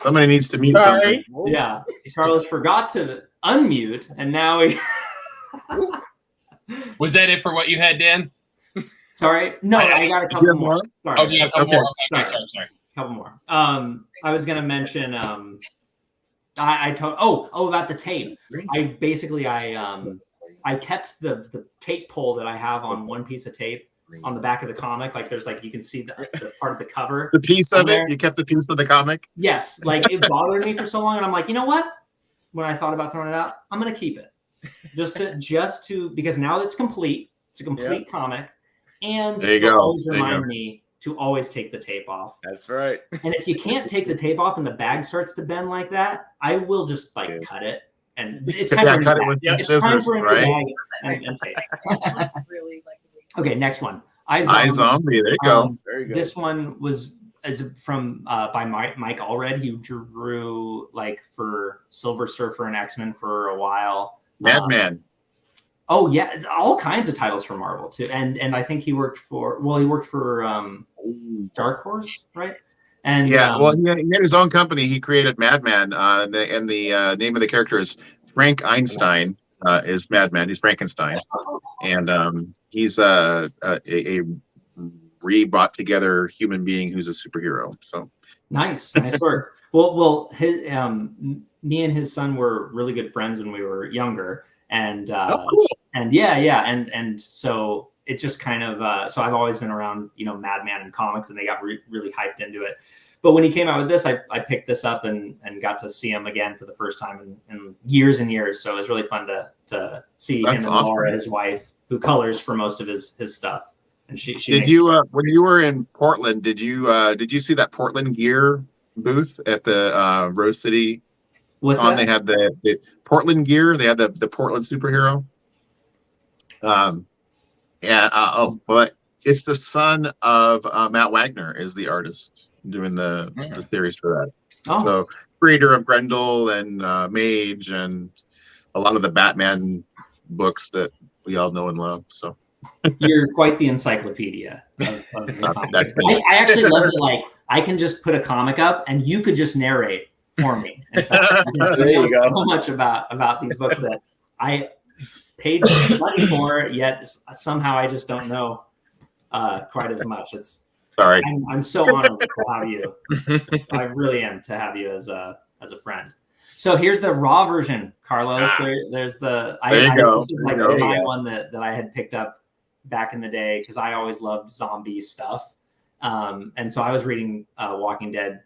Speaker 11: Somebody needs to mute
Speaker 6: Sorry.
Speaker 11: something.
Speaker 6: Yeah, Carlos forgot to unmute, and now he.
Speaker 1: Was that it for what you had, Dan?
Speaker 6: Sorry, no, I got a couple more. Sorry.
Speaker 1: Oh, yeah, a couple more. Sorry.
Speaker 6: Couple more. I was gonna mention. I told. Oh, about the tape. I kept the tape pull that I have on one piece of tape on the back of the comic. Like there's like you can see the part of the cover.
Speaker 11: The piece of it. You kept the piece of the comic.
Speaker 6: Yes, like it bothered me for so long, and I'm like, you know what? When I thought about throwing it out, I'm gonna keep it, just to because now it's complete. It's a complete comic, and
Speaker 11: there you
Speaker 6: it'll
Speaker 11: go.
Speaker 6: always remind me to always take the tape off.
Speaker 9: That's right.
Speaker 6: And if you can't take the tape off and the bag starts to bend like that, I will just like cut it. And it's time for
Speaker 11: cut
Speaker 6: a
Speaker 11: it with
Speaker 6: it's
Speaker 11: scissors,
Speaker 6: time for a new
Speaker 11: right?
Speaker 6: bag and tape. Okay, next one.
Speaker 11: iZombie. There you go.
Speaker 9: Very good.
Speaker 6: This one was from by Mike Allred. He drew like for Silver Surfer and X-Men for a while.
Speaker 11: Madman.
Speaker 6: Oh yeah, all kinds of titles for Marvel too, and I think he worked for Dark Horse, right? And
Speaker 11: he had his own company. He created Madman, and the name of the character is Frank Einstein. Is Madman? He's Frankenstein, and he's a re-brought together human being who's a superhero. So
Speaker 6: nice work. Well, his me and his son were really good friends when we were younger. And
Speaker 11: cool.
Speaker 6: And and so it just kind of so I've always been around, you know, Madman and comics, and they got really hyped into it. But when he came out with this, I picked this up and got to see him again for the first time in years and years. So it was really fun to see
Speaker 11: That's
Speaker 6: him and
Speaker 11: awesome.
Speaker 6: Laura, his wife, who colors for most of his stuff. And she
Speaker 11: did you when you were in Portland? Did you see that Portland gear booth at the Rose City?
Speaker 6: What's that?
Speaker 11: They had the Portland gear. They had the Portland superhero. But it's the son of Matt Wagner is the artist doing the series for that.
Speaker 6: Oh.
Speaker 11: So creator of Grendel and Mage and a lot of the Batman books that we all know and love. So
Speaker 6: you're quite the encyclopedia. Of the
Speaker 11: that's
Speaker 6: I actually love it. Like I can just put a comic up and you could just narrate for me. In fact,
Speaker 9: there you go.
Speaker 6: So much about these books that I paid money for, yet somehow I just don't know quite as much. It's
Speaker 11: sorry.
Speaker 6: I'm so honored to have you. I really am to have you as a friend. So here's the raw version, Carlos. There's the this is like my one that I had picked up back in the day because I always loved zombie stuff. And so I was reading Walking Dead,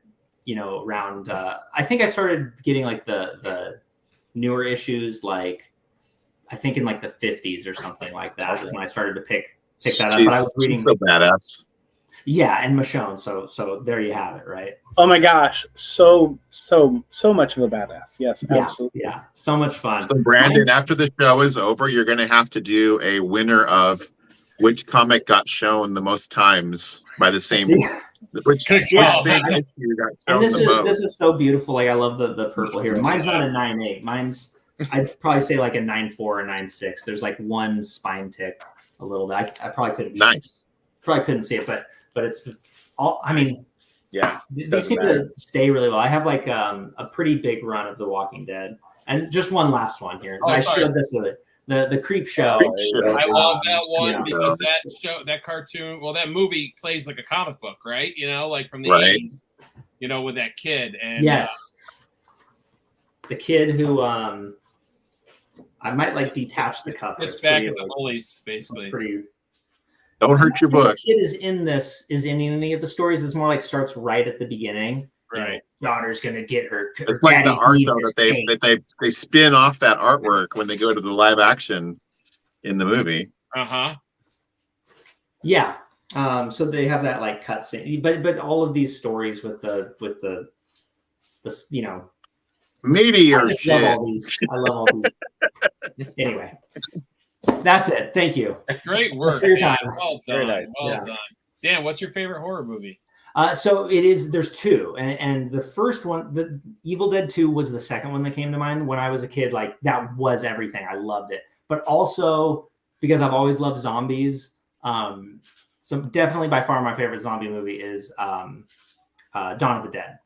Speaker 6: you know, around I think I started getting like the newer issues, like I think in like the 50s or something like that was when I started to pick that up. But I was reading
Speaker 11: so badass.
Speaker 6: Yeah, and Michonne. So there you have it, right?
Speaker 13: Oh my gosh, so much of a badass. Yes, absolutely.
Speaker 6: Yeah, so much fun.
Speaker 11: So Brandon, after the show is over, you're going to have to do a winner of which comic got shown the most times by the same. Which same issue got shown
Speaker 6: and
Speaker 11: the most.
Speaker 6: this is so beautiful. Like I love the purple here. Mine's not a 9.8. Mine's I'd probably say like a 9.4 or 9.6. There's like one spine tick a little bit. I probably couldn't.
Speaker 11: Nice.
Speaker 6: Probably couldn't see it, but it's all. I mean,
Speaker 9: yeah,
Speaker 6: they seem to stay really well. I have like a pretty big run of The Walking Dead, and just one last one here. I showed this with it.
Speaker 10: The Creep Show.
Speaker 1: I love that one
Speaker 10: Yeah.
Speaker 1: because that cartoon, well, that movie plays like a comic book, right? You know, like from the
Speaker 11: Right.
Speaker 1: 80s, you know, with that kid. And
Speaker 10: Yes. The kid who I might like detach the cover.
Speaker 1: It's back at the Bullies, basically.
Speaker 11: Don't hurt your book.
Speaker 10: The kid is in any of the stories. It's more like starts right at the beginning.
Speaker 1: Right.
Speaker 10: Daughter's gonna get her.
Speaker 11: It's like the art though that they spin off that artwork when they go to the live action in the movie.
Speaker 10: Yeah. So they have that like cut scene, but all of these stories with the you know,
Speaker 11: meteor
Speaker 10: I
Speaker 11: shit.
Speaker 10: love all these. Anyway, that's it. Thank you.
Speaker 1: Great work.
Speaker 10: For your
Speaker 1: Dan.
Speaker 10: time.
Speaker 1: Well done.
Speaker 10: Very nice.
Speaker 1: Well
Speaker 10: Yeah.
Speaker 1: done. Dan, what's your favorite horror movie?
Speaker 10: So there's two, and the first one, the Evil Dead 2 was the second one that came to mind when I was a kid. Like that was everything. I loved it, but also because I've always loved zombies. So definitely by far my favorite zombie movie is Dawn of the Dead.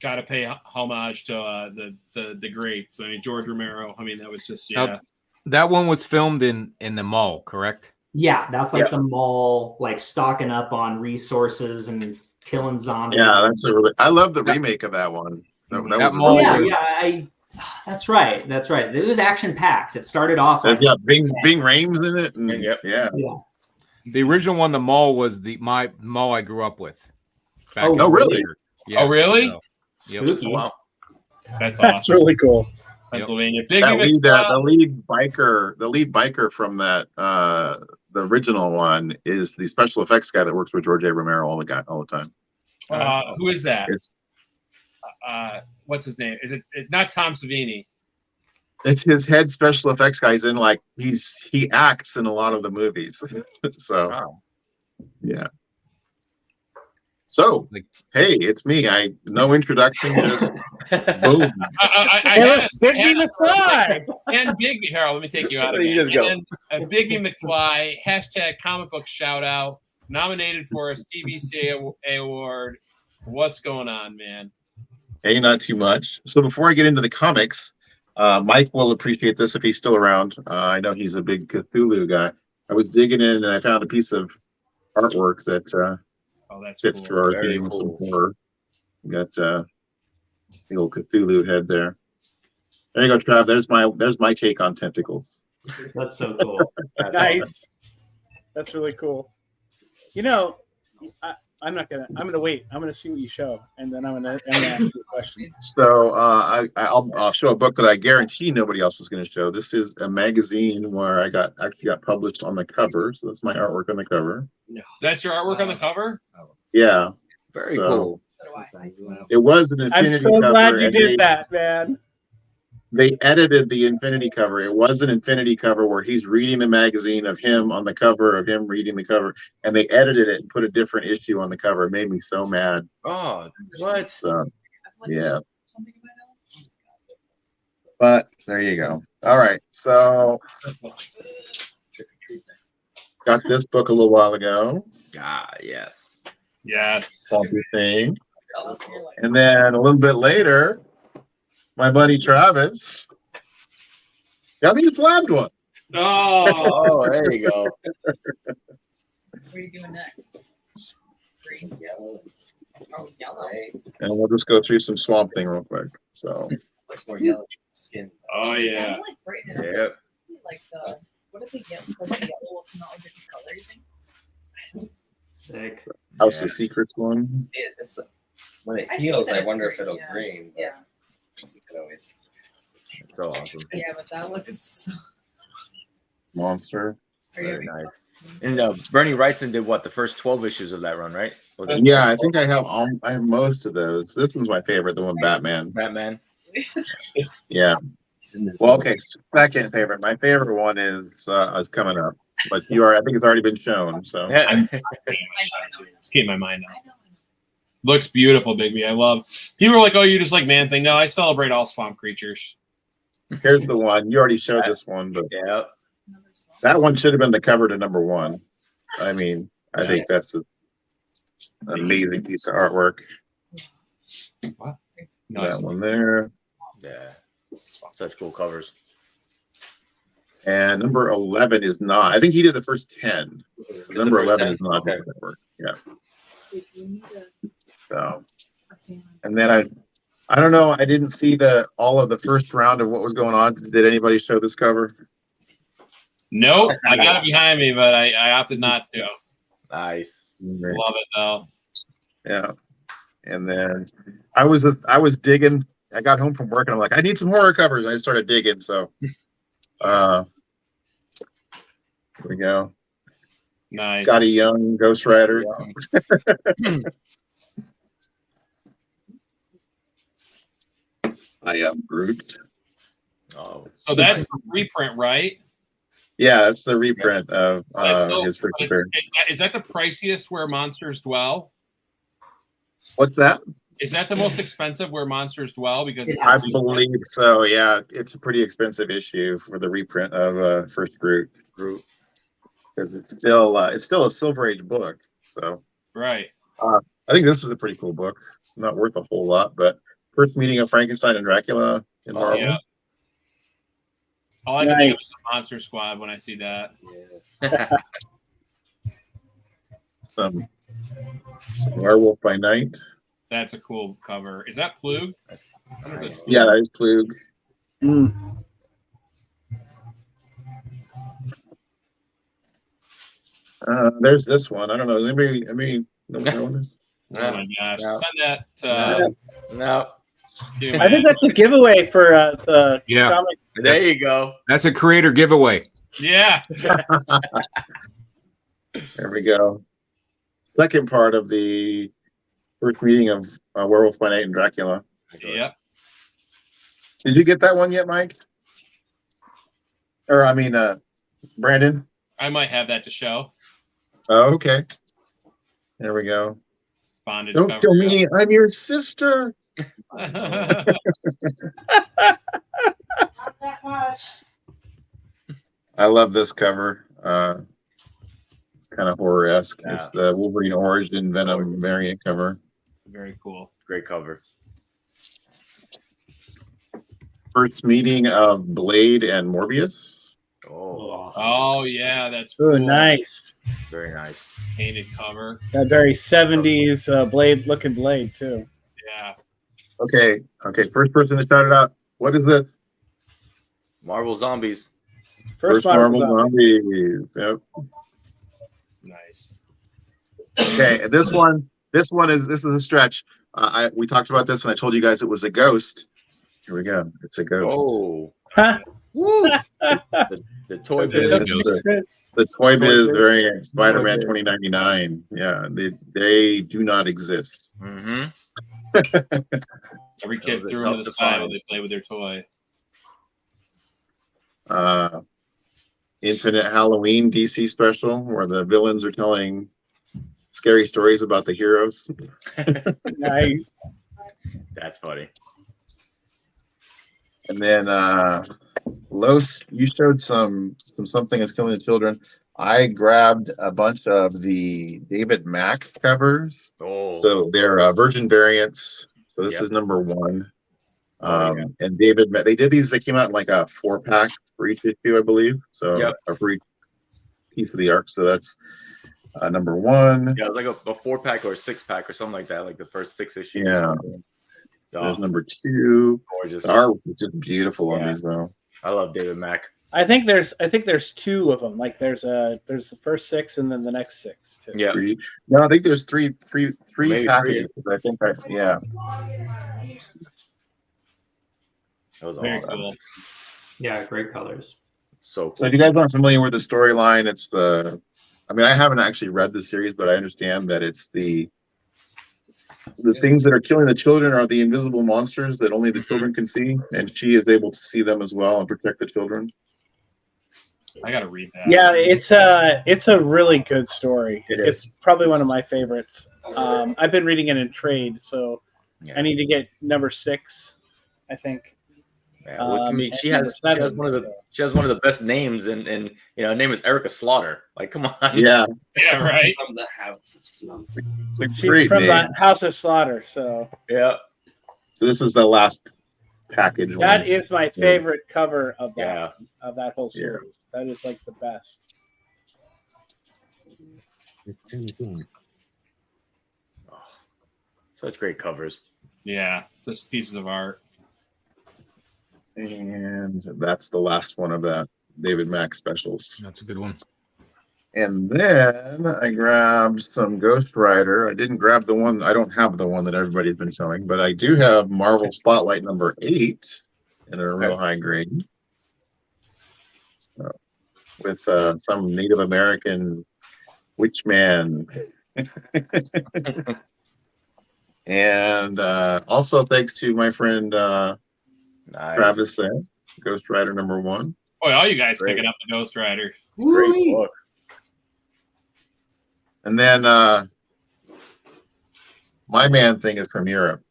Speaker 1: Got to pay homage to the greats. I mean, George Romero. I mean, that was just
Speaker 12: Now, that one was filmed in the mall, correct?
Speaker 10: Yeah, that's like the mall, like stocking up on resources and killing zombies.
Speaker 11: Yeah, I love the remake of that one. That was
Speaker 10: mall.
Speaker 11: really
Speaker 10: Yeah, that's right. That's right. It was action packed. It started off.
Speaker 11: They've got Bing Rames in it. And, yeah.
Speaker 12: The original one, the mall, was my mall I grew up with. back in
Speaker 11: really?
Speaker 12: Vancouver. Yeah,
Speaker 1: Oh, really?
Speaker 12: so, yep.
Speaker 10: Spooky.
Speaker 1: Wow. That's awesome.
Speaker 13: That's really cool.
Speaker 1: Pennsylvania.
Speaker 11: That the lead biker from that the original one is the special effects guy that works with George A. Romero all the time.
Speaker 1: Who is that?
Speaker 11: It's
Speaker 1: what's his name? Is it not Tom Savini?
Speaker 11: It's his head special effects guy. He's in he acts in a lot of the movies. So yeah. So hey, it's me. No introduction, just boom.
Speaker 13: Bigby McFly
Speaker 1: and Bigby. Harold, let me take you out of
Speaker 9: You
Speaker 1: it.
Speaker 9: just go.
Speaker 1: And Bigby McFly, hashtag comic book shout out, nominated for a CBCA award. What's going on, man?
Speaker 11: Hey, not too much. So before I get into the comics, Mike will appreciate this if he's still around. I know he's a big Cthulhu guy. I was digging in and I found a piece of artwork that
Speaker 1: that's
Speaker 11: fits
Speaker 1: cool.
Speaker 11: for our
Speaker 1: Very
Speaker 11: theme.
Speaker 1: cool.
Speaker 11: Some horror. We got the old Cthulhu head there. There you go, Trav. There's my take on tentacles.
Speaker 10: That's so cool.
Speaker 11: That's
Speaker 13: nice.
Speaker 11: awesome.
Speaker 13: That's really cool. You know, I'm gonna wait. I'm gonna see what you show, and then I'm gonna ask you a question.
Speaker 11: So I'll show a book that I guarantee nobody else was going to show. This is a magazine where I got published on the cover. So that's my artwork on the cover.
Speaker 1: No. That's your artwork on the cover?
Speaker 11: Yeah.
Speaker 9: Very
Speaker 11: cool. It was an
Speaker 13: I'm
Speaker 11: infinity
Speaker 13: so
Speaker 11: cover.
Speaker 13: glad you
Speaker 11: and
Speaker 13: did that, man.
Speaker 11: They edited the infinity cover. It was an infinity cover where he's reading the magazine of him on the cover of him reading the cover, and they edited it and put a different issue on the cover. It made me so mad.
Speaker 9: Oh, what?
Speaker 11: So, yeah. But there you go. All right. So got this book a little while ago.
Speaker 9: Ah, yes.
Speaker 1: Yes.
Speaker 11: Swampy thing. And then a little bit later, my buddy Travis got me a slabbed one.
Speaker 9: Oh, there you go.
Speaker 5: What are you doing next? Green, yellow. Oh, yellow.
Speaker 11: And we'll just go through some Swamp Thing real quick. So
Speaker 7: Looks more yellow skin.
Speaker 1: Oh
Speaker 5: I
Speaker 1: yeah.
Speaker 5: like right now.
Speaker 9: Yep.
Speaker 5: Like the what if they get the yellow? It's not a different color. You think?
Speaker 10: Sick.
Speaker 11: House of Secrets one.
Speaker 7: It's, when it
Speaker 5: I see
Speaker 7: heals,
Speaker 5: that
Speaker 7: I
Speaker 5: it's
Speaker 7: wonder if
Speaker 5: green,
Speaker 7: it'll
Speaker 5: yeah.
Speaker 7: green. But
Speaker 5: Yeah.
Speaker 7: you could always.
Speaker 9: So awesome.
Speaker 5: Yeah, but that looks so.
Speaker 11: Monster.
Speaker 5: Are you
Speaker 9: Very nice. And Bernie Wrightson did what? The first 12 issues of that run, right? Was it?
Speaker 11: Yeah, I think I have most of those. This one's my favorite, the one Batman.
Speaker 9: Batman.
Speaker 11: Yeah.
Speaker 7: He's in this.
Speaker 11: Well, okay. Second favorite. My favorite one is coming up, but I think it's already been shown. So
Speaker 1: Just keep my mind out. Looks beautiful, Bigby. I love. People are like, "Oh, you just like Man Thing." No, I celebrate all swamp creatures.
Speaker 11: here's the one. You already showed this one, but
Speaker 9: Yeah.
Speaker 11: that one should have been the cover to number one. I mean, I think that's an amazing piece of artwork.
Speaker 1: What?
Speaker 11: That one there.
Speaker 9: Yeah. Such cool covers.
Speaker 11: And number 11 is not. I think he did the first 10. Number 11 is not his network. Yeah. So, and then I don't know. I didn't see all of the first round of what was going on. Did anybody show this cover?
Speaker 1: Nope. I got it behind me, but I opted not to.
Speaker 9: Nice.
Speaker 1: Love it though.
Speaker 11: Yeah. And then I was digging. I got home from work and I'm like, I need some horror covers. And I started digging. So here we go.
Speaker 1: Nice.
Speaker 11: Scotty Young, Ghost Rider. I am Groot.
Speaker 9: Oh,
Speaker 1: so that's the reprint, right?
Speaker 11: Yeah, that's the reprint of his first appearance.
Speaker 1: Is that the priciest Where Monsters Dwell?
Speaker 11: What's that?
Speaker 1: Is that the most expensive Where Monsters Dwell? Because
Speaker 11: I believe so. Yeah, it's a pretty expensive issue for the reprint of First Groot. Because it's still a Silver Age book. So
Speaker 1: right.
Speaker 11: I think this is a pretty cool book. Not worth a whole lot, but first meeting of Frankenstein and Dracula in Marvel.
Speaker 1: Yeah. All I can think of is the Monster Squad when I see that.
Speaker 9: Yeah.
Speaker 11: Some Werewolf by Night.
Speaker 1: That's a cool cover. Is that Plug?
Speaker 11: Yeah, that is Plug. There's this one. I don't know. Anybody know what that one is?
Speaker 1: Oh my gosh.
Speaker 9: No.
Speaker 1: Send that.
Speaker 9: No.
Speaker 1: Dude,
Speaker 13: I think that's a giveaway for the comic.
Speaker 9: There you go.
Speaker 12: That's a creator giveaway.
Speaker 1: Yeah.
Speaker 11: There we go. Second part of the first meeting of Werewolf by Night and Dracula.
Speaker 1: Yep.
Speaker 11: Did you get that one yet, Mike? Or Brandon?
Speaker 1: I might have that to show.
Speaker 11: Oh, okay. There we go.
Speaker 1: Bondage
Speaker 11: Don't
Speaker 1: cover.
Speaker 11: kill me. I'm your sister.
Speaker 14: Not that much.
Speaker 11: I love this cover. Kind of horror-esque.
Speaker 9: Yeah.
Speaker 11: It's the Wolverine Origin Venom variant cover.
Speaker 1: Very cool.
Speaker 9: Great cover.
Speaker 11: First meeting of Blade and Morbius.
Speaker 9: Oh, awesome.
Speaker 1: Oh yeah, that's cool.
Speaker 13: Oh, nice.
Speaker 9: Very nice.
Speaker 1: Painted cover.
Speaker 13: That very 70s blade looking blade too.
Speaker 1: Yeah.
Speaker 11: Okay. First person to shout it out. What is this?
Speaker 9: Marvel Zombies.
Speaker 13: First
Speaker 11: Marvel
Speaker 13: Zombie.
Speaker 11: Zombies. Yep.
Speaker 1: Nice.
Speaker 11: Okay, this is a stretch. We talked about this, and I told you guys it was a ghost. Here we go. It's a ghost.
Speaker 9: Oh.
Speaker 13: Huh?
Speaker 9: Woo. the Toy Biz.
Speaker 11: The Toy Biz variant, Spider-Man 2099. Yeah, they do not exist.
Speaker 9: Mm-hmm.
Speaker 1: Every kid threw them to the side while they play with their toy.
Speaker 11: Infinite Halloween DC special, where the villains are telling scary stories about the heroes.
Speaker 13: Nice.
Speaker 9: That's funny.
Speaker 11: And then Los, you showed some something that's killing the children. I grabbed a bunch of the David Mack covers.
Speaker 9: Oh.
Speaker 11: So they're Virgin variants. So this is number 1. And David Mack, they did these. They came out in like a 4-pack for each issue, I believe. So for each piece of the arc. So that's number 1.
Speaker 9: Yeah, it was like a 4-pack or a 6-pack or something like that. Like the first 6 issues.
Speaker 11: Yeah. So there's number 2.
Speaker 9: Gorgeous.
Speaker 11: The art is just beautiful on these though.
Speaker 9: I love David Mack.
Speaker 13: I think there's 2 of them. Like there's the first 6 and then the next 6 too.
Speaker 9: Yeah.
Speaker 11: No, I think there's three
Speaker 9: Maybe
Speaker 11: packages. I think yeah.
Speaker 9: That was
Speaker 1: Very
Speaker 9: awesome.
Speaker 1: cool.
Speaker 10: Yeah, great colors.
Speaker 9: So cool.
Speaker 11: So if you guys aren't familiar with the storyline, it's I haven't actually read the series, but I understand that it's the things that are killing the children are the invisible monsters that only the children can see, and she is able to see them as well and protect the children.
Speaker 1: I gotta read that.
Speaker 13: Yeah, it's a really good story. It's probably one of my favorites. I've been reading it in trade, so I need to get number 6, I think.
Speaker 9: Yeah, well, to me, she has one of the best names, and her name is Erica Slaughter. Like, come on.
Speaker 11: Yeah,
Speaker 1: right.
Speaker 7: From the House of Slaughter.
Speaker 11: It's a
Speaker 13: She's
Speaker 11: great
Speaker 13: from
Speaker 11: name.
Speaker 13: the House of Slaughter, so
Speaker 9: yeah.
Speaker 11: So this is the last package
Speaker 13: That
Speaker 11: ones.
Speaker 13: is my favorite cover of
Speaker 9: Yeah.
Speaker 13: that whole series. That is like the best.
Speaker 9: Such great covers.
Speaker 1: Yeah, just pieces of art.
Speaker 11: And that's the last one of that David Mack specials.
Speaker 12: That's a good one.
Speaker 11: And then I grabbed some Ghost Rider. I didn't grab the one. I don't have the one that everybody's been showing, but I do have Marvel Spotlight number 8 in a real high grade with some Native American witch man. And also thanks to my friend Travis, Ghost Rider number 1.
Speaker 1: Boy, all you guys picking up the Ghost Rider.
Speaker 9: Great book.
Speaker 11: And then my man thing is from Europe.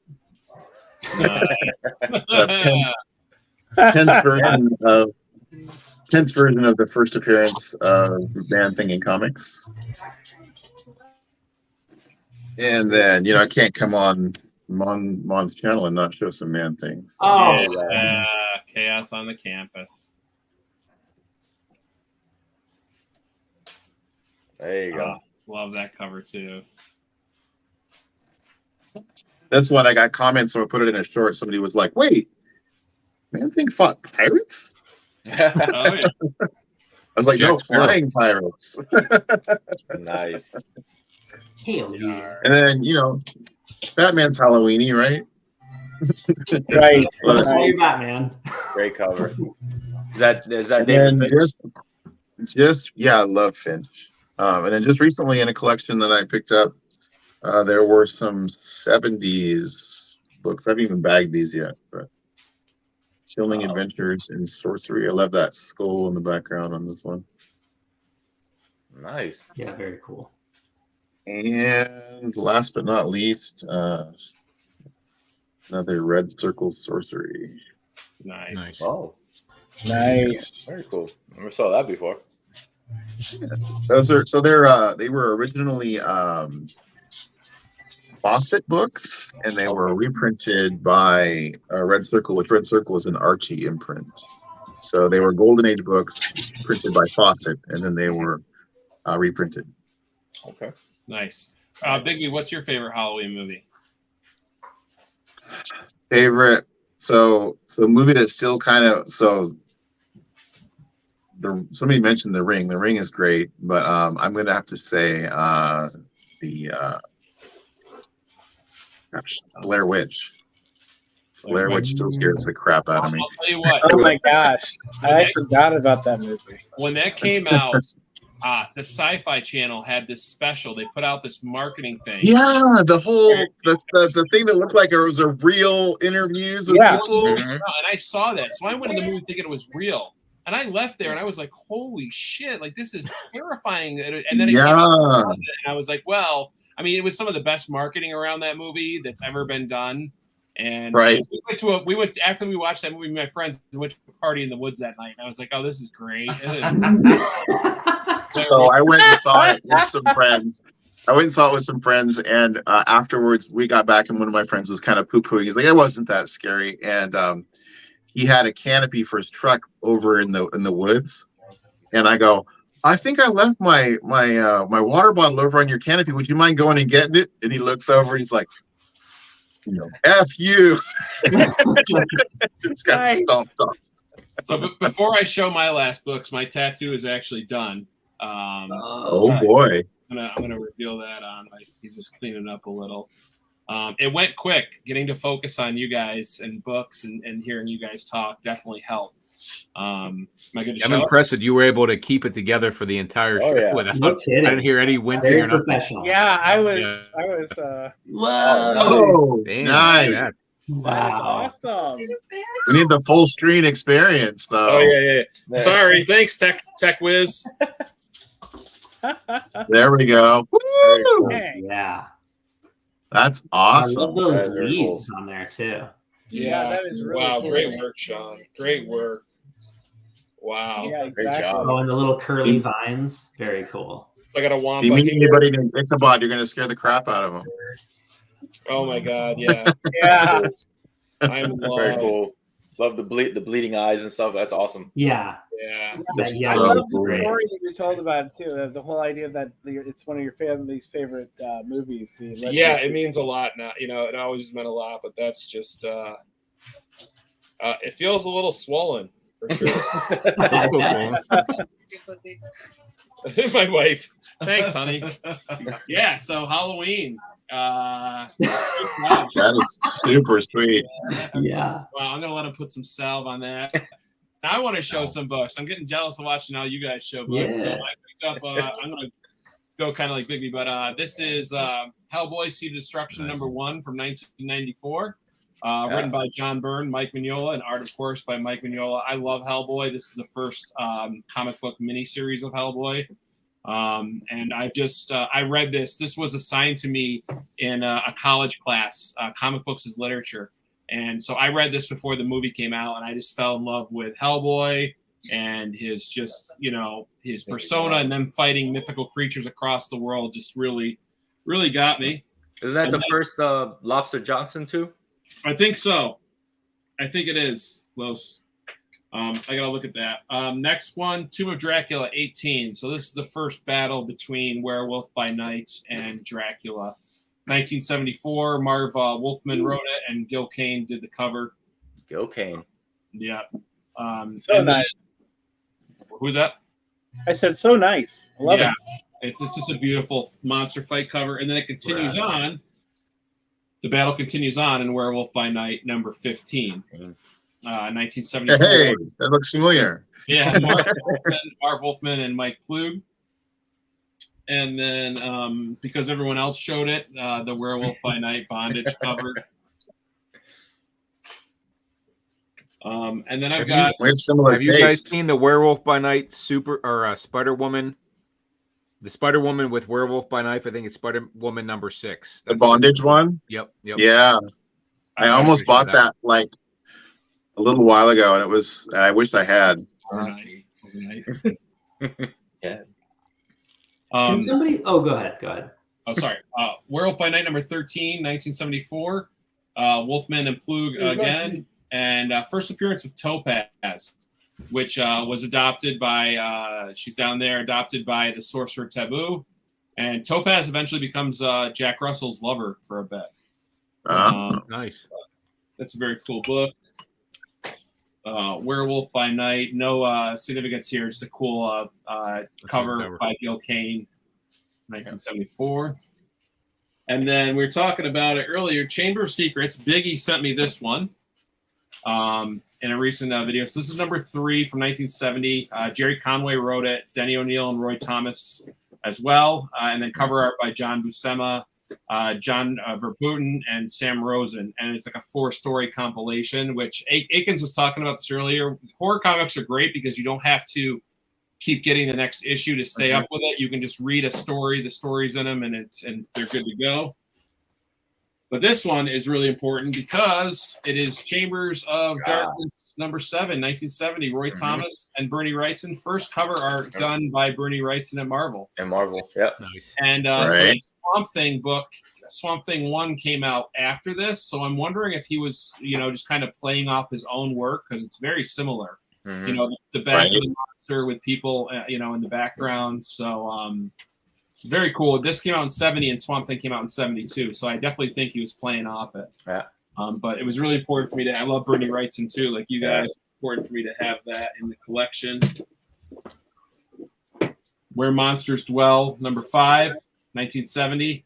Speaker 11: Tenth version of the first appearance of Man Thing in Comics. And then, I can't come on Mon's channel and not show some Man Things.
Speaker 1: Oh, yeah. Chaos on the Campus.
Speaker 9: There you go.
Speaker 1: Love that cover too.
Speaker 11: That's when I got comments, so I put it in a short. Somebody was like, "Wait, Man Thing fought pirates?"
Speaker 1: Oh, yeah.
Speaker 11: I was like, "No, flying pirates."
Speaker 9: Nice.
Speaker 10: Hell yeah.
Speaker 11: And then Batman's Halloweeny, right?
Speaker 13: Right.
Speaker 10: Let's say Batman.
Speaker 9: Great cover. Is that
Speaker 11: And
Speaker 9: David
Speaker 11: then
Speaker 9: Finch?
Speaker 11: I love Finch. And then just recently in a collection that I picked up, there were some 70s books. I haven't even bagged these yet, but Chilling Adventures in Sorcery. I love that skull in the background on this one.
Speaker 9: Nice.
Speaker 10: Yeah, very cool.
Speaker 11: And last but not least, another Red Circle Sorcery.
Speaker 1: Nice.
Speaker 9: Oh,
Speaker 13: nice.
Speaker 9: Very cool. Never saw that before.
Speaker 11: They were originally Fawcett books, and they were reprinted by Red Circle, which Red Circle is an Archie imprint. So they were Golden Age books printed by Fawcett, and then they were reprinted.
Speaker 9: Okay.
Speaker 1: Nice. Bigby, what's your favorite Halloween movie?
Speaker 11: Favorite? So a movie that's still kind of somebody mentioned The Ring. The Ring is great, but I'm gonna have to say Blair Witch. Blair Witch still scares the crap out of me.
Speaker 1: I'll tell you what.
Speaker 13: Oh my gosh, I forgot about that movie.
Speaker 1: When that came out, the Sci-Fi Channel had this special. They put out this marketing thing.
Speaker 11: Yeah, the thing that looked like it was a real interviews with people.
Speaker 1: And I saw that, so I went in the movie thinking it was real. And I left there and I was like, holy shit, like this is terrifying. And then it came out and I was like, well, I mean, it was some of the best marketing around that movie that's ever been done. And we went after we watched that movie, my friends went to a party in the woods that night. And I was like, oh, this is great.
Speaker 11: So I went and saw it with some friends. And afterwards we got back and one of my friends was kind of poo-pooing. He's like, it wasn't that scary. And he had a canopy for his truck over in the woods, and I go, I think I left my water bottle over on your canopy. Would you mind going and getting it? And he looks over and he's like, F you. It's got stomped off.
Speaker 1: So before I show my last books, my tattoo is actually done.
Speaker 11: Oh boy.
Speaker 1: I'm gonna reveal that on. He's just cleaning up a little. It went quick. Getting to focus on you guys and books and hearing you guys talk definitely helped. Am I good to show?
Speaker 12: I'm impressed that you were able to keep it together for the entire show.
Speaker 9: Yeah.
Speaker 12: Without,
Speaker 10: No kidding.
Speaker 12: I didn't hear any wincing
Speaker 10: Very
Speaker 12: or nothing.
Speaker 10: professional.
Speaker 13: Yeah, I was.
Speaker 10: Whoa.
Speaker 11: Oh,
Speaker 12: Damn,
Speaker 11: nice.
Speaker 12: that-
Speaker 10: Wow.
Speaker 13: That's awesome.
Speaker 11: We need the full screen experience, though.
Speaker 1: Oh yeah. Sorry. Thanks, Tech Whiz.
Speaker 11: There we go. Woo!
Speaker 13: Hey.
Speaker 10: Yeah.
Speaker 11: That's
Speaker 10: I
Speaker 11: awesome.
Speaker 10: love those
Speaker 9: That's very
Speaker 10: leaves on there too.
Speaker 13: Yeah, that is really
Speaker 1: wow.
Speaker 13: cool.
Speaker 1: Great work, Sean. Great work. Wow.
Speaker 13: Yeah,
Speaker 9: Great
Speaker 13: exactly.
Speaker 9: job.
Speaker 10: Oh, and the little curly vines. Very cool.
Speaker 1: I got a
Speaker 11: If
Speaker 1: wombat.
Speaker 11: you meet anybody named Ichabod, you're going to scare the crap out of them.
Speaker 1: Oh my god. Yeah.
Speaker 13: Yeah.
Speaker 1: I'm in love.
Speaker 9: Very cool. Love the bleeding eyes and stuff. That's awesome.
Speaker 10: Yeah.
Speaker 1: Yeah.
Speaker 10: Yeah,
Speaker 13: I love the
Speaker 11: cool.
Speaker 13: story that you told about it too. The whole idea that it's one of your family's favorite movies.
Speaker 1: Yeah, it means a lot now. You know, it always meant a lot, but that's just it feels a little swollen for sure. My wife. Thanks, honey. Yeah, so Halloween.
Speaker 11: That is super sweet.
Speaker 10: Yeah.
Speaker 1: Well, I'm gonna let him put some salve on that. Now I want to show some books. I'm getting jealous of watching all you guys show books. So
Speaker 10: Yeah.
Speaker 1: I picked up. I'm gonna go kind of like Bigby, but this is Hellboy: Seed of Destruction #1 from 1994. Written by John Byrne, Mike Mignola, and art, of course, by Mike Mignola. I love Hellboy. This is the first comic book miniseries of Hellboy. And I just I read this. This was assigned to me in a college class, comic books as literature. And so I read this before the movie came out, and I just fell in love with Hellboy and his just, you know, his persona and them fighting mythical creatures across the world just really, really got me.
Speaker 9: Isn't that the first Lobster Johnson too?
Speaker 1: I think so. I think it is, Los. I gotta look at that. Next one, Tomb of Dracula 18. So this is the first battle between Werewolf by Night and Dracula. 1974. Marv Wolfman wrote it, and Gil Kane did the cover.
Speaker 9: Gil Kane.
Speaker 1: Yeah.
Speaker 13: So nice.
Speaker 1: Who's that?
Speaker 13: I said so nice. I love it.
Speaker 1: It's just a beautiful monster fight cover, and then it continues on. The battle continues on in Werewolf by Night #15. 1974.
Speaker 11: Hey, that looks familiar.
Speaker 1: Yeah, Marv Wolfman and Mike Plug. And then because everyone else showed it, the Werewolf by Night bondage cover. And then I've got.
Speaker 12: Have you guys seen the Werewolf by Night Spider Woman? The Spider Woman with Werewolf by Knife. I think it's Spider Woman #6.
Speaker 11: The bondage one.
Speaker 12: Yep.
Speaker 11: Yeah, I almost bought that like a little while ago, and I wished I had.
Speaker 9: Yeah.
Speaker 10: Can somebody? Oh, go ahead. Go ahead.
Speaker 1: Oh, sorry. Werewolf by Night #13, 1974. Wolfman and Plug again, and first appearance of Topaz, which was adopted by. She's down there, adopted by the sorcerer Taboo, and Topaz eventually becomes Jack Russell's lover for a bit.
Speaker 12: Nice.
Speaker 1: That's a very cool book. Werewolf by Night, no significance here. Just a cool cover by Gil Kane, 1974. And then we were talking about it earlier. Chamber of Secrets. Biggie sent me this one in a recent video. So this is #3 from 1970. Jerry Conway wrote it. Denny O'Neil and Roy Thomas as well. And then cover art by John Buscema, John Verboten, and Sam Rosen. And it's like a 4-story compilation, which Akins was talking about this earlier. Horror comics are great because you don't have to keep getting the next issue to stay up with it. You can just read a story, the stories in them, and they're good to go. But this one is really important because it is Chambers of Darkness #7, 1970. Roy Thomas and Bernie Wrightson. First cover art done by Bernie Wrightson at Marvel.
Speaker 9: Yep.
Speaker 1: Nice. And so the Swamp Thing book, Swamp Thing 1 came out after this. So I'm wondering if he was, just kind of playing off his own work because it's very similar. The back of the monster with people, in the background. So very cool. This came out in 70 and Swamp Thing came out in 72. So I definitely think he was playing off it.
Speaker 9: Yeah.
Speaker 1: But it was really important for me I love Bernie Wrightson too, like you guys. Important for me to have that in the collection. Where Monsters Dwell, #5, 1970.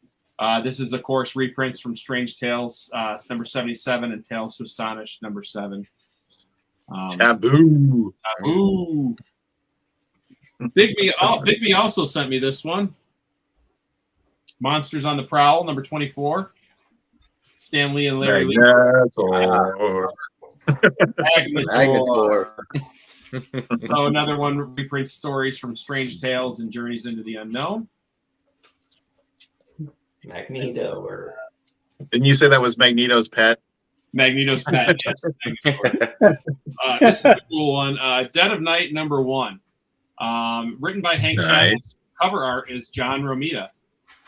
Speaker 1: This is, of course, reprints from Strange Tales, #77, and Tales to Astonish, #7.
Speaker 11: Taboo.
Speaker 1: Bigby also sent me this one. Monsters on the Prowl, #24. Stan Lee and Larry Lee.
Speaker 11: Magnetor.
Speaker 1: So another one reprints stories from Strange Tales and Journeys into the Unknown.
Speaker 10: Magneto.
Speaker 11: Didn't you say that was Magneto's pet?
Speaker 1: Magneto's pet. This is a cool one. Dead of Night #1. Written by Hank Chapman. Cover art is John Romita.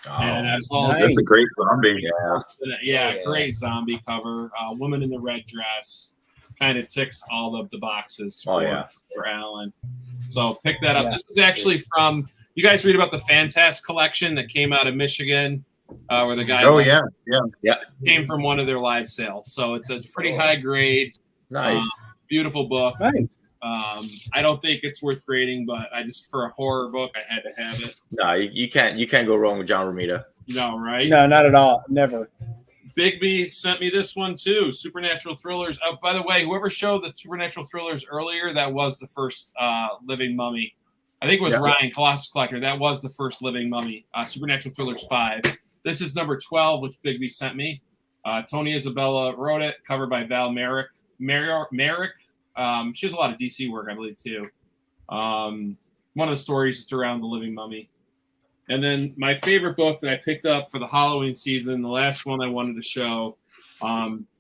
Speaker 1: And as well as
Speaker 11: that's a great zombie.
Speaker 1: Yeah, great zombie cover. Woman in the red dress. kind of ticks all of the boxes
Speaker 9: Oh,
Speaker 1: for,
Speaker 9: yeah.
Speaker 1: for Allan. So pick that up.
Speaker 13: Yeah.
Speaker 1: This is actually from, you guys read about the Fantastic collection that came out of Michigan, where the guy came from one of their live sales. So it's pretty high grade.
Speaker 9: Nice.
Speaker 1: Beautiful book.
Speaker 13: Nice.
Speaker 1: I don't think it's worth grading, but I just, for a horror book, I had to have it.
Speaker 9: No, you can't go wrong with John Romita.
Speaker 1: No, right?
Speaker 13: No, not at all. Never.
Speaker 1: Bigby sent me this one too. Supernatural Thrillers. Oh, by the way, whoever showed the Supernatural Thrillers earlier, that was the first living mummy. I think it was Ryan, Colossus Collector. That was the first living mummy. Supernatural Thrillers 5. This is number 12, which Bigby sent me. Tony Isabella wrote it, covered by Val Merrick. She has a lot of DC work, I believe, too. One of the stories is around the living mummy. And then my favorite book that I picked up for the Halloween season, the last one I wanted to show,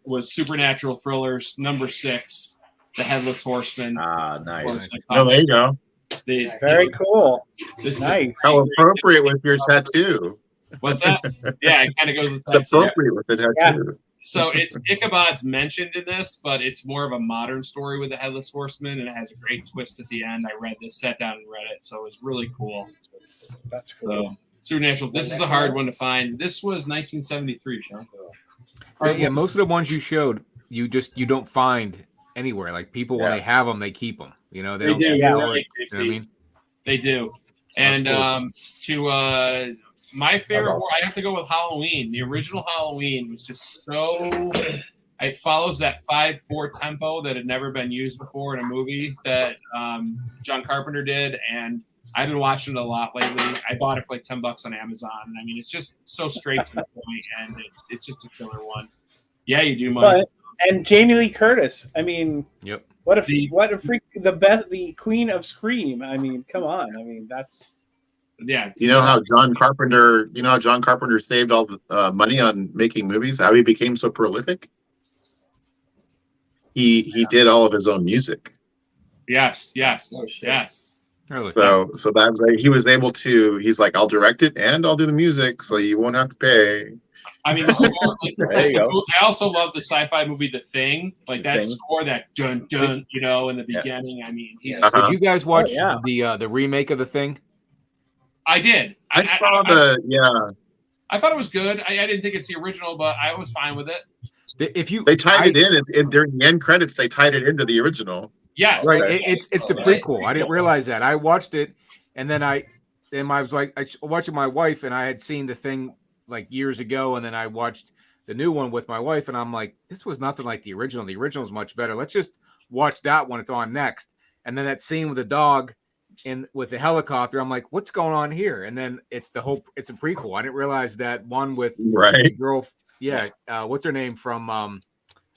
Speaker 1: was Supernatural Thrillers number 6, The Headless Horseman.
Speaker 9: Ah, nice.
Speaker 11: Oh, there you go.
Speaker 13: Very cool. Nice.
Speaker 11: How appropriate with your tattoo.
Speaker 1: What's that? Yeah, it kind of goes with
Speaker 11: It's appropriate with the tattoo.
Speaker 13: Yeah.
Speaker 1: So it's Ichabod's mentioned in this, but it's more of a modern story with the Headless Horseman, and it has a great twist at the end. I read this, sat down and read it, so it was really cool.
Speaker 13: That's cool.
Speaker 1: So Supernatural. This is a hard one to find. This was 1973, Sean.
Speaker 12: Yeah, most of the ones you showed, you don't find anywhere. Like people, when they have them, they keep them. You know, they don't.
Speaker 1: do.
Speaker 12: You
Speaker 1: Yeah,
Speaker 12: know what I mean?
Speaker 1: They do. And to my favorite war, I have to go with Halloween. The original Halloween was just so. It follows that 5/4 tempo that had never been used before in a movie that John Carpenter did, and I've been watching it a lot lately. I bought it for like $10 on Amazon, and I mean, it's just so straight to the point, and it's just a killer one. Yeah, you do, Mike.
Speaker 13: And Jamie Lee Curtis. I mean,
Speaker 12: yep.
Speaker 13: What a freak! The queen of Scream. I mean, come on. I mean, that's.
Speaker 1: Yeah.
Speaker 11: You know how John Carpenter saved all the money on making movies? How he became so prolific? He did all of his own music.
Speaker 1: Yes.
Speaker 12: Really?
Speaker 11: So that was like, he was able to. He's like, I'll direct it and I'll do the music, so you won't have to pay.
Speaker 1: I mean, the score.
Speaker 9: There you go.
Speaker 1: I also love the sci-fi movie The Thing. Like that score, that dun dun, in the beginning. I mean,
Speaker 12: did you guys watch the remake of The Thing?
Speaker 1: I did.
Speaker 11: I saw
Speaker 1: I thought it was good. I didn't think it's the original, but I was fine with it.
Speaker 11: They tied it in during the end credits, they tied it into the original.
Speaker 1: Yes,
Speaker 12: right. It's the prequel. I didn't realize that. I watched it, and then I was like, I watched it with my wife, and I had seen The Thing like years ago, and then I watched the new one with my wife, and I'm like, this was nothing like the original. The original is much better. Let's just watch that one. It's on next. And then that scene with the dog and with the helicopter, I'm like, what's going on here? And then it's a prequel. I didn't realize that one with the girl. Yeah. What's her name from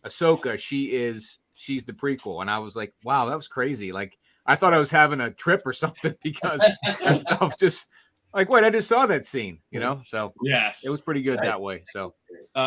Speaker 12: Ahsoka? She's the prequel. And I was like, wow, that was crazy. Like, I thought I was having a trip or something because that stuff just like, wait, I just saw that scene, So
Speaker 1: yes,
Speaker 12: it was pretty good that way. So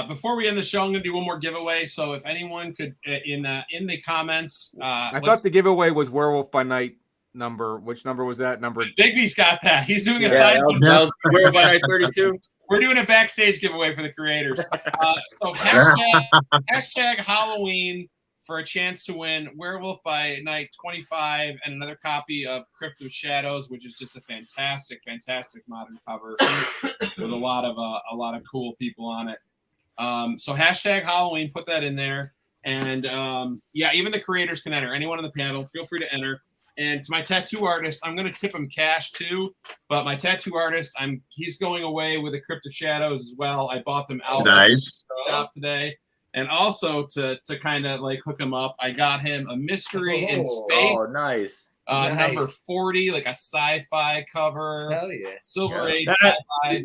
Speaker 1: before we end the show, I'm going to do one more giveaway. So if anyone could in the comments,
Speaker 12: I thought the giveaway was Werewolf by Night number. Which number was that? Number
Speaker 1: Bigby's got that. He's doing a side.
Speaker 9: That was Werewolf by Night 32.
Speaker 1: We're doing a backstage giveaway for the creators. So hashtag Halloween for a chance to win Werewolf by Night 25 and another copy of Crypt of Shadows, which is just a fantastic modern cover with a lot of cool people on it. So hashtag Halloween, put that in there. And even the creators can enter. Anyone on the panel, feel free to enter. And to my tattoo artist, I'm going to tip him cash too. But my tattoo artist, he's going away with the Crypt of Shadows as well. I bought them out shop today. And also to kind of like hook him up, I got him a Mystery in Space.
Speaker 9: Oh, nice.
Speaker 1: Number 40, like a sci-fi cover.
Speaker 7: Hell yeah.
Speaker 1: Silver Age sci-fi.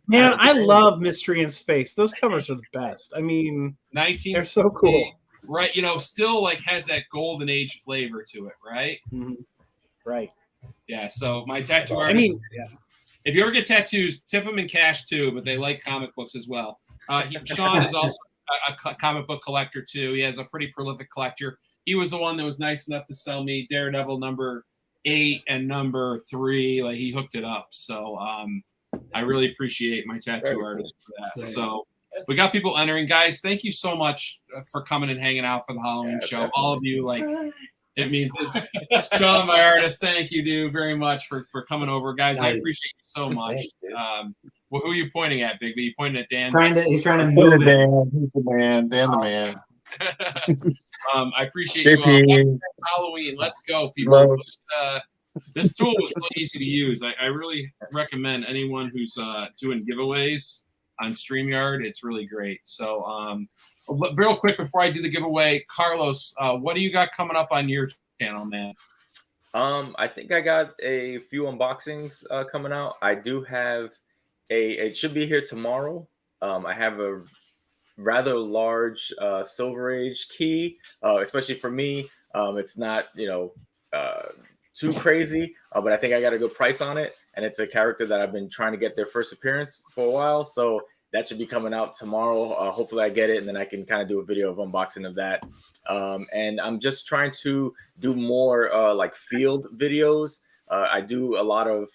Speaker 13: Man, I love Mystery in Space. Those covers are the best. I mean, they're so cool.
Speaker 1: Right, still like has that golden age flavor to it, right?
Speaker 13: Mm-hmm. Right.
Speaker 1: Yeah, so my tattoo artist, if you ever get tattoos, tip them in cash too, but they like comic books as well. Sean is also a comic book collector too. He has a pretty prolific collector. He was the one that was nice enough to sell me Daredevil number 8 and number 3. Like he hooked it up. So I really appreciate my tattoo artist for that. So we got people entering. Guys, thank you so much for coming and hanging out for the Halloween show.
Speaker 4: Definitely.
Speaker 1: All of you, like, it means Sean, my artist. Thank you, dude, very much for coming over, guys. I
Speaker 10: Nice.
Speaker 1: appreciate you so much.
Speaker 10: Thanks, dude.
Speaker 1: Well, who are you pointing at, Bigby? You pointing at Dan?
Speaker 10: He's trying to move it.
Speaker 11: Dan, he's the man. Dan the man.
Speaker 1: I appreciate you all. Halloween, let's go, people. This tool was really easy to use. I really recommend anyone who's doing giveaways on StreamYard. It's really great. So, real quick before I do the giveaway, Carlos, what do you got coming up on your channel, man?
Speaker 9: I think I got a few unboxings coming out. I do have it should be here tomorrow. I have a rather large Silver Age key, especially for me. It's not, too crazy, but I think I got a good price on it. And it's a character that I've been trying to get their first appearance for a while. So that should be coming out tomorrow. Hopefully I get it, and then I can kind of do a video of unboxing of that. And I'm just trying to do more like field videos. I do a lot of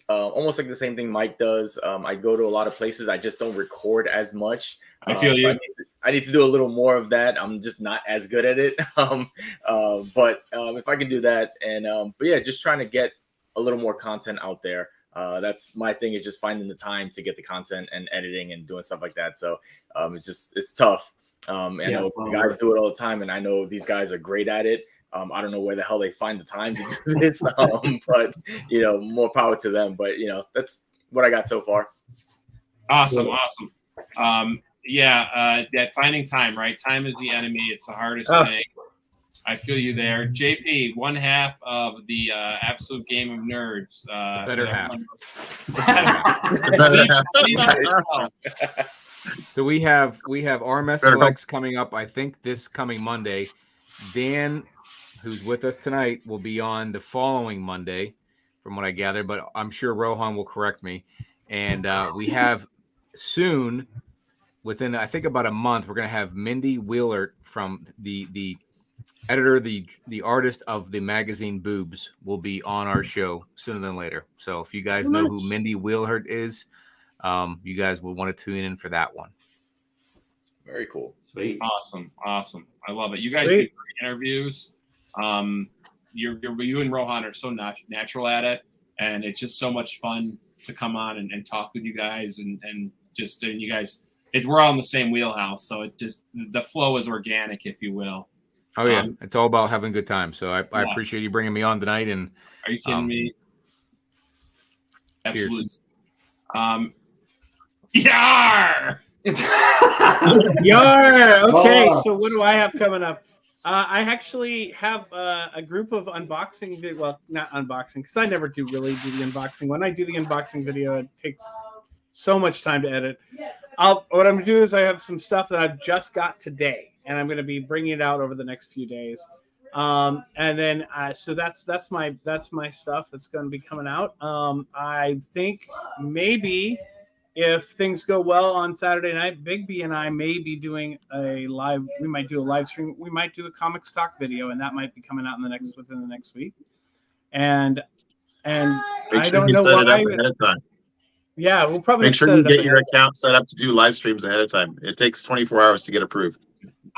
Speaker 9: almost like the same thing Mike does. I go to a lot of places. I just don't record as much.
Speaker 1: I feel you.
Speaker 9: I need to do a little more of that. I'm just not as good at it. But if I can do that, and but yeah, just trying to get a little more content out there. That's my thing, is just finding the time to get the content and editing and doing stuff like that. So it's tough. I know guys do it all the time, and I know these guys are great at it. I don't know where the hell they find the time to do this, but more power to them. But that's what I got so far.
Speaker 1: Awesome. That finding time, right? Time is the enemy. It's the hardest thing. I feel you there. JP, one half of the absolute game of nerds.
Speaker 12: Better half. So we have RMS Collects coming up, I think, this coming Monday. Dan, who's with us tonight, will be on the following Monday, from what I gather, but I'm sure Rohan will correct me. And we have soon, within I think about a month, we're going to have Mindy Wheelert from the editor, the artist of the magazine Boobs, will be on our show sooner than later. So if you guys know who Mindy Wheelert is, you guys will want to tune in for that one.
Speaker 9: Very cool.
Speaker 10: Sweet.
Speaker 1: Awesome. I love it. You guys do great interviews. You and Rohan are so natural at it, and it's just so much fun to come on and talk with you guys, and you guys. We're all in the same wheelhouse, so it just the flow is organic, if you will.
Speaker 12: Oh yeah, it's all about having a good time. So I appreciate you bringing me on tonight. And
Speaker 1: are you kidding me? Absolutely. Yar!
Speaker 13: Yar! Okay, so what do I have coming up? I actually have a group of unboxing. Well, not unboxing, because I never really do the unboxing. When I do the unboxing video, it takes so much time to edit. What I'm gonna do is I have some stuff that I've just got today, and I'm gonna be bringing it out over the next few days. And then so that's my stuff that's gonna be coming out. I think maybe if things go well on Saturday night, Bigby and I may be doing a live. We might do a live stream. We might do a comics talk video, and that might be coming out within the next week. And I don't know why.
Speaker 11: Ahead of time.
Speaker 13: Yeah, we'll probably
Speaker 11: make sure you get your account set up to do live streams ahead of time. It takes 24 hours to get approved.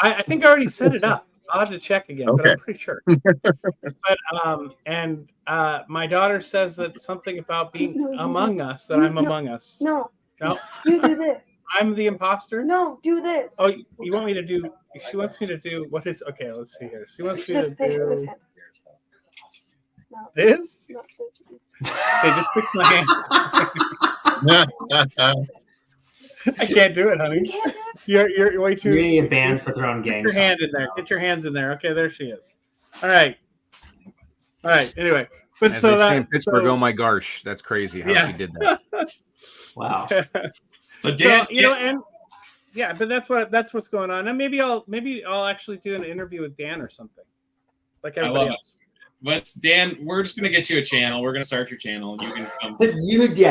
Speaker 13: I think I already set it up. I'll have to check again,
Speaker 11: okay.
Speaker 13: But I'm pretty sure. But my daughter says that something about being among us, that I'm among us.
Speaker 14: No.
Speaker 13: No.
Speaker 14: You do this.
Speaker 13: I'm the imposter?
Speaker 14: No, do this.
Speaker 13: Oh, you want me to do? She wants me to do what is? Okay, let's see here. She wants me to do this. Okay, just fix my hand. I can't do it, honey. You're way too.
Speaker 10: You're gonna get banned for throwing games.
Speaker 13: Get your hand in there. Get your hands in there. Okay, there she is. All right. Anyway, but
Speaker 12: as
Speaker 13: so
Speaker 12: they say
Speaker 13: that
Speaker 12: in Pittsburgh, oh my gosh, that's crazy how she did that.
Speaker 10: Wow.
Speaker 1: So Dan,
Speaker 13: and yeah, but that's what's going on. And maybe I'll actually do an interview with Dan or something, like everybody else.
Speaker 1: But Dan, we're just gonna get you a channel. We're gonna start your channel, and you can come.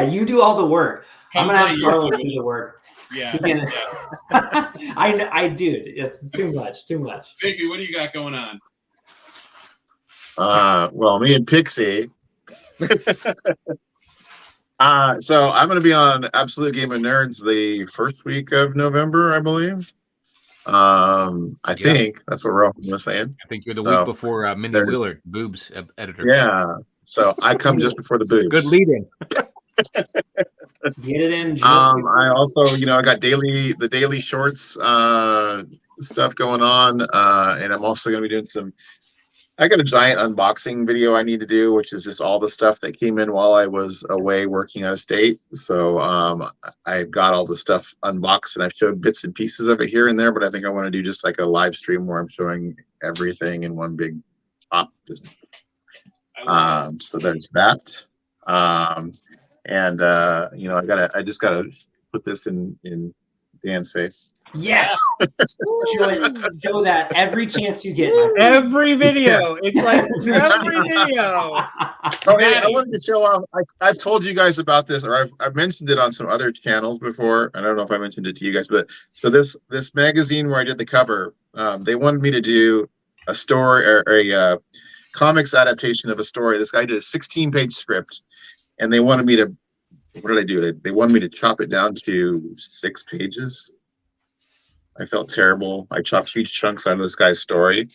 Speaker 10: you do all the work. I'm gonna have Carlos do the work.
Speaker 1: Yeah.
Speaker 10: I do. It's too much.
Speaker 1: Bigby, what do you got going on?
Speaker 11: Well, me and Pixie. So I'm going to be on Absolute Game of Nerds the first week of November, I believe. I think that's what Ralph was saying.
Speaker 12: I think you're the week before Minnie Willard, Boobs editor.
Speaker 11: Yeah. So I come just before the boobs.
Speaker 12: Good lead-in.
Speaker 10: Get it in.
Speaker 11: I also, I got the daily shorts stuff going on, and I'm also going to be doing I got a giant unboxing video I need to do, which is just all the stuff that came in while I was away working out of state. So I've got all the stuff unboxed, and I've showed bits and pieces of it here and there, but I think I want to do just like a live stream where I'm showing everything in one big pop. So there's that. I just gotta put this in Dan's face.
Speaker 10: Yes. Show that every chance you get.
Speaker 13: Every video. It's like every video.
Speaker 11: Oh, hey, I wanted to show off. I've told you guys about this, or I've mentioned it on some other channels before. I don't know if I mentioned it to you guys, but so this magazine where I did the cover, they wanted me to do a story or a comics adaptation of a story. This guy did a 16-page script, and they wanted me to. What did I do? They wanted me to chop it down to 6 pages. I felt terrible. I chopped huge chunks out of this guy's story,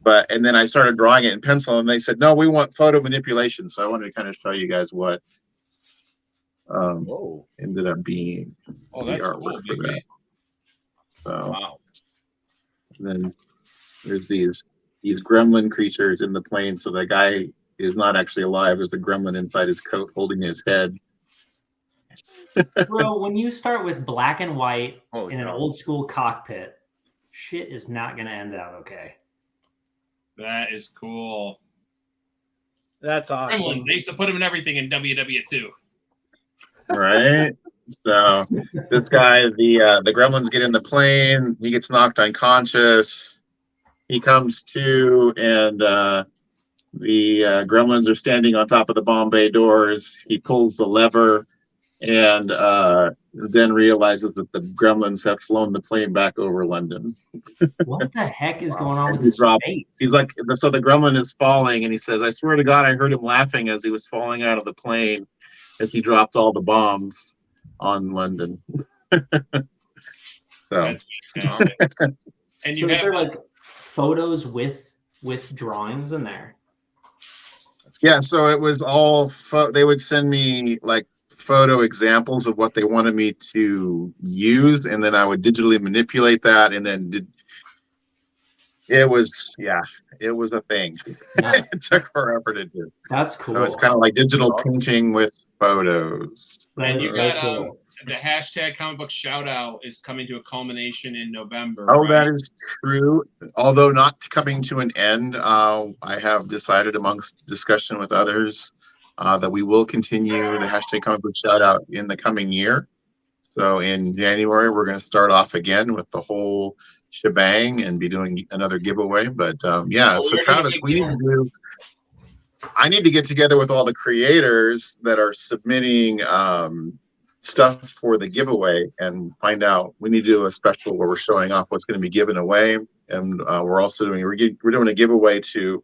Speaker 11: and then I started drawing it in pencil, and they said, "No, we want photo manipulation." So I wanted to kind of show you guys what ended up being.
Speaker 1: Oh, that's cool, big man.
Speaker 11: So, wow. Then there's these gremlin creatures in the plane. So the guy is not actually alive. There's a gremlin inside his coat holding his head.
Speaker 10: Bro, when you start with black and white in an old school cockpit, shit is not going to end out okay.
Speaker 1: That is cool.
Speaker 13: That's awesome.
Speaker 1: Gremlins, they used to put them in everything in WW2.
Speaker 11: Right. So this guy, the gremlins get in the plane. He gets knocked unconscious. He comes to, and the gremlins are standing on top of the bomb bay doors. He pulls the lever, and then realizes that the gremlins have flown the plane back over London.
Speaker 10: What the heck is going on with his face?
Speaker 11: He's like, so the gremlin is falling, and he says, "I swear to God, I heard him laughing as he was falling out of the plane as he dropped all the bombs on London." So,
Speaker 1: and you
Speaker 10: so
Speaker 1: have
Speaker 10: there like photos with drawings in there.
Speaker 11: yeah, so it was all they would send me like photo examples of what they wanted me to use, and then I would digitally manipulate that, and then it was a thing. It took forever to do.
Speaker 10: That's cool.
Speaker 11: So it's kind of like digital painting with photos.
Speaker 1: And you got the hashtag comic book shout out is coming to a culmination in November.
Speaker 11: Oh,
Speaker 1: right?
Speaker 11: that is true. Although not coming to an end, I have decided amongst discussion with others that we will continue the hashtag comic book shout out in the coming year. So in January, we're going to start off again with the whole shebang and be doing another giveaway. But so Travis, I need to get together with all the creators that are submitting stuff for the giveaway and find out. We need to do a special where we're showing off what's going to be given away, and we're also doing a giveaway to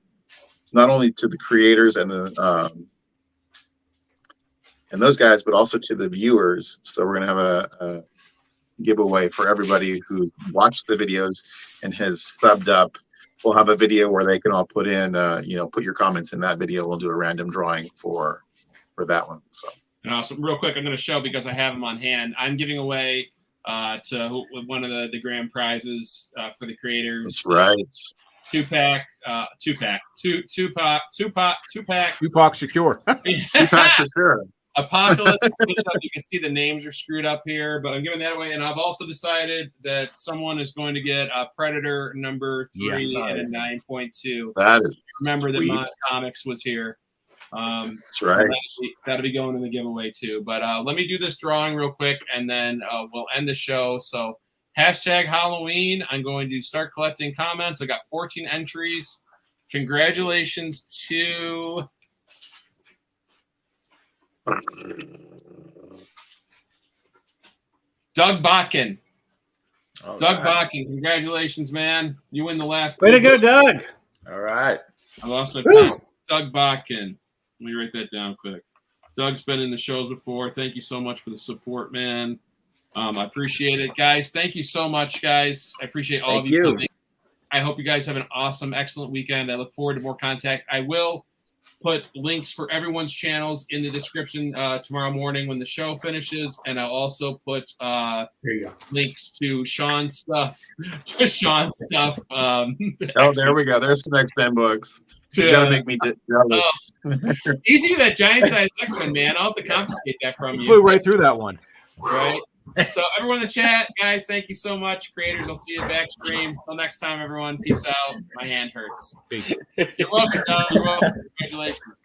Speaker 11: not only to the creators and the and those guys, but also to the viewers. So we're going to have a giveaway for everybody who watched the videos and has subbed up. We'll have a video where they can all put in, put your comments in that video. We'll do a random drawing for that one. So.
Speaker 1: And also, real quick, I'm going to show because I have them on hand. I'm giving away to one of the grand prizes for the creators.
Speaker 11: That's right.
Speaker 1: Two-pack. Tupac Shakur.
Speaker 11: Tupac Shakur.
Speaker 1: Apocalypse. You can see the names are screwed up here, but I'm giving that away. And I've also decided that someone is going to get a Predator number 3 and a 9.2.
Speaker 11: That is
Speaker 1: remember
Speaker 11: sweet.
Speaker 1: that Moncomics was here.
Speaker 11: That's right.
Speaker 1: That'll be going in the giveaway too. But let me do this drawing real quick, and then we'll end the show. So hashtag Halloween. I'm going to start collecting comments. I got 14 entries. Congratulations to Doug Botkin. Doug Botkin, congratulations, man. You win the last.
Speaker 13: Way to go, Doug.
Speaker 9: All right.
Speaker 1: I lost my pen. Doug Botkin. Let me write that down quick. Doug's been in the shows before. Thank you so much for the support, man. I appreciate it, guys. Thank you so much, guys. I appreciate all of you coming. I hope you guys have an awesome, excellent weekend. I look forward to more contact. I will put links for everyone's channels in the description tomorrow morning when the show finishes, and I'll also put links to Sean's stuff.
Speaker 11: Oh, there we go. There's some X-Men books. You gotta make me jealous.
Speaker 1: Easy to that giant-sized X-Men, man. I'll have to confiscate that from you.
Speaker 12: Flew right through that one.
Speaker 1: Right. So everyone in the chat, guys, thank you so much. Creators, I'll see you back stream. Until next time, everyone. Peace out. My hand hurts. You're welcome, Doug. You're welcome. Congratulations.